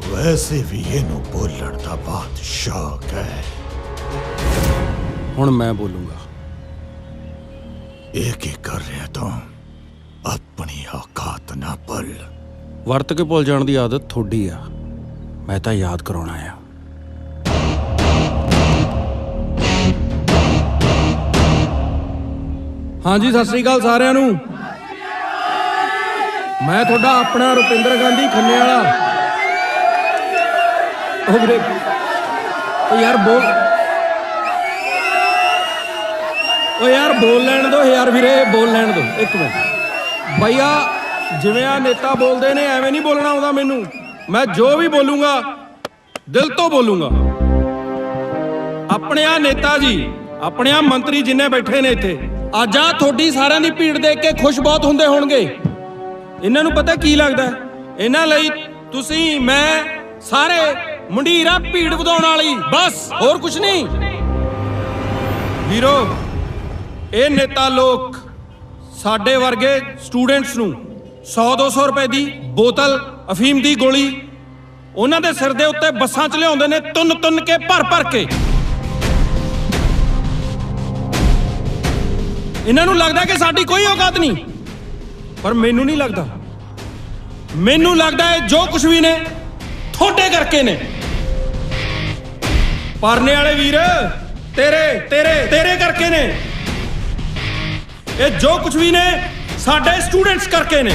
ਵੈਸੇ ਵੀ ਇਹਨੂੰ ਬੋਲਣ ਦਾ ਬਹੁਤ ਸ਼ੌਕ ਹੈ। ਹੁਣ ਮੈਂ ਬੋਲੂੰਗਾ। ਇਹ ਕੀ ਕਰ ਰਿਹਾ ਤੂੰ? ਆਪਣੀ ਔਕਾਤ ਨਾ ਭੁੱਲ। ਵਰਤ ਕੇ ਭੁੱਲ ਜਾਣ ਦੀ ਆਦਤ ਥੋੜੀ ਆ, ਮੈਂ ਤਾਂ ਯਾਦ ਕਰਾਉਣਾ ਆ। ਹਾਂਜੀ, ਸਤਿ ਸ੍ਰੀ ਅਕਾਲ ਸਾਰਿਆਂ ਨੂੰ। ਮੈਂ ਤੁਹਾਡਾ ਆਪਣਾ ਰੁਪਿੰਦਰ ਗਾਂਧੀ ਖੰਨੇ ਵਾਲਾ। ਉਹ ਵੀਰੇ, ਉਹ ਯਾਰ ਬੋਲ, ਉਹ ਯਾਰ ਬੋਲ ਲੈਣ ਦੋ ਯਾਰ ਵੀਰੇ, ਬੋਲ ਲੈਣ ਦੋ ਇੱਕ ਮਿੰਟ। ਭਈਆ ਜਿਵੇਂ ਆ ਨੇਤਾ ਬੋਲਦੇ ਨੇ ਐਵੇਂ ਨਹੀਂ ਬੋਲਣਾ ਆਉਂਦਾ ਮੈਨੂੰ। ਮੈਂ ਜੋ ਵੀ ਬੋਲੂੰਗਾ ਦਿਲ ਤੋਂ ਬੋਲੂੰਗਾ। ਆਪਣੇ ਆ ਨੇਤਾ ਜੀ, ਆਪਣੇ ਆ ਮੰਤਰੀ ਜਿੰਨੇ ਬੈਠੇ ਨੇ ਇੱਥੇ, ਅੱਜ ਆ ਤੁਹਾਡੀ ਸਾਰਿਆਂ ਦੀ ਭੀੜ ਦੇਖ ਕੇ ਖੁਸ਼ ਬਹੁਤ ਹੁੰਦੇ ਹੋਣਗੇ। ਇਹਨਾਂ ਨੂੰ ਪਤਾ ਕੀ ਲੱਗਦਾ, ਇਹਨਾਂ ਲਈ ਤੁਸੀਂ ਮੈਂ ਸਾਰੇ ਮੰਡੀਰਾ ਭੀੜ ਵਧਾਉਣ ਵਾਲੀ, ਬਸ ਹੋਰ ਕੁਝ ਨਹੀਂ। ਵੀਰੋ, ਇਹ ਨੇਤਾ ਲੋਕ ਸਾਡੇ ਵਰਗੇ ਸਟੂਡੈਂਟਸ ਨੂੰ 100-200 ਰੁਪਏ ਦੀ ਬੋਤਲ ਅਫੀਮ ਦੀ ਗੋਲੀ ਉਹਨਾਂ ਦੇ ਸਿਰ ਦੇ ਉੱਤੇ ਬੱਸਾਂ 'ਚ ਲਿਆਉਂਦੇ ਨੇ, ਤੁੰਨ ਕੇ ਭਰ ਕੇ। ਇਹਨਾਂ ਨੂੰ ਲੱਗਦਾ ਕਿ ਸਾਡੀ ਕੋਈ ਔਕਾਤ ਨਹੀਂ, ਪਰ ਮੈਨੂੰ ਨਹੀਂ ਲੱਗਦਾ। ਮੈਨੂੰ ਲੱਗਦਾ ਹੈ ਜੋ ਕੁਝ ਵੀ ਨੇ ਤੁਹਾਡੇ ਕਰਕੇ ਨੇ। ਪਰਨੇ ਵਾਲੇ ਵੀਰ ਤੇਰੇ ਕਰਕੇ ਨੇ। ਇਹ ਜੋ ਕੁਝ ਵੀ ਨੇ ਸਾਡੇ ਸਟੂਡੈਂਟਸ ਕਰਕੇ ਨੇ।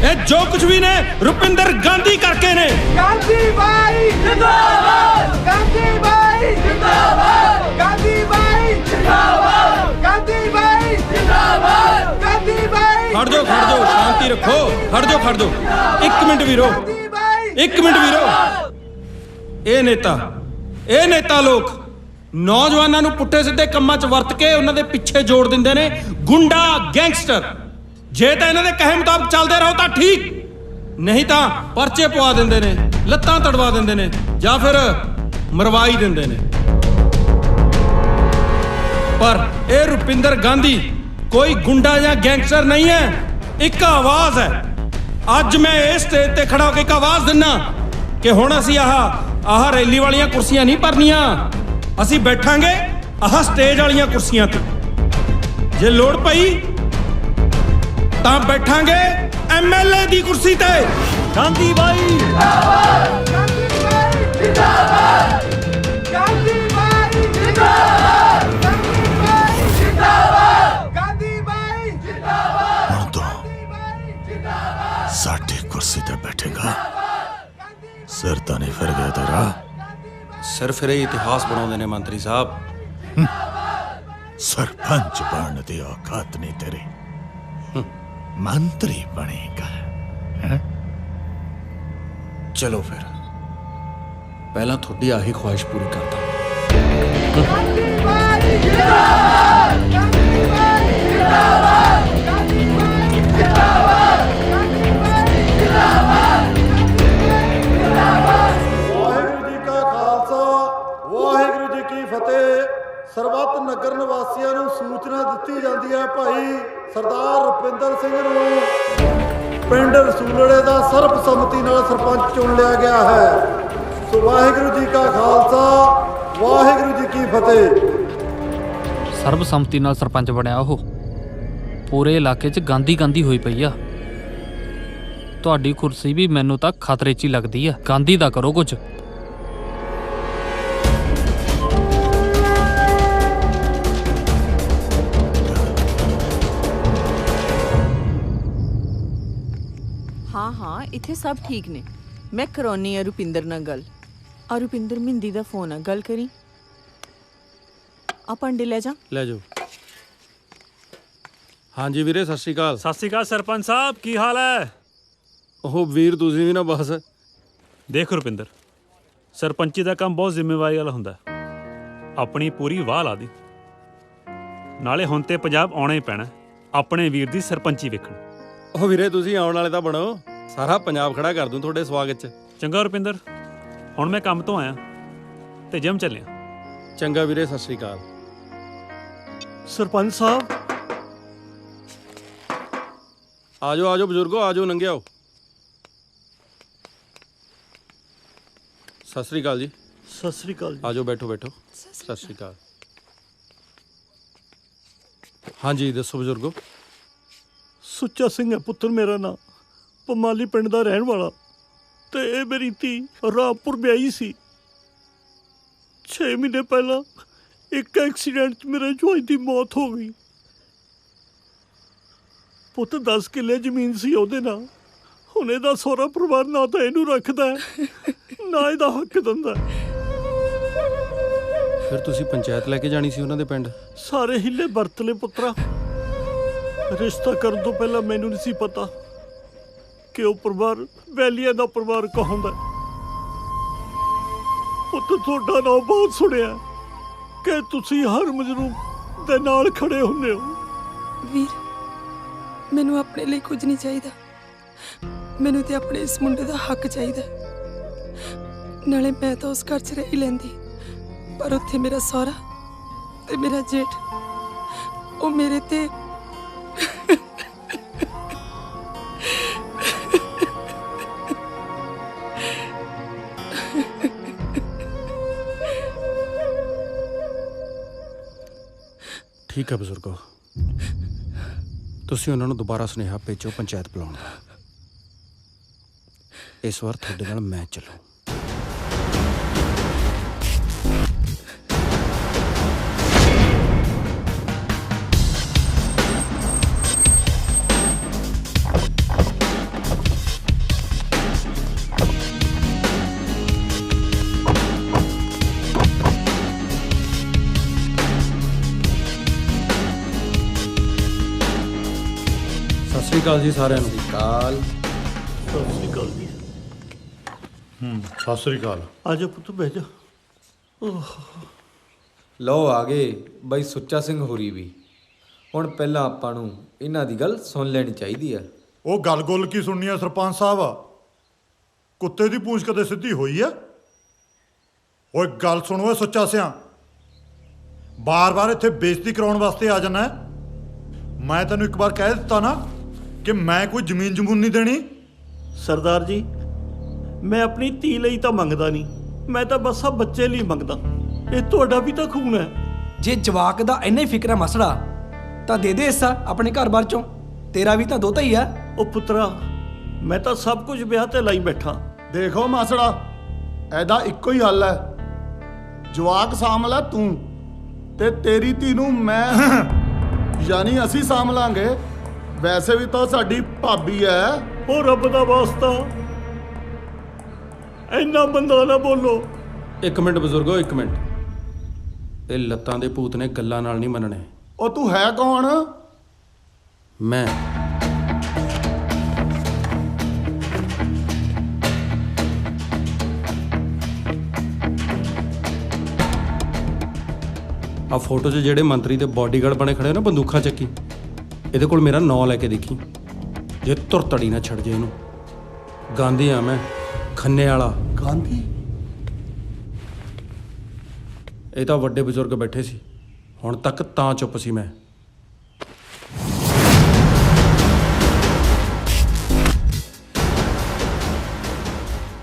ਇਹ ਜੋ ਕੁਝ ਵੀ ਨੇ ਰੁਪਿੰਦਰ ਗਾਂਧੀ ਕਰਕੇ ਨੇ। ਗਾਂਧੀ ਭਾਈ ਜਿੰਦਾਬਾਦ, ਗਾਂਧੀ ਭਾਈ ਜਿੰਦਾਬਾਦ, ਗਾਂਧੀ ਭਾਈ ਜਿੰਦਾਬਾਦ, ਗਾਂਧੀ ਭਾਈ ਜਿੰਦਾਬਾਦ, ਗਾਂਧੀ ਭਾਈ। ਖੜ ਜਾਓ ਸ਼ਾਂਤੀ ਰੱਖੋ। ਖੜ ਜਾਓ 1 ਮਿੰਟ ਵੀਰੋ, 1 ਮਿੰਟ ਵੀਰੋ। ਇਹ ਨੇਤਾ ਲੋਕ ਨੌਜਵਾਨਾਂ ਨੂੰ ਪੁੱਠੇ ਸਿੱਧੇ ਕੰਮਾਂ 'ਚ ਵਰਤ ਕੇ ਉਹਨਾਂ ਦੇ ਪਿੱਛੇ ਜੋੜ ਦਿੰਦੇ ਨੇ ਗੁੰਡਾ ਗੈਂਗਸਟਰ। ਜੇ ਤਾਂ ਇਹਨਾਂ ਦੇ ਕਹੇ ਮੁਤਾਬਕ ਚੱਲਦੇ ਰਹੋ ਤਾਂ ਠੀਕ, ਨਹੀਂ ਤਾਂ ਪਰਚੇ ਪਵਾ ਦਿੰਦੇ ਨੇ, ਲੱਤਾਂ ਤੜਵਾ ਦਿੰਦੇ ਨੇ ਜਾਂ ਫਿਰ ਮਰਵਾ ਹੀ ਦਿੰਦੇ ਨੇ। ਪਰ ਇਹ ਰੁਪਿੰਦਰ ਗਾਂਧੀ ਕੋਈ ਗੁੰਡਾ ਜਾਂ ਗੈਂਗਸਟਰ ਨਹੀਂ ਹੈ, ਇੱਕ ਆਵਾਜ਼ ਹੈ। ਅੱਜ ਮੈਂ ਇਸ ਸਟੇਜ ਤੇ ਖੜਾ ਹੋ ਕੇ ਇੱਕ ਆਵਾਜ਼ ਦਿੰਨਾ ਕਿ ਹੁਣ ਅਸੀਂ ਆਹ ਰੈਲੀ ਵਾਲੀਆਂ ਕੁਰਸੀਆਂ ਨਹੀਂ ਭਰਨੀਆਂ, ਅਸੀਂ ਬੈਠਾਂਗੇ ਆਹ ਸਟੇਜ ਵਾਲੀਆਂ ਕੁਰਸੀਆਂ ਤੇ। ਜੇ ਲੋੜ ਪਈ ਤਾਂ ਬੈਠਾਂਗੇ ਐਮਐਲਏ ਦੀ ਕੁਰਸੀ ਤੇ। ਗਾਂਧੀ ਬਾਈ ਜਿੰਦਾਬਾਦ, ਗਾਂਧੀ ਬਾਈ ਜਿੰਦਾਬਾਦ, ਗਾਂਧੀ ਬਾਈ ਜਿੰਦਾਬਾਦ, ਗਾਂਧੀ ਬਾਈ ਜਿੰਦਾਬਾਦ, ਗਾਂਧੀ ਬਾਈ ਜਿੰਦਾਬਾਦ। ਹੁਣ ਤੋਂ ਸਾਡੀ ਕੁਰਸੀ ਤੇ ਬੈਠੇਗਾ। ਸਿਰ ਤਾਂ ਨਹੀਂ ਫਿਰ ਗਿਆ ਤੇਰਾ। ਸਿਰ ਫਿਰੇ ਇਤਿਹਾਸ ਬਣਾਉਂਦੇ ਨੇ ਮੰਤਰੀ ਸਾਹਿਬ। ਸਰਪੰਚ ਬਣਨ ਦੀ ਔਕਾਤ ਨਹੀਂ ਤੇਰੀ, ਮੰਤਰੀ ਬਣੇਗਾ। ਚਲੋ ਫਿਰ ਪਹਿਲਾਂ ਤੁਹਾਡੀ ਆਹੀ ਖੁਆਇਸ਼ ਪੂਰੀ ਕਰਦਾ। ਗਾਂਧੀ ਬਾਈ ਜਿੰਦਾਬਾਦ, ਗਾਂਧੀ ਬਾਈ ਜਿੰਦਾਬਾਦ, ਗਾਂਧੀ ਬਾਈ ਜਿੰਦਾਬਾਦ, ਗਾਂਧੀ ਬਾਈ ਜਿੰਦਾਬਾਦ, ਵਾਹਿਗੁਰੂ ਜੀ ਕਾ ਖਾਲਸਾ, ਵਾਹਿਗੁਰੂ ਜੀ ਕੀ ਫਤਿਹ। ਸਰਬੱਤ ਨਗਰ ਨਿਵਾਸੀਆਂ ਨੂੰ ਸੂਚਨਾ ਦਿੱਤੀ ਜਾਂਦੀ ਹੈ ਭਾਈ ਸਰਦਾਰ ਰੁਪਿੰਦਰ ਸਿੰਘ ਨੂੰ ਪਿੰਡ ਰਸੂਲੜੇ ਦਾ ਸਰਬਸੰਮਤੀ ਨਾਲ ਸਰਪੰਚ ਚੁਣ ਲਿਆ ਗਿਆ ਹੈ। ਸੋ ਵਾਹਿਗੁਰੂ ਜੀ ਕਾ ਖਾਲਸਾ, ਵਾਹਿਗੁਰੂ ਜੀ ਕੀ ਫਤਿਹ। ਸਰਬਸੰਮਤੀ ਨਾਲ ਸਰਪੰਚ ਬਣਿਆ ਉਹ। ਪੂਰੇ ਇਲਾਕੇ 'ਚ ਗਾਂਧੀ ਹੋਈ ਪਈ ਆ। ਤੁਹਾਡੀ ਕੁਰਸੀ ਵੀ ਮੈਨੂੰ ਤਾਂ ਖਤਰੇ 'ਚ ਹੀ ਲੱਗਦੀ ਆ। ਗਾਂਧੀ ਦਾ ਕਰੋ ਕੁਝ। ਹਾਂ ਇੱਥੇ ਸਭ ਠੀਕ ਨੇ। ਮੈਂ ਕਰਾਉਣੀ ਆ ਰੁਪਿੰਦਰ ਨਾਲ ਗੱਲ। ਆ ਰੁਪਿੰਦਰ ਮਿੰਦੀ ਦਾ ਫੋਨ ਆ, ਗੱਲ ਕਰੀ। ਆ ਭਾਂਡੇ ਲੈ ਜਾਓ। ਹਾਂਜੀ ਵੀਰੇ, ਸਤਿ ਸ਼੍ਰੀ ਅਕਾਲ। ਸਤਿ ਸ਼੍ਰੀ ਅਕਾਲ ਸਰਪੰਚ ਸਾਹਿਬ, ਕੀ ਹਾਲ ਹੈ? ਉਹ ਵੀਰ ਤੁਸੀਂ ਵੀ ਨਾ ਬਸ। ਦੇਖ ਰੁਪਿੰਦਰ, ਸਰਪੰਚੀ ਦਾ ਕੰਮ ਬਹੁਤ ਜ਼ਿੰਮੇਵਾਰੀ ਵਾਲਾ ਹੁੰਦਾ। ਆਪਣੀ ਪੂਰੀ ਵਾਹ ਲਾ ਦੀ। ਨਾਲੇ ਹੁਣ ਤੇ ਪੰਜਾਬ ਆਉਣਾ ਹੀ ਪੈਣਾ ਆਪਣੇ ਵੀਰ ਦੀ ਸਰਪੰਚੀ ਵੇਖਣ। ਉਹ ਵੀਰੇ ਤੁਸੀਂ ਆਉਣ ਵਾਲੇ ਤਾਂ ਬਣੋ, ਸਾਰਾ ਪੰਜਾਬ ਖੜਾ ਕਰ ਦੂੰ ਤੁਹਾਡੇ ਸਵਾਗਤ 'ਚ। ਚੰਗਾ ਰੁਪਿੰਦਰ, ਹੁਣ ਮੈਂ ਕੰਮ ਤੋਂ ਆਇਆ ਤੇ ਜਿਮ ਚੱਲਿਆ। ਚੰਗਾ ਵੀਰੇ, ਸਤਿ ਸ਼੍ਰੀ ਅਕਾਲ। ਸਰਪੰਚ ਸਾਹਿਬ ਆਜੋ ਬਜ਼ੁਰਗੋ, ਆਜੋ ਨੰਗੇ ਆਓ। ਸਤਿ ਸ਼੍ਰੀ ਅਕਾਲ ਜੀ। ਸਤਿ ਸ੍ਰੀ ਅਕਾਲ ਜੀ। ਆਜੋ ਬੈਠੋ। ਸਤਿ ਸ਼੍ਰੀ ਅਕਾਲ। ਹਾਂਜੀ ਦੱਸੋ ਬਜ਼ੁਰਗੋ। ਸੁੱਚਾ ਸਿੰਘ ਹੈ ਪੁੱਤਰ ਮੇਰਾ ਨਾਂ, ਪਮਾਲੀ ਪਿੰਡ ਦਾ ਰਹਿਣ ਵਾਲਾ। ਤੇ ਇਹ ਮੇਰੀ ਧੀ ਰਾਮਪੁਰ ਵਿਆਹੀ ਸੀ। 6 ਮਹੀਨੇ ਪਹਿਲਾਂ ਇੱਕ ਐਕਸੀਡੈਂਟ 'ਚ ਮੇਰੇ ਜਵਾਈ ਦੀ ਮੌਤ ਹੋ ਗਈ। ਪੁੱਤ 10 ਕਿੱਲੇ ਜ਼ਮੀਨ ਸੀ ਉਹਦੇ ਨਾਲ। ਹੁਣ ਇਹਦਾ ਸਹੁਰਾ ਪਰਿਵਾਰ ਨਾ ਤਾਂ ਇਹਨੂੰ ਰੱਖਦਾ ਨਾ ਇਹਦਾ ਹੱਕ ਦਿੰਦਾ। ਫਿਰ ਤੁਸੀਂ ਪੰਚਾਇਤ ਲੈ ਕੇ ਜਾਣੀ ਸੀ ਉਹਨਾਂ ਦੇ ਪਿੰਡ। ਸਾਰੇ ਹਿੱਲੇ ਵਰਤ ਲਏ ਪੁੱਤਰਾ। ਰਿਸ਼ਤਾ ਕਰਨ ਤੋਂ ਪਹਿਲਾਂ ਮੈਨੂੰ ਨਹੀਂ ਸੀ ਪਤਾ ਕਿ ਉਹ ਪਰਿਵਾਰ ਵੈਲੀਆਂ ਦਾ ਪਰਿਵਾਰ ਕਹਾਉਂਦਾ। ਪੁੱਤ ਤੁਹਾਡਾ ਨਾਮ ਬਹੁਤ ਸੁਣਿਆ ਕਿ ਤੁਸੀਂ ਹਰ ਮਜਰੂਮ ਦੇ ਨਾਲ ਖੜੇ ਹੁੰਦੇ ਹੋ। ਵੀਰ, ਮੈਨੂੰ ਆਪਣੇ ਲਈ ਕੁਝ ਨਹੀਂ ਚਾਹੀਦਾ। ਮੈਨੂੰ ਤੇ ਆਪਣੇ ਇਸ ਮੁੰਡੇ ਦਾ ਹੱਕ ਚਾਹੀਦਾ। ਨਾਲੇ ਮੈਂ ਤਾਂ ਉਸ ਘਰ 'ਚ ਰਹਿ ਲੈਂਦੀ, ਪਰ ਉੱਥੇ ਮੇਰਾ ਸਹੁਰਾ ਤੇ ਮੇਰਾ ਜੇਠ ਉਹ ਮੇਰੇ ਤੇ ਠੀਕ ਹੈ ਬਜ਼ੁਰਗੋ, ਤੁਸੀਂ ਉਹਨਾਂ ਨੂੰ ਦੁਬਾਰਾ ਸੁਨੇਹਾ ਭੇਜੋ ਪੰਚਾਇਤ ਬੁਲਾਉਣ ਦਾ। ਇਸ ਵਾਰ ਤੁਹਾਡੇ ਨਾਲ ਮੈਂ ਚੱਲੂ। ਸਤਿ ਸ਼੍ਰੀ ਅਕਾਲ ਜੀ ਸਾਰਿਆਂ ਨੂੰ। ਕਾਲ ਸਤਿ ਸ੍ਰੀ ਅਕਾਲ ਜੀ। ਸਤਿ ਸ੍ਰੀ ਅਕਾਲ। ਆਜੋ ਪੁੱਤ ਬਹਿ ਜਾ। ਲਓ ਆ ਗਏ ਬਾਈ ਸੁੱਚਾ ਸਿੰਘ ਹੋਰੀ ਵੀ। ਹੁਣ ਪਹਿਲਾਂ ਆਪਾਂ ਨੂੰ ਇਹਨਾਂ ਦੀ ਗੱਲ ਸੁਣ ਲੈਣੀ ਚਾਹੀਦੀ ਆ। ਉਹ ਗੱਲ ਕੀ ਸੁਣਨੀ ਆ ਸਰਪੰਚ ਸਾਹਿਬ? ਕੁੱਤੇ ਦੀ ਪੂੰਛ ਕਦੇ ਸਿੱਧੀ ਹੋਈ ਆ? ਓਏ ਗੱਲ ਸੁਣੋ ਸੁੱਚਾ ਸਿਆਂ, ਬਾਰ-ਬਾਰ ਇੱਥੇ ਬੇਇੱਜ਼ਤੀ ਕਰਾਉਣ ਵਾਸਤੇ ਆ ਜਾਣਾ। ਮੈਂ ਤੈਨੂੰ ਇੱਕ ਵਾਰ ਕਹਿ ਦਿੱਤਾ ਨਾ ਕਿ ਮੈਂ ਕੋਈ ਜ਼ਮੀਨ ਜਮੂਨ ਨਹੀਂ ਦੇਣੀ। ਸਰਦਾਰ ਜੀ, ਮੈਂ ਆਪਣੀ ਧੀ ਲਈ ਤਾਂ ਮੰਗਦਾ ਨਹੀਂ, ਮੈਂ ਤਾਂ ਬਸ ਆ ਬੱਚੇ ਲਈ ਮੰਗਦਾ। ਇਹ ਤੁਹਾਡਾ ਵੀ ਤਾਂ ਖੂਨ ਹੈ। ਜੇ ਜਵਾਕ ਦਾ ਇੰਨਾ ਹੀ ਫਿਕਰ ਹੈ ਮਸੜਾ, ਤਾਂ ਦੇ ਦੇ ਹਿੱਸਾ ਆਪਣੇ ਘਰ-ਬਾਰ ਚੋਂ। ਤੇਰਾ ਵੀ ਤਾਂ ਦੋਤਾ ਹੀ ਆ। ਉਹ ਪੁੱਤਰਾ, ਮੈਂ ਤਾਂ ਸਭ ਕੁਝ ਵਿਆਹ ਤੇ ਲਾਈ ਬੈਠਾ। ਦੇਖੋ ਮਾਸੜਾ, ਇਹਦਾ ਇੱਕੋ ਹੀ ਹੱਲ ਹੈ, ਜਵਾਕ ਸਾਂਭ ਲੈ ਤੂੰ, ਤੇ ਤੇਰੀ ਧੀ ਨੂੰ ਮੈਂ ਯਾਨੀ ਅਸੀਂ ਸਾਂਭ ਲਾਂਗੇ। ਵੈਸੇ ਵੀ ਤਾਂ ਸਾਡੀ ਭਾਬੀ ਹੈ। ਉਹ ਰੱਬ ਦਾ ਵਾਸਤਾ ਇੰਨਾ ਬੰਦਾ ਨਾ ਬੋਲੋ। ਇੱਕ ਮਿੰਟ ਬਜ਼ੁਰਗੋ, ਇੱਕ ਮਿੰਟ। ਇਹ ਲੱਤਾਂ ਦੇ ਭੂਤ ਨੇ ਗੱਲਾਂ ਨਾਲ ਨਹੀਂ ਮੰਨਣੇ। ਉਹ ਤੂੰ ਹੈ ਕੌਣ? ਮੈਂ ਆ ਫੋਟੋ 'ਚ ਜਿਹੜੇ ਮੰਤਰੀ ਦੇ ਬਾਡੀਗਾਰਡ ਬਣੇ ਖੜੇ ਨਾ ਬੰਦੂਕਾਂ ਚੱਕੀ, ਇਹਦੇ ਕੋਲ ਮੇਰਾ ਨਾਂ ਲੈ ਕੇ ਦੇਖੀ, ਜੇ ਧੁਰਤੜੀ ਨਾ ਛੱਡ ਜੇ ਇਹਨੂੰ। ਗਾਂਧੀ ਆ ਮੈਂ, ਖੰਨੇ ਵਾਲਾ। ਗਾਂਧੀ? ਇਹ ਤਾਂ ਵੱਡੇ ਬਜ਼ੁਰਗ ਬੈਠੇ ਸੀ, ਹੁਣ ਤੱਕ ਤਾਂ ਚੁੱਪ ਸੀ ਮੈਂ।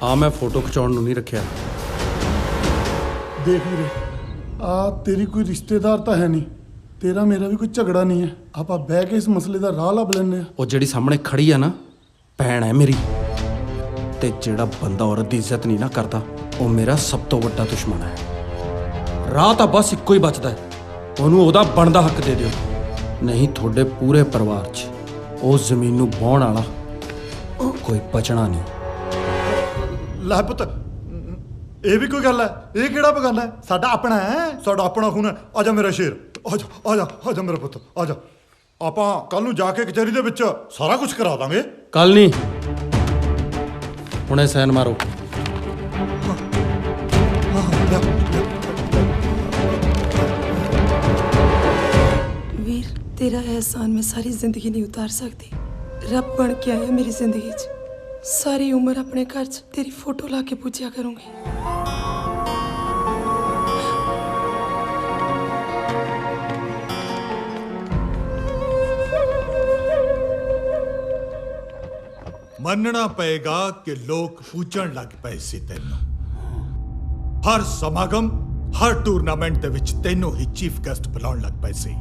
ਆ ਮੈਂ ਫੋਟੋ ਖਿਚਾਉਣ ਨੂੰ ਨਹੀਂ ਰੱਖਿਆ। ਦੇਖ ਵੀਰੇ, ਆ ਤੇਰੀ ਕੋਈ ਰਿਸ਼ਤੇਦਾਰ ਤਾਂ ਹੈ ਨਹੀਂ, ਤੇਰਾ ਮੇਰਾ ਵੀ ਕੋਈ ਝਗੜਾ ਨਹੀਂ ਹੈ। ਆਪਾਂ ਬਹਿ ਕੇ ਇਸ ਮਸਲੇ ਦਾ ਰਾਹ ਲੱਭ ਲੈਂਦੇ ਆ। ਉਹ ਜਿਹੜੀ ਸਾਹਮਣੇ ਖੜੀ ਆ ਨਾ, ਭੈਣ ਹੈ ਮੇਰੀ, ਤੇ ਜਿਹੜਾ ਬੰਦਾ ਔਰਤ ਦੀ ਇੱਜ਼ਤ ਨਹੀਂ ਨਾ ਕਰਦਾ, ਉਹ ਮੇਰਾ ਸਭ ਤੋਂ ਵੱਡਾ ਦੁਸ਼ਮਣ ਹੈ। ਰਾਹ ਤਾਂ ਬਸ ਇੱਕੋ ਹੀ ਬਚਦਾ ਹੈ, ਉਹਨੂੰ ਉਹਦਾ ਬਣਦਾ ਹੱਕ ਦੇ ਦਿਓ, ਨਹੀਂ ਤੁਹਾਡੇ ਪੂਰੇ ਪਰਿਵਾਰ 'ਚ ਉਸ ਜ਼ਮੀਨ ਨੂੰ ਵਾਹੁਣ ਵਾਲਾ ਕੋਈ ਬਚਣਾ ਨਹੀਂ। ਲੈ ਪੁੱਤ, ਇਹ ਵੀ ਕੋਈ ਗੱਲ ਹੈ? ਇਹ ਕਿਹੜਾ ਬਗਾਨਾ ਹੈ? ਸਾਡਾ ਆਪਣਾ ਹੈ, ਸਾਡਾ ਆਪਣਾ ਖੂਨ ਹੈ। ਆ ਜਾ ਮੇਰਾ ਸ਼ੇਰ, ਆ ਜਾ ਆ ਜਾ ਆ ਜਾ ਮੇਰਾ ਪੁੱਤ, ਆ ਜਾ। ਆਪਾਂ ਕੱਲ ਨੂੰ ਜਾ ਕੇ ਕਚਹਿਰੀ ਦੇ ਵਿੱਚ ਸਾਰਾ ਕੁਝ ਕਰਾ ਦਾਂਗੇ। ਕੱਲ ਨਹੀਂ, ਹੁਣੇ ਸਾਈਨ ਮਾਰੋ। ਵੀਰ, ਤੇਰਾ ਅਹਿਸਾਨ ਮੈਂ ਸਾਰੀ ਜ਼ਿੰਦਗੀ ਨਹੀਂ ਉਤਾਰ ਸਕਦੀ। ਰੱਬ ਬਣ ਕੇ ਆਇਆ ਮੇਰੀ ਜ਼ਿੰਦਗੀ 'ਚ। ਸਾਰੀ ਉਮਰ ਆਪਣੇ ਘਰ 'ਚ ਤੇਰੀ ਫੋਟੋ ਲਾ ਕੇ ਪੂਜਿਆ ਕਰੂੰਗੀ। ਮੰਨਣਾ ਪਏਗਾ ਕਿ ਲੋਕ ਪੁੱਛਣ ਲੱਗ ਪਏ ਸੀ ਤੈਨੂੰ। ਹਰ ਸਮਾਗਮ, ਹਰ ਟੂਰਨਾਮੈਂਟ ਦੇ ਵਿੱਚ ਤੈਨੂੰ ਹੀ ਚੀਫ ਗੈਸਟ ਬੁਲਾਉਣ ਲੱਗ ਪਏ ਸੀ।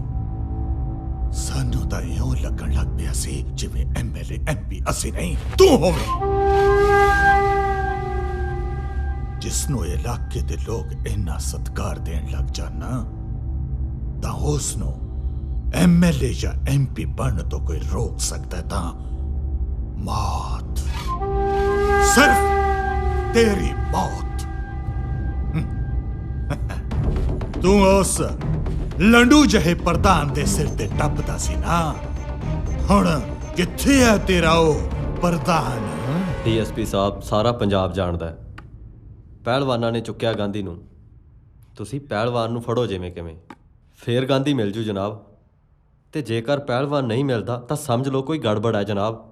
ਸਾਨੂੰ ਤਾਂ ਇਉਂ ਲੱਗਣ ਲੱਗ ਪਿਆ ਸੀ ਜਿਵੇਂ ਐਮਐਲਏ ਐਮਪੀ ਅਸੀਂ ਨਹੀਂ, ਤੂੰ ਹੋਵੇਂ। ਜਿਸ ਨੂੰ ਇਲਾਕੇ ਦੇ ਲੋਕ ਇੰਨਾ ਸਤਿਕਾਰ ਦੇਣ ਲੱਗ ਜਾਣ, ਤਾਂ ਉਸ ਨੂੰ ਐਮਐਲਏ ਜਾਂ ਐਮਪੀ ਬਣਨ ਤੋਂ ਕੋਈ ਰੋਕ ਸਕਦਾ ਤਾਂ ਮੌਤ, ਸਿਰਫ ਤੇਰੀ ਮੌਤ। ਤੂੰ ਉਸ ਲੰਡੂ ਜਿਹੇ ਪ੍ਰਧਾਨ ਦੇ ਸਿਰ ਤੇ ਟੱਪਦਾ ਸੀ ਨਾ, ਹੁਣ ਕਿੱਥੇ ਹੈ ਤੇਰਾ ਉਹ ਪ੍ਰਧਾਨ? ਡੀਐਸਪੀ ਸਾਹਿਬ, ਸਾਰਾ ਪੰਜਾਬ ਜਾਣਦਾ ਹੈ, ਪਹਿਲਵਾਨਾਂ ਨੇ ਚੁੱਕਿਆ ਗਾਂਧੀ ਨੂੰ। ਤੁਸੀਂ ਪਹਿਲਵਾਨ ਨੂੰ ਫੜੋ ਜਿਵੇਂ ਕਿਵੇਂ, ਫੇਰ ਗਾਂਧੀ ਮਿਲ ਜੂ ਜਨਾਬ। ਤੇ ਜੇਕਰ ਪਹਿਲਵਾਨ ਨਹੀਂ ਮਿਲਦਾ ਤਾਂ ਸਮਝ ਲਓ ਕੋਈ ਗੜਬੜ ਹੈ ਜਨਾਬ।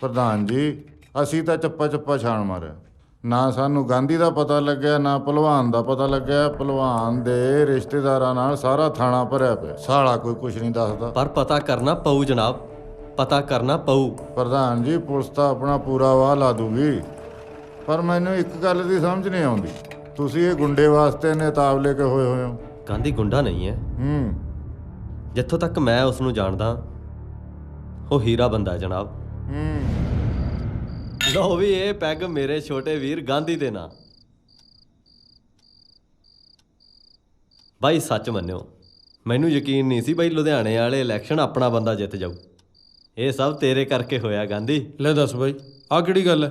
ਪ੍ਰਧਾਨ ਜੀ, ਅਸੀਂ ਤਾਂ ਚੱਪਾ ਛਾਣ ਮਾਰਿਆ, ਨਾ ਸਾਨੂੰ ਗਾਂਧੀ ਦਾ ਪਤਾ ਲੱਗਿਆ, ਨਾ ਭਲਵਾਨ ਦਾ ਪਤਾ ਲੱਗਿਆ। ਭਲਵਾਨ ਦੇ ਰਿਸ਼ਤੇਦਾਰਾਂ ਨਾਲ ਸਾਰਾ ਥਾਣਾ ਭਰਿਆ ਪਿਆ, ਸਾਲਾ ਕੋਈ ਕੁਝ ਨਹੀਂ ਦੱਸਦਾ। ਪਰ ਪਤਾ ਕਰਨਾ ਪਊ ਜਨਾਬ, ਪਤਾ ਕਰਨਾ ਪਊ। ਪ੍ਰਧਾਨ ਜੀ, ਪੁਲਿਸ ਤਾਂ ਆਪਣਾ ਪੂਰਾ ਵਾਹ ਲਾ ਦੂਗੀ, ਪਰ ਮੈਨੂੰ ਇੱਕ ਗੱਲ ਦੀ ਸਮਝ ਨਹੀਂ ਆਉਂਦੀ, ਤੁਸੀਂ ਇਹ ਗੁੰਡੇ ਵਾਸਤੇ ਨੇਤਾਬ ਲੈ ਕੇ ਹੋਏ ਹੋ। ਗਾਂਧੀ ਗੁੰਡਾ ਨਹੀਂ ਹੈ। ਜਿੱਥੋਂ ਤੱਕ ਮੈਂ ਉਸ ਨੂੰ ਜਾਣਦਾ, ਉਹ ਹੀਰਾ ਬੰਦਾ ਹੈ ਜਨਾਬ। ਲਓ ਵੀ ਇਹ ਪੈਗ ਮੇਰੇ ਛੋਟੇ ਵੀਰ ਗਾਂਧੀ ਦੇ ਨਾਂ। ਬਾਈ ਸੱਚ ਮੰਨਿਓ, ਮੈਨੂੰ ਯਕੀਨ ਨਹੀਂ ਸੀ ਬਈ ਲੁਧਿਆਣੇ ਵਾਲੇ ਇਲੈਕਸ਼ਨ ਆਪਣਾ ਬੰਦਾ ਜਿੱਤ ਜਾਊ। ਇਹ ਸਭ ਤੇਰੇ ਕਰਕੇ ਹੋਇਆ ਗਾਂਧੀ। ਲੈ ਦੱਸ ਬਾਈ, ਆਹ ਕਿਹੜੀ ਗੱਲ ਹੈ?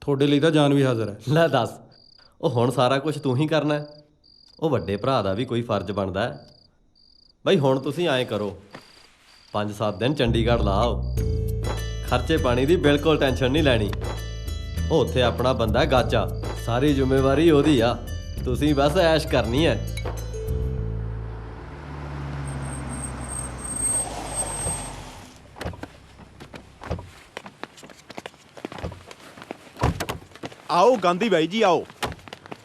ਤੁਹਾਡੇ ਲਈ ਤਾਂ ਜਾਨ ਵੀ ਹਾਜ਼ਰ ਹੈ। ਲੈ ਦੱਸ, ਉਹ ਹੁਣ ਸਾਰਾ ਕੁਝ ਤੂੰ ਹੀ ਕਰਨਾ? ਉਹ ਵੱਡੇ ਭਰਾ ਦਾ ਵੀ ਕੋਈ ਫਰਜ਼ ਬਣਦਾ ਹੈ। ਬਈ ਹੁਣ ਤੁਸੀਂ ਐਂ ਕਰੋ, 5-7 ਦਿਨ ਚੰਡੀਗੜ੍ਹ ਲਾਓ, ਖਰਚੇ ਪਾਣੀ ਦੀ ਬਿਲਕੁਲ ਟੈਨਸ਼ਨ ਨਹੀਂ ਲੈਣੀ। ਉਹ ਉੱਥੇ ਆਪਣਾ ਬੰਦਾ ਗਾਚਾ, ਸਾਰੀ ਜ਼ਿੰਮੇਵਾਰੀ ਉਹਦੀ ਆ, ਤੁਸੀਂ ਬਸ ਐਸ਼ ਕਰਨੀ ਹੈ। ਆਓ ਗਾਂਧੀ ਬਾਈ ਜੀ ਆਓ।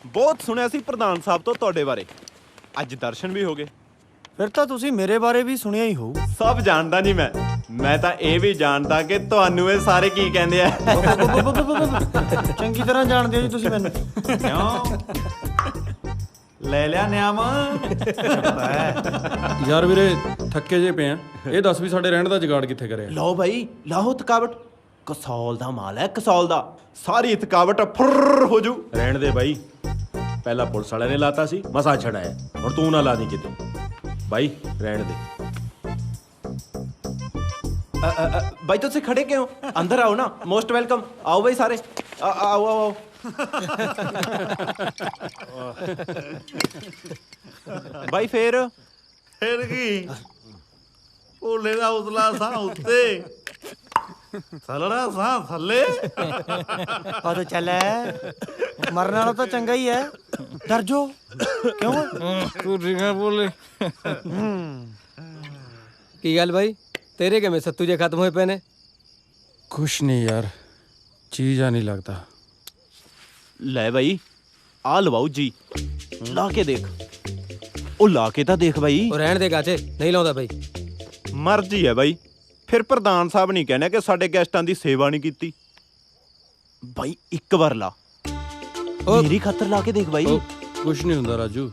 ਬਹੁਤ ਸੁਣਿਆ ਸੀ ਪ੍ਰਧਾਨ ਸਾਹਿਬ ਤੋਂ ਤੁਹਾਡੇ ਬਾਰੇ, ਅੱਜ ਦਰਸ਼ਨ ਵੀ ਹੋ ਗਏ। ਫਿਰ ਤਾਂ ਤੁਸੀਂ ਮੇਰੇ ਬਾਰੇ ਵੀ ਸੁਣਿਆ ਹੀ ਹੋਊ। ਸਭ ਜਾਣਦਾ ਨਹੀਂ ਮੈਂ ਤਾਂ ਇਹ ਵੀ ਜਾਣਦਾ ਕਿ ਤੁਹਾਨੂੰ ਇਹ ਸਾਰੇ ਕੀ ਕਹਿੰਦੇ ਆ। ਚੰਗੀ ਤਰ੍ਹਾਂ ਜਾਣਦੇ ਹੋ ਜੀ ਤੁਸੀਂ ਮੈਨੂੰ। ਕਿਉਂ ਲੈ ਲਿਆ ਨਿਆਮ? ਯਾਰ ਵੀਰੇ ਥੱਕੇ ਜੇ ਪਏ ਆ, ਇਹ ਦੱਸ ਵੀ ਸਾਡੇ ਰਹਿਣ ਦਾ ਜੁਗਾੜ ਕਿੱਥੇ ਕਰਿਆ? ਲਓ ਬਾਈ ਲਾਹੋ ਥਕਾਵਟ, ਕਸੌਲ ਦਾ ਮਾਲ ਹੈ, ਕਸੌਲ ਦਾ। ਸਾਰੀ ਥਕਾਵਟ ਫੁਰ ਹੋ ਜੂ। ਰਹਿਣ ਦੇ ਬਾਈ, ਪਹਿਲਾਂ ਪੁਲਿਸ ਵਾਲਿਆਂ ਨੇ ਲਾਤਾ ਸੀ, ਮਸਾ ਛੜਾਇਆ, ਹੁਣ ਤੂੰ ਨਾ ਲਾ ਦੀ ਕਿਤੇ। ਬਾਈ ਰਹਿਣ ਦੇ। ਬਾਈ ਤੁਸੀਂ ਖੜੇ ਕਿਉਂ? ਅੰਦਰ ਆਓ ਨਾ, ਮੋਸਟ ਵੈਲਕਮ। ਆਓ ਬਾਈ ਸਾਰੇ, ਆਓ ਆਓ। ਬਾਈ ਫੇਰ ਕੀ ਭੋਲੇ ਦਾ ਉਤਲਾ ਸਾਹ ਉੱਤੇ, ਥੱਲੜਾ ਸਾਹ ਥੱਲੇ। ਆ ਤਾਂ ਚੱਲ ਮਰਨ ਵਾਲਾ ਤਾਂ ਚੰਗਾ ਹੀ ਹੈ, ਡਰ ਜੋ ਕਿਉਂ? ਤੂੰ ਰਿੰਗਾ ਬੋਲੇ। ਕੀ ਗੱਲ ਬਾਈ, ਤੇਰੇ ਕਿਵੇਂ ਸੱਤੂ ਜੇ ਖਤਮ ਹੋਏ ਪਏ ਨੇ? ਕੁਛ ਨਹੀਂ ਯਾਰ, ਚੀਜ਼ ਆ ਨਹੀਂ ਲੱਗਦਾ। ਲੈ ਬਾਈ ਆ ਲਵਾਓ ਜੀ, ਲਾ ਕੇ ਦੇਖ। ਉਹ ਲਾ ਕੇ ਤਾਂ ਦੇਖ ਬਾਈ। ਉਹ ਰਹਿਣ ਦੇ ਗਾਚੇ, ਨਹੀਂ ਲਾਉਂਦਾ ਬਾਈ। ਮਰਜ਼ੀ ਹੈ ਬਾਈ, ਫਿਰ ਪ੍ਰਧਾਨ ਸਾਹਿਬ ਨਹੀਂ ਕਹਿਣਾ ਕਿ ਸਾਡੇ ਗੈਸਟਾਂ ਦੀ ਸੇਵਾ ਨਹੀਂ ਕੀਤੀ। ਬਾਈ ਇੱਕ ਵਾਰ ਲਾ, ਮੇਰੀ ਖਾਤਰ ਲਾ ਕੇ ਦੇਖ ਬਾਈ। ਕੁਛ ਨਹੀਂ ਹੁੰਦਾ ਰਾਜੂ,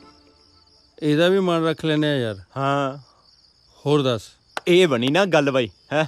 ਇਹਦਾ ਵੀ ਮਨ ਰੱਖ ਲੈਨੇ ਆ ਯਾਰ। ਹਾਂ ਹੋਰ ਦੱਸ। ਇਹ ਬਣੀ ਨਾ ਗੱਲ ਬਾਈ, ਹੈ?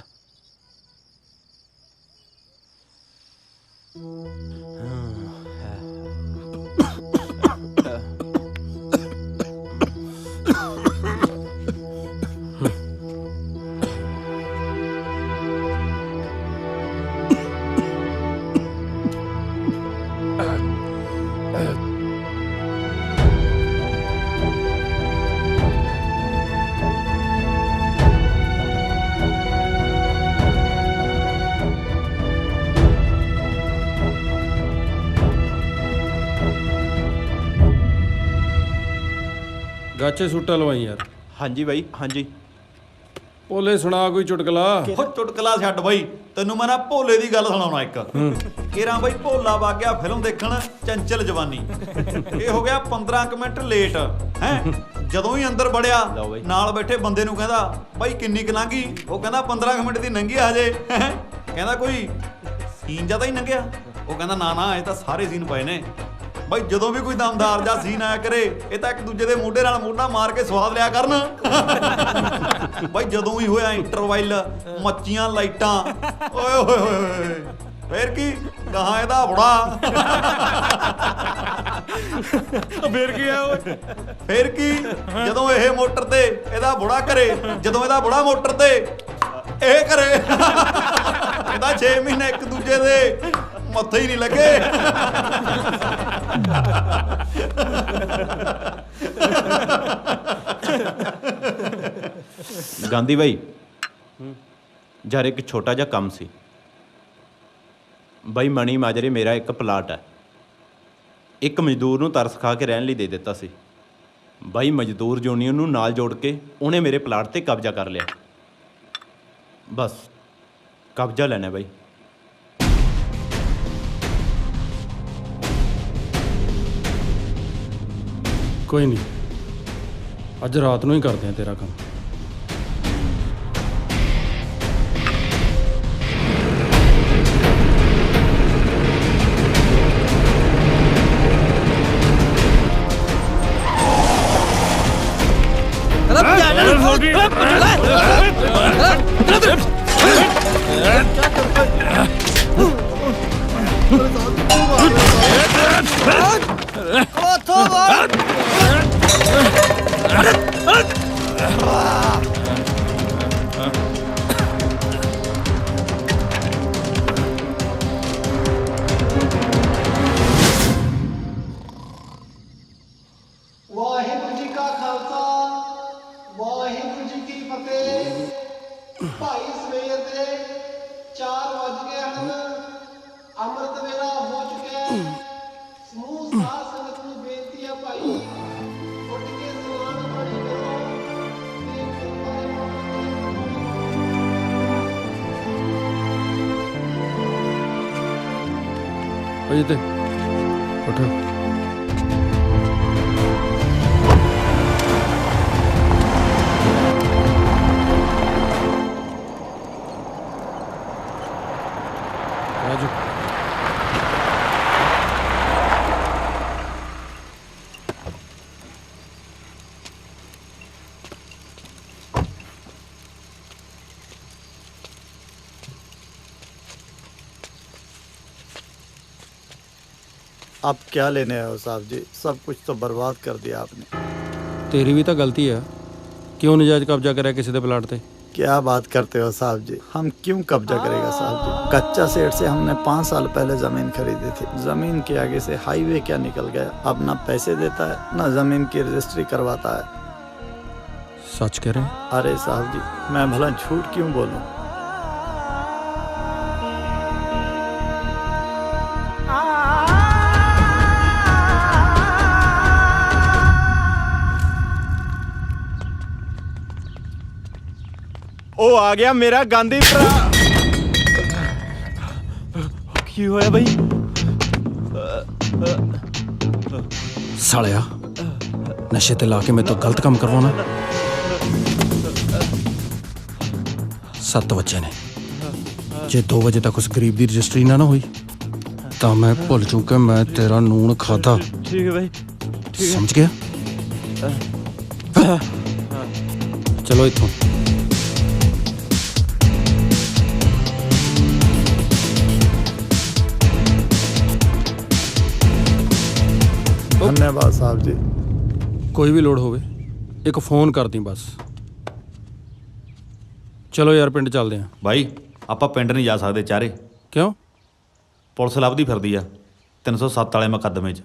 ਗਾਚੇ ਸੂਟਾ ਲਵਾਈ ਯਾਰ। ਹਾਂਜੀ ਬਾਈ ਹਾਂਜੀ। ਭੋਲੇ ਸੁਣਾ ਕੋਈ ਚੁਟਕਲਾ। ਉਹ ਚੁਟਕਲਾ ਛੱਡ ਬਾਈ, ਤੈਨੂੰ ਮੈਂ ਨਾ ਭੋਲੇ ਦੀ ਗੱਲ ਸੁਣਾਉਣਾ ਇੱਕ। ਕੇਰਾਂ ਬਾਈ ਭੋਲਾ ਵਗ ਗਿਆ ਫਿਲਮ ਦੇਖਣ ਚੰਚਲ ਜਵਾਨੀ। ਇਹ ਹੋ ਗਿਆ 15 ਕੁ ਮਿੰਟ ਲੇਟ ਹੈ। ਜਦੋਂ ਹੀ ਅੰਦਰ ਵੜਿਆ ਨਾਲ ਬੈਠੇ ਬੰਦੇ ਨੂੰ ਕਹਿੰਦਾ ਬਾਈ ਕਿੰਨੀ ਕੁ ਲੰਘੀ? ਉਹ ਕਹਿੰਦਾ 15 ਕੁ ਮਿੰਟ ਦੀ ਲੰਘੀ ਹਜੇ। ਕਹਿੰਦਾ ਕੋਈ ਸੀਨ ਜ਼ਿਆਦਾ ਹੀ ਲੰਘਿਆ? ਉਹ ਕਹਿੰਦਾ ਨਾ ਨਾ ਇਹ ਤਾਂ ਸਾਰੇ ਸੀਨ ਪਏ ਨੇ। ਬਾਈ ਜਦੋਂ ਵੀ ਕੋਈ ਦਮਦਾਰ ਜਾਂ ਸੀਨ ਆਇਆ ਕਰੇ ਇਹ ਤਾਂ ਇੱਕ ਦੂਜੇ ਦੇ ਮੋਢੇ ਨਾਲ ਮੋਢਾ ਮਾਰ ਕੇ ਸਵਾਦ ਲਿਆ ਕਰਨ। ਬਾਈ ਜਦੋਂ ਹੀ ਹੋਇਆ ਇੰਟਰਵੈਲ, ਮੱਚੀਆਂ ਲਾਈਟਾਂ, ਓਏ ਹੋਏ ਹੋਏ, ਫੇਰ ਕੀ ਗਾਹਾਂ ਇਹਦਾ ਬੁੜਾ। ਫੇਰ ਕੀ ਆ ਓਏ? ਫੇਰ ਕੀ ਜਦੋਂ ਇਹ ਮੋਟਰ ਤੇ ਇਹਦਾ ਬੁੜਾ ਕਰੇ, ਜਦੋਂ ਇਹਦਾ ਬੁੜਾ ਮੋਟਰ ਤੇ ਇਹ ਕਰੇ। ਇਹਦਾ 6 ਮਹੀਨੇ ਇੱਕ ਦੂਜੇ ਦੇ ਮੱਥੇ ਹੀ ਨਹੀਂ ਲੱਗੇ। ਗਾਂਧੀ ਬਾਈ ਯਾਰ ਇੱਕ ਛੋਟਾ ਜਿਹਾ ਕੰਮ ਸੀ ਬਾਈ। ਮਣੀ ਮਾਜਰੇ ਮੇਰਾ ਇੱਕ ਪਲਾਟ ਹੈ, ਇੱਕ ਮਜ਼ਦੂਰ ਨੂੰ ਤਰਸ ਖਾ ਕੇ ਰਹਿਣ ਲਈ ਦੇ ਦਿੱਤਾ ਸੀ ਬਾਈ। ਮਜ਼ਦੂਰ ਯੂਨੀਅਨ ਨੂੰ ਨਾਲ ਜੋੜ ਕੇ ਉਹਨੇ ਮੇਰੇ ਪਲਾਟ ਤੇ ਕਬਜ਼ਾ ਕਰ ਲਿਆ। ਬਸ ਕਬਜ਼ਾ ਲੈਣਾ ਬਾਈ। ਕੋਈ ਨਹੀਂ, ਅੱਜ ਰਾਤ ਨੂੰ ਹੀ ਕਰਦੇ ਆ ਤੇਰਾ ਕੰਮ। ਵਾਹਿਗੁਰੂ ਜੀ ਕਾ ਖਾਲਸਾ ਵਾਹਿਗੁਰੂ ਜੀ ਕੀ ਫਤਿਹ। ਭਾਈ ਸਵੇਰ ਦੇ 4 ਵੱਜ ਗਏ ਹਨ, ਅੰਮ੍ਰਿਤ ਵੇਲਾ ਹੋ ਚੁੱਕਿਆ ਹੈ। ਸਮੂਹ ਸਾਧ ਸੰਗਤ ਨੂੰ ਬੇਨਤੀ ਹੈ ਭਾਈ ਉੱਠ ਕੇ ਇਸ਼ਨਾਨ ਪਾਣੀ ਕਰੋ ਤੇ ਗੁਰਦੁਆਰੇ ਅਜੇ ਤੇ ਉੱਠ। ਰਾਜੂ आप क्या लेने आए हो साहब जी? सब कुछ तो बर्बाद कर दिया आपने। ਤੇਰੀ ਵੀ ਤਾਂ ਗਲਤੀ ਹੈ, ਕਿਉਂ ਨਜਾਇਜ਼ ਕਬਜ਼ਾ ਕਰਿਆ ਕਿਸੇ ਦੇ ਪਲਾਟ ਤੇ? क्या बात करते हो साहब जी, हम क्यों कब्जा करेगा साहब जी? कच्चा सेठ से हमने 5 साल पहले जमीन खरीदी थी। जमीन के आगे से हाईवे क्या निकल गया। अब ना पैसे देता है ना जमीन की रजिस्ट्री करवाता है। सच कह रहे हैं? अरे साहब जी, मैं भला झूठ क्यों बोलूं? ਉਹ ਆ ਗਿਆ ਮੇਰਾ ਗਾਂਧੀ ਭਰਾ। ਕੀ ਹੋਇਆ ਬਈ? ਸਾਲਿਆ, ਨਸ਼ੇ ਤੇ ਲਾ ਕੇ ਮੇਰੇ ਤੋਂ ਗਲਤ ਕੰਮ ਕਰਵਾਉਣਾ। 7 ਵਜੇ ਨੇ, ਜੇ 2 ਵਜੇ ਤੱਕ ਉਸ ਗਰੀਬ ਦੀ ਰਜਿਸਟਰੀ ਨਾ ਹੋਈ ਤਾਂ ਮੈਂ ਭੁੱਲ ਜੂ ਕਿ ਮੈਂ ਤੇਰਾ ਨੂਣ ਖਾਦਾ। ਠੀਕ ਹੈ ਬਈ, ਸਮਝ ਗਿਆ? ਚਲੋ ਇੱਥੋਂ। धन्यवाद साहब जी। ਕੋਈ ਵੀ ਲੋੜ ਹੋਵੇ ਇੱਕ ਫੋਨ ਕਰਦੀ ਬਸ। ਚਲੋ ਯਾਰ ਪਿੰਡ ਚੱਲਦੇ ਆਂ। ਬਾਈ ਆਪਾਂ ਪਿੰਡ ਨਹੀਂ ਜਾ ਸਕਦੇ ਚਾਰੇ। ਕਿਉਂ? ਪੁਲਿਸ ਲੱਭਦੀ ਫਿਰਦੀ ਆ 307 ਵਾਲੇ ਮੁਕੱਦਮੇ 'ਚ।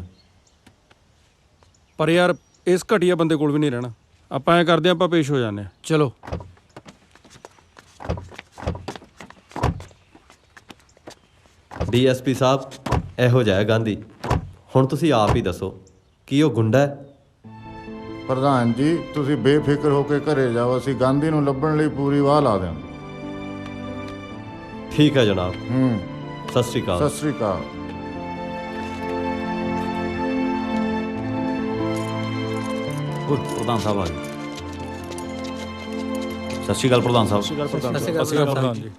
ਪਰ ਯਾਰ ਇਸ ਘਟੀਆ ਬੰਦੇ ਕੋਲ ਵੀ ਨਹੀਂ ਰਹਿਣਾ। ਆਪਾਂ ਐਂ ਕਰਦੇ ਆਂ, ਆਪਾਂ ਪੇਸ਼ ਹੋ ਜਾਂਦੇ ਆਂ। ਚਲੋ। ਡੀਐਸਪੀ ਸਾਹਿਬ, ਇਹੋ ਜਿਹਾ ਗਾਂਧੀ। ਹੁਣ ਤੁਸੀਂ ਆਪ ਹੀ ਦੱਸੋ, ਕੀ ਉਹ ਗੁੰਡਾ ਹੈ? ਪ੍ਰਧਾਨ ਜੀ, ਤੁਸੀਂ ਬੇਫਿਕਰ ਹੋ ਕੇ ਘਰੇ ਜਾਓ, ਅਸੀਂ ਗਾਂਧੀ ਨੂੰ ਲੱਭਣ ਲਈ ਪੂਰੀ ਵਾਹ ਲਾ ਦਿਆਂਗੇ। ਠੀਕ ਹੈ ਜਨਾਬ। ਸਤਿ ਸ਼੍ਰੀ ਅਕਾਲ। ਸਤਿ ਸ਼੍ਰੀ ਅਕਾਲ। ਪ੍ਰਧਾਨ ਸਾਹਿਬ ਆ ਗਏ। ਸਤਿ ਸ਼੍ਰੀ ਅਕਾਲ ਪ੍ਰਧਾਨ ਸਾਹਿਬ। ਸਤਿ ਸ਼੍ਰੀ ਅਕਾਲ ਪ੍ਰਧਾਨ ਜੀ।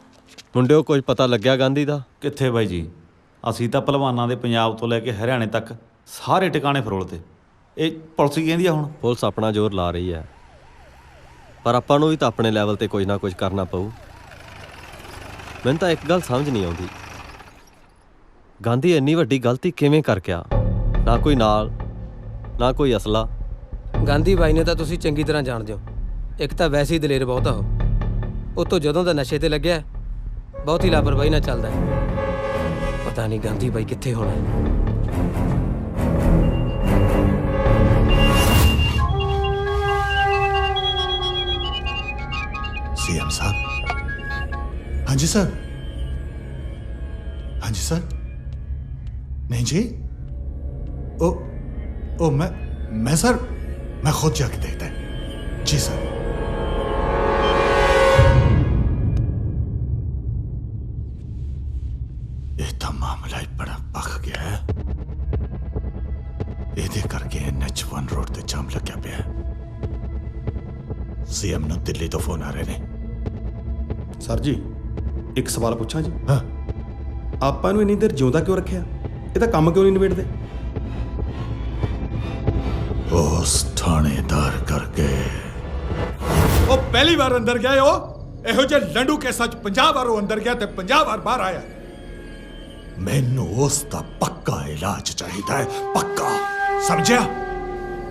ਮੁੰਡਿਓ, ਕੁਝ ਪਤਾ ਲੱਗਿਆ ਗਾਂਧੀ ਦਾ? ਕਿੱਥੇ ਬਾਈ ਜੀ, ਅਸੀਂ ਤਾਂ ਪਹਿਲਵਾਨਾਂ ਦੇ ਪੰਜਾਬ ਤੋਂ ਲੈ ਕੇ ਹਰਿਆਣੇ ਤੱਕ ਸਾਰੇ ਟਿਕਾਣੇ ਫਰੋਲਤੇ। ਇਹ ਪੁਲਿਸ ਕੀ ਕਹਿੰਦੀ ਆ ਹੁਣ? ਪੁਲਿਸ ਆਪਣਾ ਜ਼ੋਰ ਲਾ ਰਹੀ ਹੈ, ਪਰ ਆਪਾਂ ਨੂੰ ਵੀ ਤਾਂ ਆਪਣੇ ਲੈਵਲ ਤੇ ਕੁਝ ਨਾ ਕੁਝ ਕਰਨਾ ਪਊ। ਮੈਨੂੰ ਤਾਂ ਇੱਕ ਗੱਲ ਸਮਝ ਨਹੀਂ ਆਉਂਦੀ, ਗਾਂਧੀ ਇੰਨੀ ਵੱਡੀ ਗਲਤੀ ਕਿਵੇਂ ਕਰ ਗਿਆ? ਨਾ ਕੋਈ ਨਾਲ, ਨਾ ਕੋਈ ਅਸਲਾ। ਗਾਂਧੀ ਬਾਈ ਨੇ ਤਾਂ ਤੁਸੀਂ ਚੰਗੀ ਤਰ੍ਹਾਂ ਜਾਣਦੇ ਹੋ। ਇੱਕ ਤਾਂ ਵੈਸੇ ਹੀ ਦਲੇਰ ਬਹੁਤ ਆ ਉਹ ਤੋਂ ਜਦੋਂ ਦਾ ਨਸ਼ੇ ਤੇ ਲੱਗਿਆ ਬਹੁਤ ਹੀ ਲਾਪਰਵਾਹੀ ਨਾਲ ਚੱਲਦਾ ਹੈ। ਪਤਾ ਨਹੀਂ ਗਾਂਧੀ ਬਾਈ ਕਿੱਥੇ ਹੋਣਾ ਹੈ। सीएम साहब। हाँ जी सर। हाँ जी सर। नहीं जी। ओ मैं सर, मैं खुद जाके देखता है जी सर। ये तो मामला ही बड़ा पक गया है। ਇਹਦੇ ਕਰਕੇ NH1 ਰੋਡ ਤੇ ਜਾਮ ਜੀ ਤੋਂ ਫੋਨ ਆ ਰਹੇ ਨੇ। ਸਰ ਜੀ ਇੱਕ ਸਵਾਲ ਪੁੱਛਾਂ ਜੀ? ਹਾਂ। ਆਪਾਂ ਨੂੰ ਇੰਨੀ ਦੇਰ ਜਿਉਂਦਾ ਕਿਉਂ ਰੱਖਿਆ? ਇਹਦਾ ਕੰਮ ਕਿਉਂ ਨਹੀਂ ਨਿਬੇੜਦੇ? ਉਸ ਥਾਣੇਦਾਰ ਕਰਕੇ। ਉਹ ਪਹਿਲੀ ਵਾਰ ਅੰਦਰ ਗਿਆ ਉਹ ਇਹੋ ਜਿਹੇ ਲੰਡੂ ਕੇਸਾਂ 'ਚ 50 ਵਾਰ ਉਹ ਅੰਦਰ ਗਿਆ ਤੇ 50 ਵਾਰ ਬਾਹਰ ਆਇਆ। ਮੈਨੂੰ ਉਸ ਦਾ ਪੱਕਾ ਇਲਾਜ ਚਾਹੀਦਾ ਹੈ, ਪੱਕਾ, ਸਮਝਿਆ?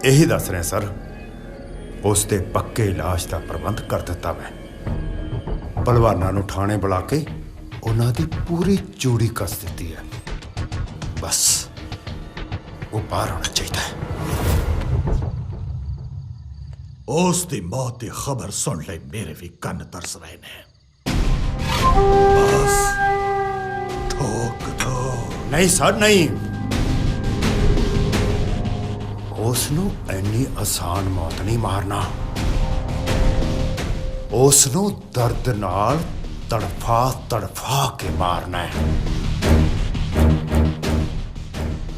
ਇਹੀ ਦੱਸ ਰਿਹਾ ਸਰ, ਉਸ ਦੇ ਪੱਕੇ ਇਲਾਜ ਦਾ ਪ੍ਰਬੰਧ ਕਰ ਦਿੱਤਾ ਮੈਂ। ਭਲਵਾਨਾਂ ਨੂੰ ਥਾਣੇ ਬੁਲਾ ਕੇ ਉਹਨਾਂ ਦੀ ਪੂਰੀ ਚੂੜੀ ਕੱਸ ਦਿੱਤੀ ਹੈ। ਬਸ ਉਹ ਬਾਹਰ ਹੋਣਾ ਚਾਹੀਦਾ ਹੈ। ਉਸ ਦੀ ਮੌਤ ਦੀ ਖਬਰ ਸੁਣ ਲਈ ਮੇਰੇ ਵੀ ਕੰਨ ਤਰਸ ਰਹੇ ਨੇ। ਬਸ ਠੋਕ ਦੋ। ਨਹੀਂ ਸਰ, ਨਹੀਂ। ਉਸ ਨੂੰ ਇੰਨੀ ਆਸਾਨ ਮੌਤ ਨਹੀਂ ਮਾਰਨਾ। ਉਸ ਨੂੰ ਦਰਦ ਨਾਲ ਤੜਫਾ ਤੜਫਾ ਕੇ ਮਾਰਨਾ ਹੈ।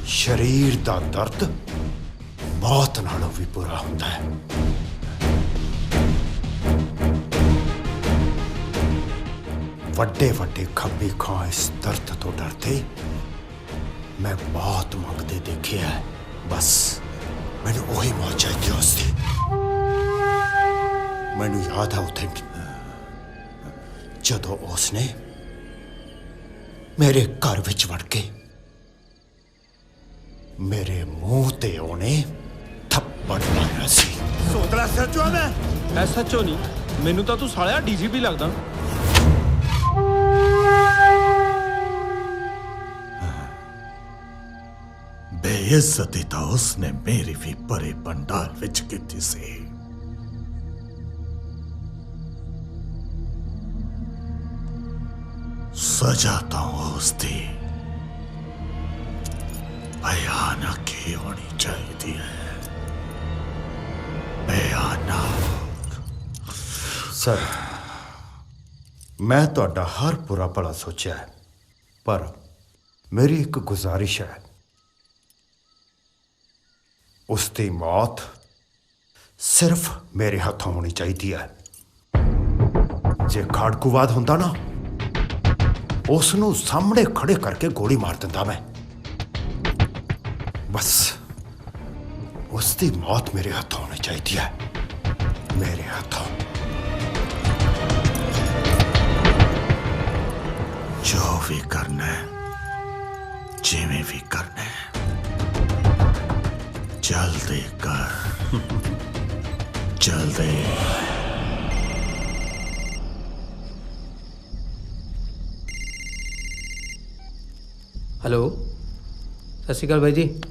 ਸਰੀਰ ਦਾ ਦਰਦ ਮੌਤ ਨਾਲੋਂ ਵੀ ਬੁਰਾ ਹੁੰਦਾ ਹੈ। ਵੱਡੇ ਵੱਡੇ ਖੱਬੀ ਖਾਂ ਇਸ ਦਰਦ ਤੋਂ ਡਰਦੇ ਮੈਂ ਬਹੁਤ ਮੰਗਦੇ ਦੇਖਿਆ ਹੈ। ਬਸ ਮੈਨੂੰ ਉਹੀ ਮੌਤ ਚਾਹੀਦੀ ਉਸ ਦੀ। ਮੈਨੂੰ ਯਾਦ ਹੈ ਉੱਥੇ ਜਦੋਂ ਉਸਨੇ ਮੇਰੇ ਘਰ ਵਿੱਚ ਵੜ ਕੇ ਮੇਰੇ ਮੂੰਹ ਤੇ ਉਹਨੇ ਥੱਪੜ ਮਾਰਿਆ ਸੀ। ਸੋਤਲਾ ਸੱਚੋ ਮੈਂ ਐਸਐਚਓ ਨਹੀਂ, ਮੈਨੂੰ ਤਾਂ ਤੂੰ ਸਾਲਿਆ ਡੀਜੀਪੀ ਲੱਗਦਾ। ਬੇਇੱਜ਼ਤੀ ਤਾਂ ਉਸਨੇ ਮੇਰੀ ਵੀ ਪਰੇ ਪੰਡਾਲ ਵਿੱਚ ਕੀਤੀ ਸੀ। ਸਜ਼ਾ ਤਾਂ ਉਸਦੀ ਭਿਆਨਕ ਹੀ ਹੋਣੀ ਚਾਹੀਦੀ ਹੈ। ਭਿਆਨਕ। ਸਰ, ਮੈਂ ਤੁਹਾਡਾ ਹਰ ਬੁਰਾ ਭਲਾ ਸੋਚਿਆ ਹੈ, ਪਰ ਮੇਰੀ ਇੱਕ ਗੁਜ਼ਾਰਿਸ਼ ਹੈ। ਉਸ ਦੀ ਮੌਤ ਸਿਰਫ ਮੇਰੇ ਹੱਥੋਂ ਹੋਣੀ ਚਾਹੀਦੀ ਹੈ। ਜੇ ਖਾੜਕੂਵਾਦ ਹੁੰਦਾ ਨਾ, ਉਸ ਨੂੰ ਸਾਹਮਣੇ ਖੜੇ ਕਰਕੇ ਗੋਲੀ ਮਾਰ ਦਿੰਦਾ ਮੈਂ। ਬਸ ਉਸ ਦੀ ਮੌਤ ਮੇਰੇ ਹੱਥੋਂ ਹੋਣੀ ਚਾਹੀਦੀ ਹੈ, ਮੇਰੇ ਹੱਥੋਂ। ਜੋ ਵੀ ਕਰਨਾ ਹੈ, ਜਿਵੇਂ ਵੀ ਕਰਨਾ ਹੈ, ਜਲਦੀ ਕਰ, ਜਲਦੀ। ਹੈਲੋ, ਸਤਿ ਸ਼੍ਰੀ ਅਕਾਲ ਬਾਈ ਜੀ।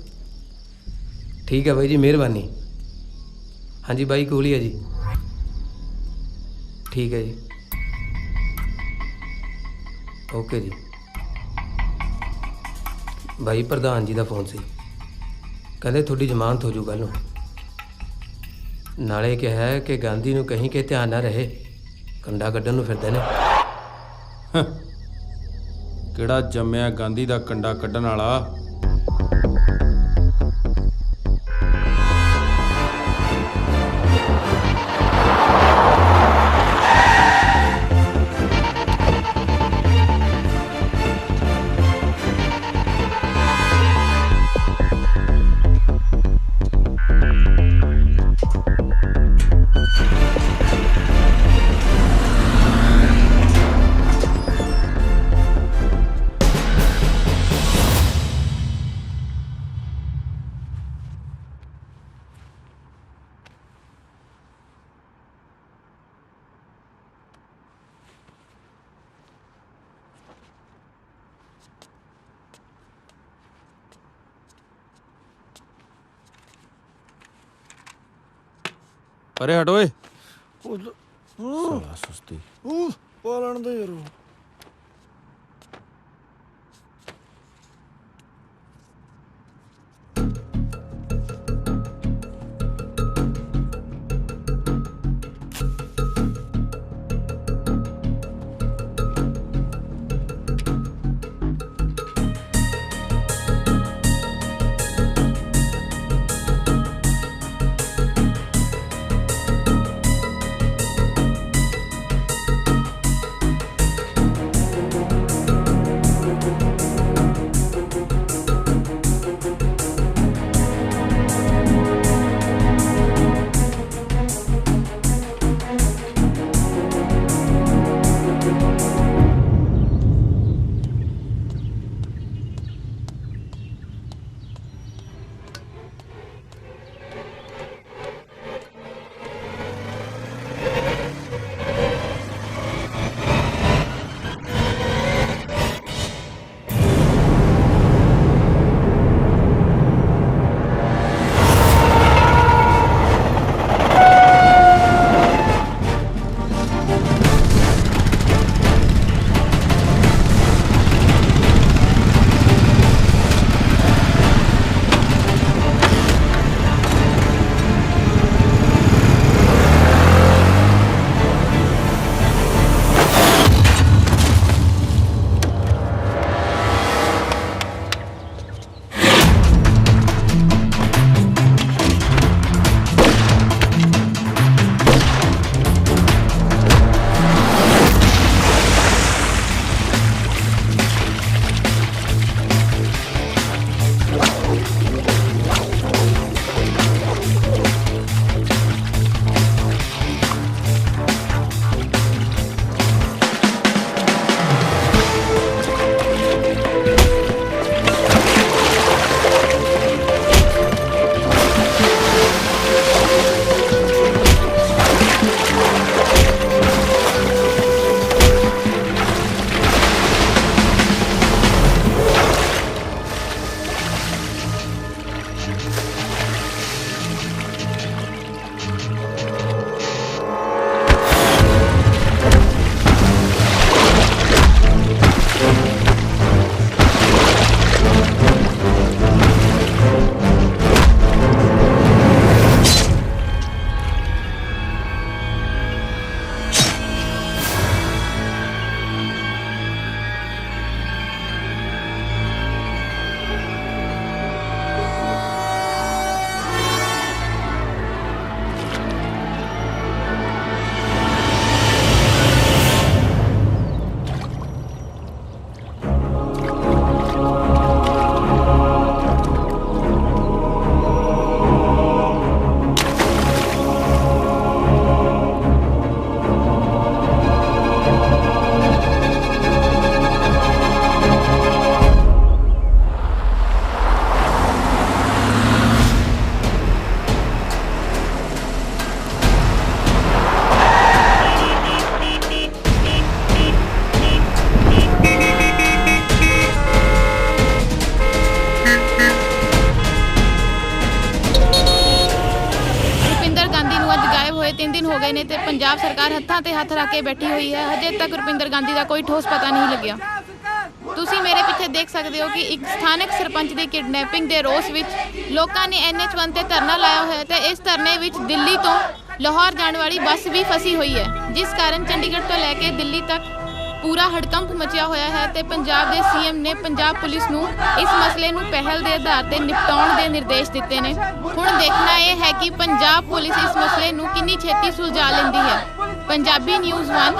ਠੀਕ ਹੈ ਬਾਈ ਜੀ, ਮਿਹਰਬਾਨੀ। ਹਾਂਜੀ ਬਾਈ, ਕੋਲ ਹੀ ਹੈ ਜੀ। ਠੀਕ ਹੈ ਜੀ, ਓਕੇ ਜੀ। ਬਾਈ ਪ੍ਰਧਾਨ ਜੀ ਦਾ ਫੋਨ ਸੀ, ਕਹਿੰਦੇ ਤੁਹਾਡੀ ਜ਼ਮਾਨਤ ਹੋ ਜੂ ਕੱਲ੍ਹ ਨੂੰ। ਨਾਲੇ ਕਿਹਾ ਕਿ ਗਾਂਧੀ ਨੂੰ ਕਹੀਂ ਕਿ ਧਿਆਨ ਨਾ ਰਹੇ, ਕੰਡਾ ਕੱਢਣ ਨੂੰ ਫਿਰਦੇ ਨੇ। ਕਿਹੜਾ ਜੰਮਿਆ ਗਾਂਧੀ ਦਾ ਕੰਡਾ ਕੱਢਣ ਵਾਲਾ? ਅਰੇ ਹਟ ਓਏ। ਸਾਲਾ ਸੁਸਤੀ। ਪਾਲਣ ਦੇ ਯਾਰ। ਰਹੇ ਨੇ ਤੇ ਪੰਜਾਬ ਸਰਕਾਰ ਹੱਥਾਂ ਤੇ ਹੱਥ ਰੱਖ ਕੇ ਬੈਠੀ ਹੋਈ ਹੈ। ਹਜੇ ਤੱਕ ਰੁਪਿੰਦਰ ਗਾਂਧੀ ਦਾ ਕੋਈ ਠੋਸ ਪਤਾ ਨਹੀਂ ਲੱਗਿਆ। ਤੁਸੀਂ ਮੇਰੇ ਪਿੱਛੇ ਦੇਖ ਸਕਦੇ ਹੋ ਕਿ ਇੱਕ ਸਥਾਨਕ ਸਰਪੰਚ ਦੀ ਕਿਡਨੈਪਿੰਗ ਦੇ ਰੋਸ ਵਿੱਚ ਲੋਕਾਂ ਨੇ NH1 ਤੇ ਧਰਨਾ ਲਾਇਆ ਹੋਇਆ ਤੇ ਇਸ ਧਰਨੇ ਵਿੱਚ ਦਿੱਲੀ ਤੋਂ ਲਾਹੌਰ ਜਾਣ ਵਾਲੀ ਬੱਸ ਵੀ ਫਸੀ ਹੋਈ ਹੈ, ਜਿਸ ਕਾਰਨ ਚੰਡੀਗੜ੍ਹ ਤੋਂ ਲੈ ਕੇ ਦਿੱਲੀ ਤੱਕ ਪੂਰਾ ਹੜਕੰਪ ਮਚਿਆ ਹੋਇਆ ਹੈ ਤੇ ਪੰਜਾਬ ਦੇ CM ਨੇ ਪੰਜਾਬ ਪੁਲਿਸ ਨੂੰ ਇਸ ਮਸਲੇ ਨੂੰ ਪਹਿਲ ਦੇ ਆਧਾਰ ਤੇ ਨਿਪਟਾਉਣ ਦੇ ਨਿਰਦੇਸ਼ ਦਿੱਤੇ ਨੇ। ਹੁਣ ਦੇਖਣਾ ਇਹ ਹੈ ਕਿ ਪੰਜਾਬ ਪੁਲਿਸ ਇਸ ਮਸਲੇ ਨੂੰ ਕਿੰਨੀ ਛੇਤੀ ਸੁਲਝਾ ਲੈਂਦੀ ਹੈ। ਪੰਜਾਬੀ ਨਿਊਜ਼ 1,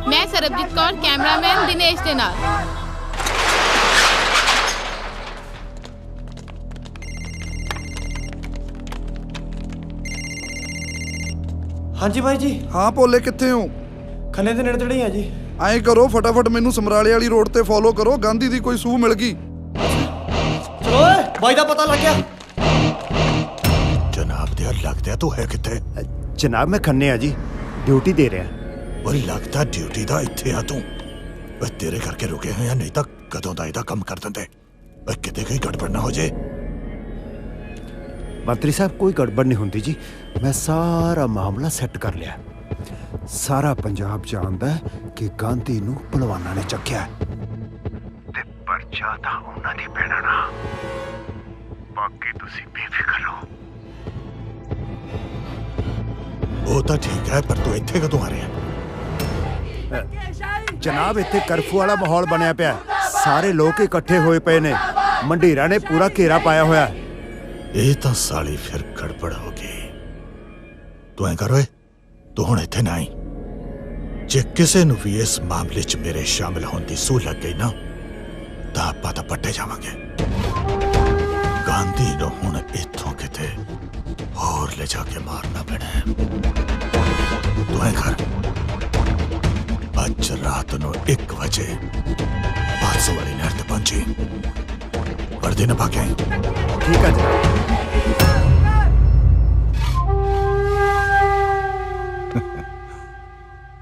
ਮੈਂ ਸਰਬਜੀਤ ਕੌਰ, ਕੈਮਰਾਮੈਨ ਦਿਨੇਸ਼ ਦੇ ਨਾਲ। ਹਾਂਜੀ ਬਾਈ ਜੀ। ਹਾਂ ਭੋਲੇ, ਕਿੱਥੇ ਹੋ? ਖੰਨੇ ਦੇ ਨੇੜੇ ਤੇੜੇ ਆ ਜੀ। ਐਂ ਕਰੋ, ਫਟਾਫਟ ਮੈਨੂੰ ਸਮਰਾਲੇ ਵਾਲੀ ਰੋਡ ਤੇ ਫੋਲੋ ਕਰੋ, ਗਾਂਧੀ ਦੀ ਕੋਈ ਸੂਹ ਮਿਲ ਗਈ। ਚਲੋ ਓਏ, ਬਾਈ ਦਾ ਪਤਾ ਲੱਗ ਗਿਆ। ਜਨਾਬ ਦੇ ਲੱਗਦਾ ਤੂੰ ਹੈ ਕਿੱਥੇ? ਜਨਾਬ ਮੈਂ ਖੰਨੇ ਆ ਜੀ, ਡਿਊਟੀ ਦੇ ਰਿਹਾ। ਓਏ ਲੱਗਦਾ ਡਿਊਟੀ ਦਾ ਇੱਥੇ ਆ ਤੂੰ। ਓਏ ਤੇਰੇ ਕਰਕੇ ਰੁਕੇ ਹੋਏ ਆ, ਨਹੀਂ ਤਾਂ ਕਦੋਂ ਦਾ ਇਹਦਾ ਕੰਮ ਕਰ ਦਿੰਦੇ। ਓਏ ਕਿਤੇ ਕੋਈ ਗੜਬੜ ਨਾ ਹੋ ਜੇ। ਮੰਤਰੀ ਸਾਹਿਬ ਕੋਈ ਗੜਬੜ ਨਹੀਂ ਹੁੰਦੀ ਜੀ, ਮੈਂ ਸਾਰਾ ਮਾਮਲਾ ਸੈੱਟ ਕਰ ਲਿਆ। ਸਾਰਾ ਪੰਜਾਬ ਜਾਣਦਾ ਕਿ ਗਾਂਧੀ ਨੂੰ ਪਹਿਲਵਾਨਾਂ ਨੇ ਚੱਕਿਆ ਤੇ ਪਰਚਾ ਤਾਂ ਉਹਨਾਂ ਦੀ ਪੈਣਾ ਨਾ। ਬਾਕੀ ਤੁਸੀਂ ਬੇਫਿਕਰ ਰਹੋ। ਉਹ ਤਾਂ ਠੀਕ ਹੈ, ਪਰ ਤੂੰ ਇੱਥੇ ਕਦੋਂ ਆ ਰਿਹਾ? ਜਨਾਬ ਇੱਥੇ ਕਰਫਿਊ ਵਾਲਾ ਮਾਹੌਲ ਬਣਿਆ ਪਿਆ, ਸਾਰੇ ਲੋਕ ਇਕੱਠੇ ਹੋਏ ਪਏ ਨੇ, ਮੰਡੀਰਾਂ ਨੇ ਪੂਰਾ ਘੇਰਾ ਪਾਇਆ ਹੋਇਆ। ਇਹ ਤਾਂ ਸਾਲੀ ਫਿਰ ਗੜਬੜ ਹੋ ਗਈ। ਤੂੰ ਐਂ ਕਰ ਓਏ, ਤੂੰ ਹੁਣ ਇੱਥੇ ਨਾ ਆਈ। ਜੇ ਕਿਸੇ ਨੂੰ ਵੀ ਇਸ ਮਾਮਲੇ 'ਚ ਮੇਰੇ ਸ਼ਾਮਿਲ ਹੋਣ ਦੀ ਸੂਹ ਲੱਗ ਗਈ ਨਾ, ਤਾਂ ਆਪਾਂ ਤਾਂ ਪੱਟੇ ਜਾਵਾਂਗੇ। ਗਾਂਧੀ ਨੂੰ ਹੁਣ ਇੱਥੋਂ ਕਿਤੇ ਹੋਰ ਲੈ ਜਾ ਕੇ ਮਾਰਨਾ ਪੈਣਾ। ਤੂੰ ਐਂ ਕਰ, ਅੱਜ ਰਾਤ ਨੂੰ 1 ਵਜੇ 500 ਵਾਲੀ ਨਹਿਰ ਤੇ ਪਹੁੰਚੀ। ਵਰਦੀ ਨਾ ਪਾ ਕੇ ਆਈ। ਠੀਕ ਹੈ ਜੀ।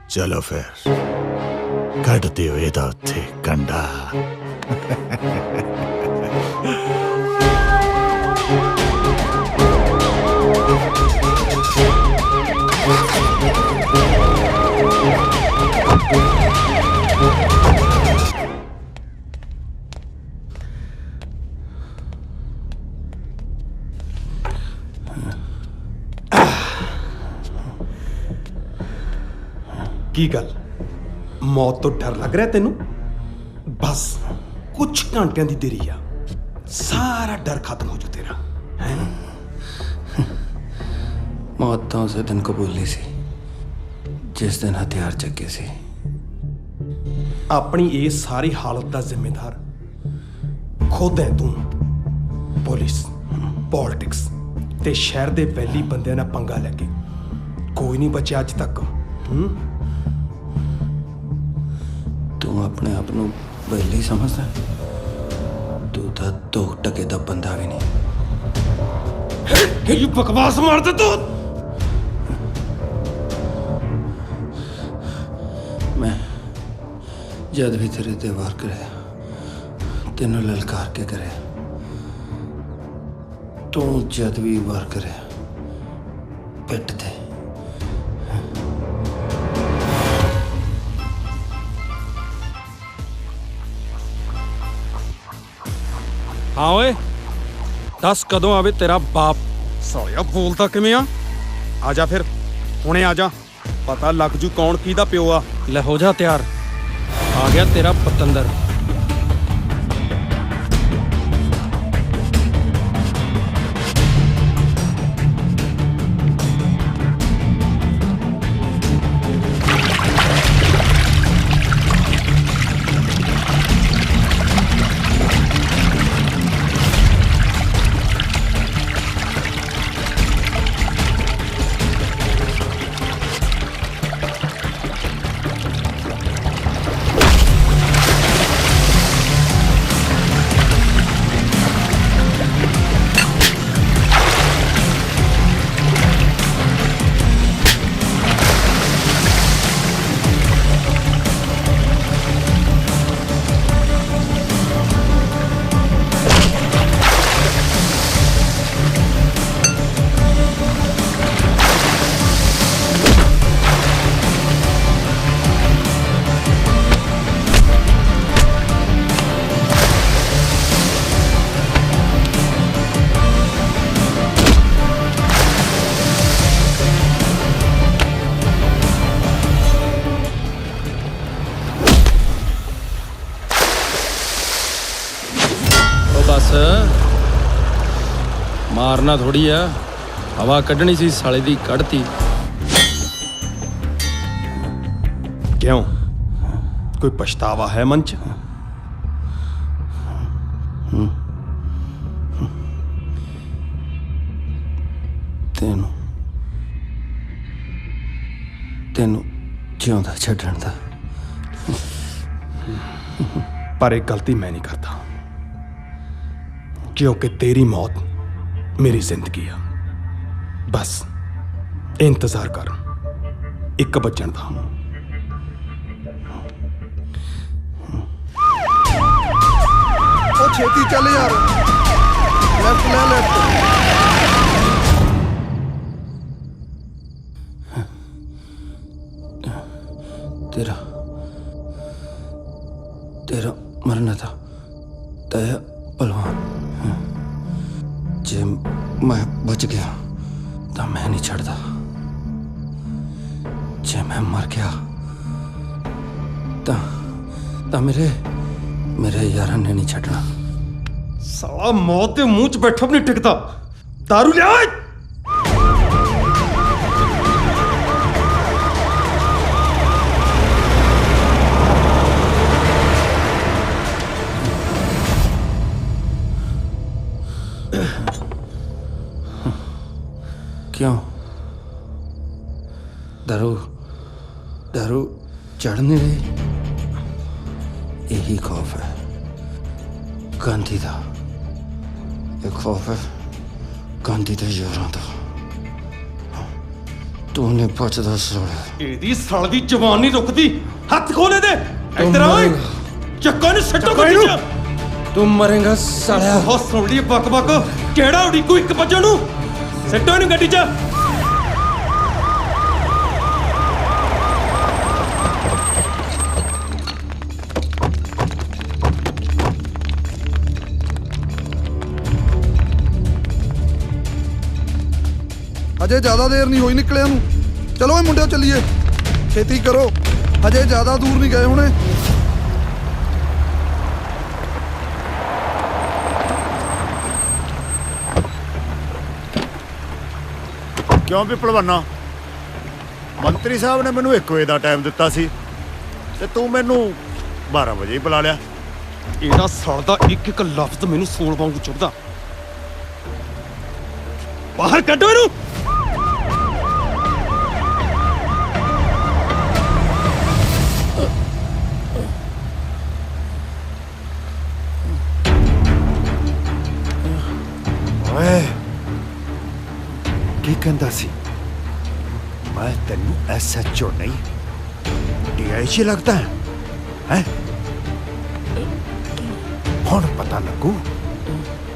ਚਲੋ ਫਿਰ ਕੱਢ ਦਿਓ ਇਹਦਾ ਉੱਥੇ ਕੰਡਾ। ਕੀ ਗੱਲ, ਮੌਤ ਤੋਂ ਡਰ ਲੱਗ ਰਿਹਾ ਤੈਨੂੰ? ਬਸ ਕੁਝ ਘੰਟਿਆਂ ਦੀ ਦੇਰੀ ਆ, ਸਾਰਾ ਡਰ ਖਤਮ ਹੋ ਜੂ ਤੇਰਾ, ਹੈ ਨਾ? मौत तो उस दिन कबूली सी जिस दिन हथियार चक्के सी। ਆਪਣੀ ਇਹ ਸਾਰੀ ਹਾਲਤ ਦਾ ਜ਼ਿੰਮੇਦਾਰ ਖੁਦ ਹੈ ਤੂੰ। ਪੁਲਿਸ, ਪੋਲਿਟਿਕਸ ਤੇ ਸ਼ਹਿਰ ਦੇ ਪਹਿਲੀ ਬੰਦਿਆਂ ਨਾਲ ਪੰਗਾ ਲੈ ਕੇ ਕੋਈ ਨਹੀਂ ਬਚਿਆ ਅੱਜ ਤੱਕ। ਤੂੰ ਆਪਣੇ ਆਪ ਨੂੰ ਬੈਲੀ ਸਮਝਦਾ? ਤੂੰ ਤਾਂ 2 ਟਕੇ ਦਾ ਬੰਦਾ ਵੀ ਨਹੀਂ। ਇਹ ਬਕਵਾਸ ਮਾਰਦਾ ਤੂੰ। मैं जद भी तेरे ते वार करे, तेनों ललकार के करे, तू जद भी वार करे पिट दे। हाँ ओए, दस कदों आवे तेरा बाप। सालिया बोलता किवें आ? आजा फिर हुणे आजा, पता लग जू कौन किहदा प्यो आ। ले हो जा तैयार, आ गया तेरा पतंदर। ਮਾਰਨਾ ਥੋੜੀ ਆ, ਹਵਾ ਕੱਢਣੀ ਸੀ, ਸਾਲੇ ਦੀ ਕੱਢਤੀ। ਕਿਉਂ, ਕੋਈ ਪਛਤਾਵਾ ਹੈ ਮਨ ਚ? ਤੈਨੂੰ ਜਿਉਂਦਾ ਛੱਡਣ ਦਾ। ਪਰ ਇਹ ਗਲਤੀ ਮੈਂ ਨਹੀਂ ਕਰਦਾ, ਕਿਉਂਕਿ ਤੇਰੀ ਮੌਤ ਮੇਰੀ ਜ਼ਿੰਦਗੀ ਆ। ਬਸ ਇੰਤਜ਼ਾਰ ਕਰ ਇੱਕ ਵੱਜਣ ਦਾ। ਉਹ ਛੇਤੀ ਚੱਲ ਯਾਰ, ਲੈਫਟ ਲੈ ਲੈਫਟ। तेरा मरना था तय पहलवान। जे मैं बच गया तो मैं नहीं छड़ता, जे मैं मर गया तो मेरे यारा ने नहीं छड़ना। साला मौत के मुंह च बैठा भी नहीं टिकता। दारू लिया। क्यों? दारू चढ़ नहीं रही? यही खौफ है गांधी का। ये खौफ है गांधी के यारां दा। तू नहीं बचदा साले। ਇਹਦੀ ਸਾਲ ਦੀ ਜਵਾਨ ਨਹੀਂ ਰੁਕਦੀ। ਹੱਥ ਖੋਲੇ ਦੇ ਇੱਧਰ ਓਏ। ਚੱਕਾ ਨੂੰ ਛੱਡੋ ਗੱਡੀ ਚ। तू मरेगा सालिया। ਬਹੁਤ ਸੁਣ ਲਈ ਬਕ ਬਕ। ਕਿਹੜਾ ਉਡੀਕੂ ਇੱਕ ਵੱਜਣ ਨੂੰ। ਸਿੱਟੋ ਇਹਨੂੰ ਗੱਡੀ ਚ। ਅਜੇ ਜ਼ਿਆਦਾ ਦੇਰ ਨਹੀਂ ਹੋਈ ਨਿਕਲਿਆ ਨੂੰ। ਚਲੋ ਇਹ ਮੁੰਡਿਓ ਚੱਲੀਏ, ਛੇਤੀ ਕਰੋ, ਅਜੇ ਜ਼ਿਆਦਾ ਦੂਰ ਨਹੀਂ ਗਏ ਹੋਣੇ। ਕਿਉਂ ਵੀ ਭਲਵਾਨਾ, ਮੰਤਰੀ ਸਾਹਿਬ ਨੇ ਮੈਨੂੰ 1 ਵਜੇ ਦਾ ਟਾਈਮ ਦਿੱਤਾ ਸੀ ਤੇ ਤੂੰ ਮੈਨੂੰ 12 ਵਜੇ ਹੀ ਬੁਲਾ ਲਿਆ। ਇਹਦਾ ਸਾਲ ਦਾ ਇੱਕ ਇੱਕ ਲਫ਼ਜ਼ ਮੈਨੂੰ ਸੂਲ ਵਾਂਗੂ ਚੁੱਭਦਾ। ਬਾਹਰ ਕੱਢੋ ਇਹਨੂੰ। ਓਏ ਕੀ ਕਹਿੰਦਾ ਸੀ? ਮੈਂ ਤੈਨੂੰ ਐਸਐਚਓ ਨਹੀਂ ਡੀਆਈਜੀ ਲੱਗਦਾ ਹੈ? ਹੁਣ ਪਤਾ ਲੱਗੂ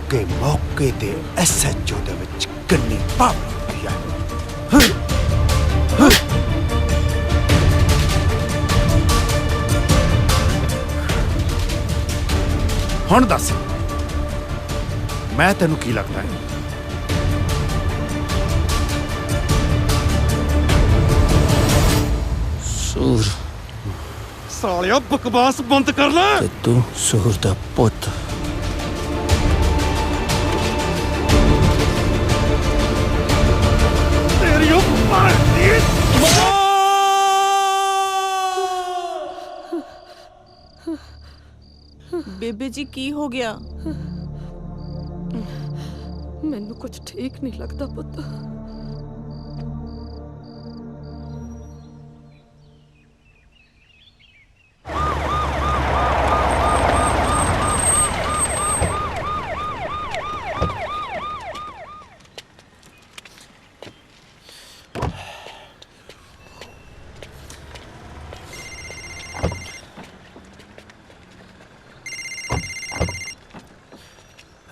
ਕਿ ਮੌਕੇ ਤੇ ਐਸਐਚਓ ਦੇ ਵਿੱਚ ਕਿੰਨੀ ਪਾਵਰ ਹੁੰਦੀ ਹੈ। ਹੁਣ ਦੱਸ ਮੈਂ ਤੈਨੂੰ ਕੀ ਲੱਗਦਾ ਹੈ? सूर। ਸਾਲਿਆ ਬਕਵਾਸ ਬੰਦ ਕਰ ਲੈ। तू सूर दा पुत। ਤੇਰੀ ਉਹ ਮਾਰਦੀ। ਬੇਬੇ ਜੀ ਕੀ ਹੋ ਗਿਆ? ਮੈਨੂੰ ਕੁਝ ਠੀਕ ਨਹੀਂ ਲੱਗਦਾ ਪੁੱਤ।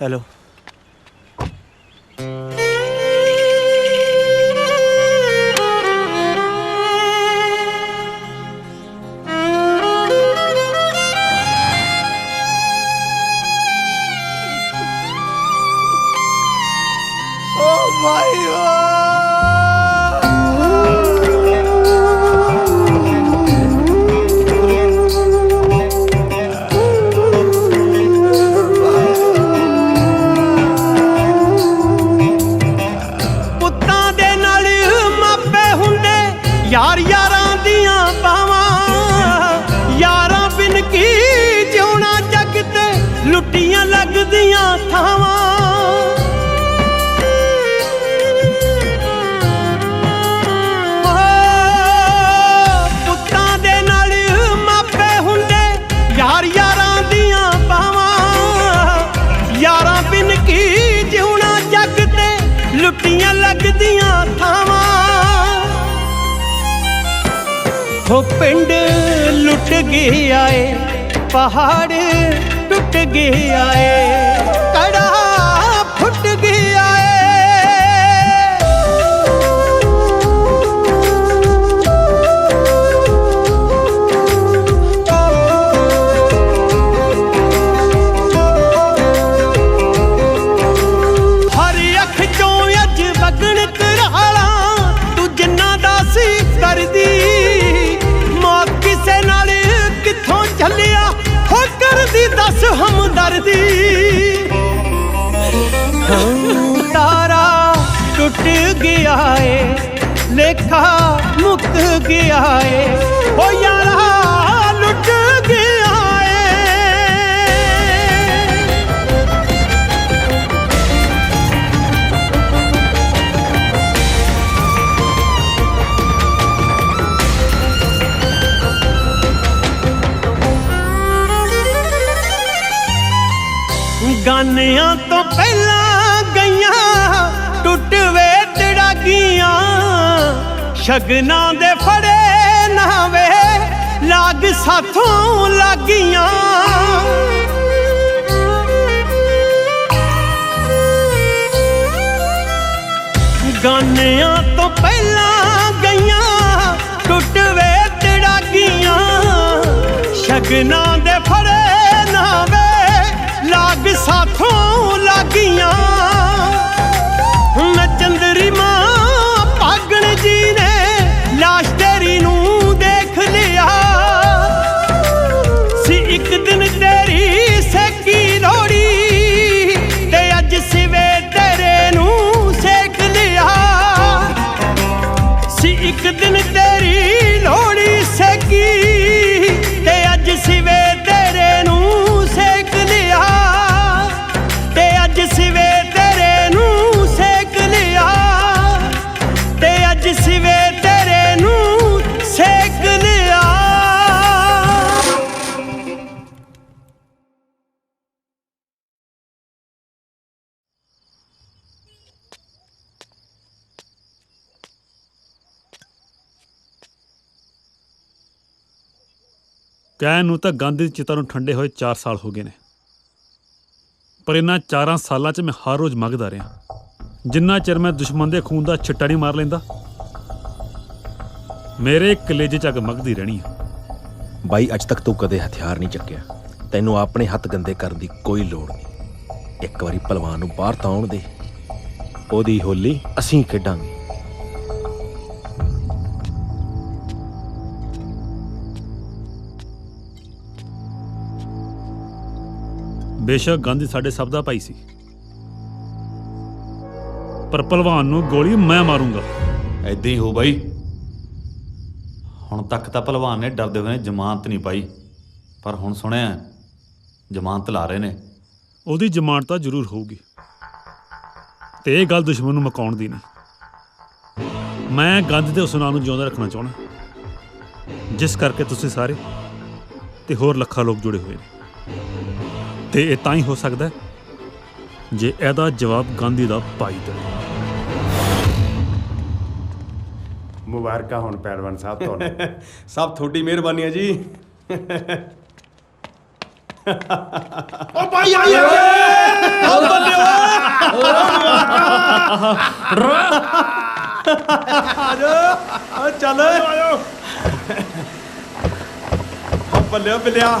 हेलो। ਹੋ ਪਿੰਡ ਲੁੱਟ ਗਿਆ ਏ, ਪਹਾੜ ਟੁੱਟ ਗਿਆ ਏ, ਕੜਾ ਫੁੱਟ ਗਿਆ ਏ। ਹਰ ਅੱਖ ਚੋਂ ਅੱਜ ਵਗਣ ਕਰਾਲਾ, ਤੂੰ ਜਿੰਨਾ ਦਾ ਸੀ ਕਰਦੀ, ਮੌਤ ਕਿਸੇ ਨਾਲ ਕਿੱਥੋਂ ਚੱਲਿਆ ਹੋ ਕਰਦੀ ਦੱਸ ਹਮਦਰਦੀ। ਤਾਰਾ ਟੁੱਟ ਗਿਆ ਏ, ਲੇਖਾ ਮੁੱਕ ਗਿਆ ਏ, ਹੋ ਯਾਰਾ ਲੁੱਟ ਗਿਆ ਏ। ਗਾਨਿਆਂ ਤੋਂ ਪਹਿਲਾਂ ਗਈਆਂ ਟੁੱਟ ਵੇ ਤੜਾਗੀਆਂ, ਸ਼ਗਨਾਂ ਦੇ ਫੜੇ ਨਾ ਵੇ ਲਾਗ ਸਾਥੋਂ ਲਾਗੀਆਂ। ਗਾਨਿਆਂ ਤੋਂ ਪਹਿਲਾਂ ਗਈਆਂ ਟੁੱਟ ਵੇ ਤੜਾਗੀਆਂ, ਸ਼ਗਨਾਂ ਦੇ ਫੜੇ ਨਾ ਵੇ ਲਾਗ ਸਾਥੋਂ ਲਾਗੀਆਂ। ਮੈਂ ਚੰਦਰੀ ਮਾਂ ਭਾਗਣ ਜੀ ਨੇ ਲਾਸ਼ ਤੇਰੀ ਨੂੰ ਦੇਖ ਲਿਆ ਸੀ, ਇੱਕ ਦਿਨ ਤੇਰੀ ਸੇਕੀ ਲੋੜੀ ਤੇ ਅੱਜ ਸਿਵੇ ਤੇਰੇ ਨੂੰ ਸੇਕ ਲਿਆ ਸੀ, ਇੱਕ ਦਿਨ ਤੇਰੀ ਲੋੜੀ ਸੇਕੀ ਤੇ ਅੱਜ ਸਿਵੇ ਤੇਰੇ ਨੂੰ ਸੇਕ ਲਿਆ, ਤੇ ਅੱਜ ਸਿਵੇ ਤੇਰੇ ਨੂੰ ਸੇਕ ਲਿਆ, ਤੇ ਅੱਜ ਸਿਵੇ ਤੇਰੇ ਨੂੰ ਸੇਕ ਲਿਆ। ਕਹਿਣ ਨੂੰ ਤਾਂ ਗਾਂਧੀ ਦੀ ਚਿਤਾ ਨੂੰ ਠੰਡੇ ਹੋਏ 4 ਸਾਲ ਹੋ ਗਏ ਨੇ, ਪਰ ਇਹਨਾਂ 4 ਸਾਲਾਂ 'ਚ ਮੈਂ ਹਰ ਰੋਜ਼ ਮੰਗਦਾ ਰਿਹਾ, ਜਿੰਨਾ ਚਿਰ ਮੈਂ ਦੁਸ਼ਮਣ ਦੇ ਖੂਨ ਦਾ ਛਿੱਟਾ ਨਹੀਂ ਮਾਰ ਲੈਂਦਾ, ਮੇਰੇ ਕਲੇਜੇ 'ਚ ਅੱਗ ਮੰਗਦੀ ਰਹਿਣੀ ਆ। ਬਾਈ ਅੱਜ ਤੱਕ ਤੂੰ ਕਦੇ ਹਥਿਆਰ ਨਹੀਂ ਚੱਕਿਆ, ਤੈਨੂੰ ਆਪਣੇ ਹੱਥ ਗੰਦੇ ਕਰਨ ਦੀ ਕੋਈ ਲੋੜ ਨਹੀਂ। ਇੱਕ ਵਾਰੀ ਪਹਿਲਵਾਨ ਨੂੰ ਬਾਹਰ ਤਾਂ ਆਉਣ ਦੇ, ਉਹਦੀ ਹੋਲੀ ਅਸੀਂ ਖੇਡਾਂਗੇ। ਬੇਸ਼ੱਕ ਗਾਂਧੀ ਸਾਡੇ ਸਭ ਦਾ ਭਾਈ ਸੀ, ਪਰ ਪਹਿਲਵਾਨ ਨੂੰ ਗੋਲੀ ਮੈਂ ਮਾਰੂੰਗਾ। ਐਦਾਂ ਹੀ ਹੋ ਬਾਈ। ਹੁਣ ਤੱਕ ਤਾਂ ਪਹਿਲਵਾਨ ਨੇ ਡਰਦੇ ਹੋਏ ਨੇ ਜ਼ਮਾਨਤ ਨਹੀਂ ਪਾਈ, ਪਰ ਹੁਣ ਸੁਣਿਆ ਜ਼ਮਾਨਤ ਲਾ ਰਹੇ ਨੇ। ਉਹਦੀ ਜ਼ਮਾਨਤ ਤਾਂ ਜ਼ਰੂਰ ਹੋਊਗੀ, ਤੇ ਇਹ ਗੱਲ ਦੁਸ਼ਮਣ ਨੂੰ ਮਕਾਉਣ ਦੀ ਨਹੀਂ। ਮੈਂ ਗਾਂਧੀ ਦੇ ਉਸ ਨਾਂ ਨੂੰ ਜਿਉਂਦਾ ਰੱਖਣਾ ਚਾਹੁੰਦਾ, ਜਿਸ ਕਰਕੇ ਤੁਸੀਂ ਸਾਰੇ ਤੇ ਹੋਰ ਲੱਖਾਂ ਲੋਕ ਜੁੜੇ ਹੋਏ ਨੇ, ਤੇ ਇਹ ਤਾਂ ਹੀ ਹੋ ਸਕਦਾ ਜੇ ਇਹਦਾ ਜਵਾਬ ਗਾਂਧੀ ਦਾ ਭਾਈ ਦੇਵੇ। ਮੁਬਾਰਕਾਂ ਹੁਣ ਪਹਿਲਵਾਨ ਸਾਹਿਬ ਤੁਹਾਨੂੰ। ਸਭ ਤੁਹਾਡੀ ਮਿਹਰਬਾਨੀ ਹੈ ਜੀ। ਓ ਭਾਈ ਆਈ ਓ ਬੱਲੇ ਆ ਚੱਲ ਆਇਓ ਬੱਲੇ ਬੱਲਿਆ।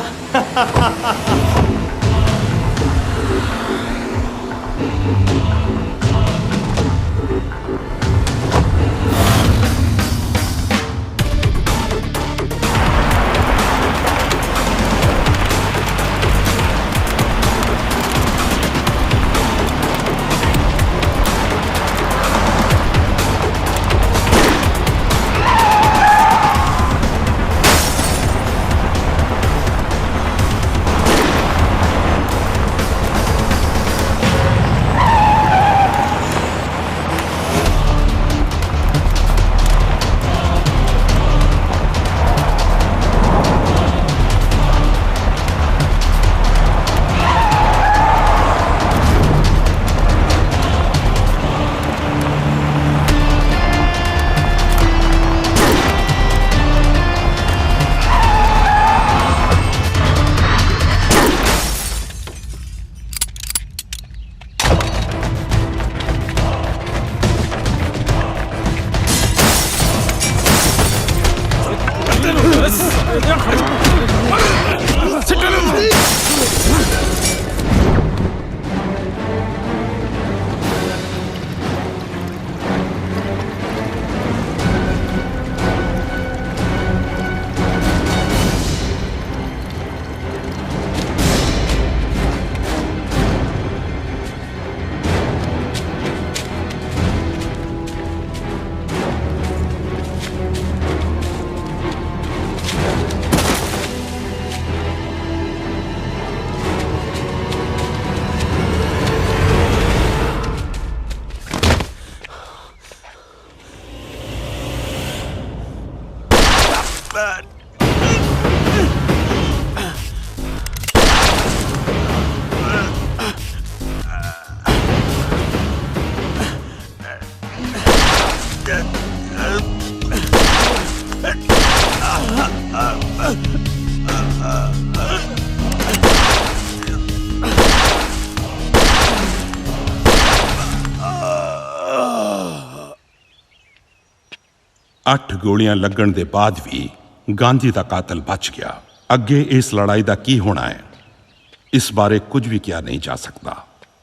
8 ਗੋਲੀਆਂ ਲੱਗਣ ਦੇ ਬਾਅਦ ਵੀ ਗਾਂਧੀ ਦਾ ਕਾਤਲ ਬਚ ਗਿਆ। ਅੱਗੇ ਇਸ ਲੜਾਈ ਦਾ ਕੀ ਹੋਣਾ ਹੈ, ਇਸ ਬਾਰੇ ਕੁਝ ਵੀ ਕਿਹਾ ਨਹੀਂ ਜਾ ਸਕਦਾ।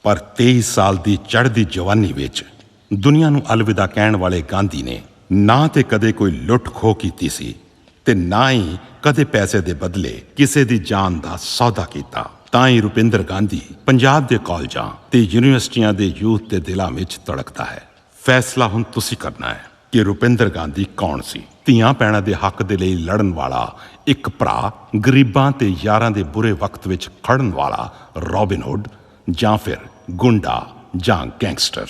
ਪਰ 23 ਸਾਲ ਦੀ ਚੜ੍ਹਦੀ ਜਵਾਨੀ ਵਿੱਚ ਦੁਨੀਆ ਨੂੰ ਅਲਵਿਦਾ ਕਹਿਣ ਵਾਲੇ ਗਾਂਧੀ ਨੇ ਨਾ ਤੇ ਕਦੇ ਕੋਈ ਲੁੱਟ ਖੋਹ ਕੀਤੀ ਸੀ ਤੇ ਨਾ ਹੀ ਕਦੇ ਪੈਸੇ ਦੇ ਬਦਲੇ ਕਿਸੇ ਦੀ ਜਾਨ ਦਾ ਸੌਦਾ ਕੀਤਾ। ਤਾਂ ਹੀ ਰੁਪਿੰਦਰ ਗਾਂਧੀ ਪੰਜਾਬ ਦੇ ਕਾਲਜਾਂ ਤੇ ਯੂਨੀਵਰਸਿਟੀਆਂ ਦੇ ਯੂਥ ਦੇ ਦਿਲਾਂ ਵਿੱਚ ਧੜਕਦਾ ਹੈ। ਫੈਸਲਾ ਹੁਣ ਤੁਸੀਂ ਕਰਨਾ ਹੈ ਕਿ ਰੁਪਿੰਦਰ ਗਾਂਧੀ ਕੌਣ ਸੀ। ਧੀਆਂ ਭੈਣਾਂ ਦੇ ਹੱਕ ਦੇ ਲਈ ਲੜਨ ਵਾਲਾ ਇੱਕ ਭਰਾ, ਗਰੀਬਾਂ ਤੇ ਯਾਰਾਂ ਦੇ ਬੁਰੇ ਵਕਤ ਵਿੱਚ ਖੜਨ ਵਾਲਾ ਰੌਬਿਨ ਹੁੱਡ, ਜਾਂ ਫਿਰ ਗੁੰਡਾ ਜਾਂ ਗੈਂਗਸਟਰ।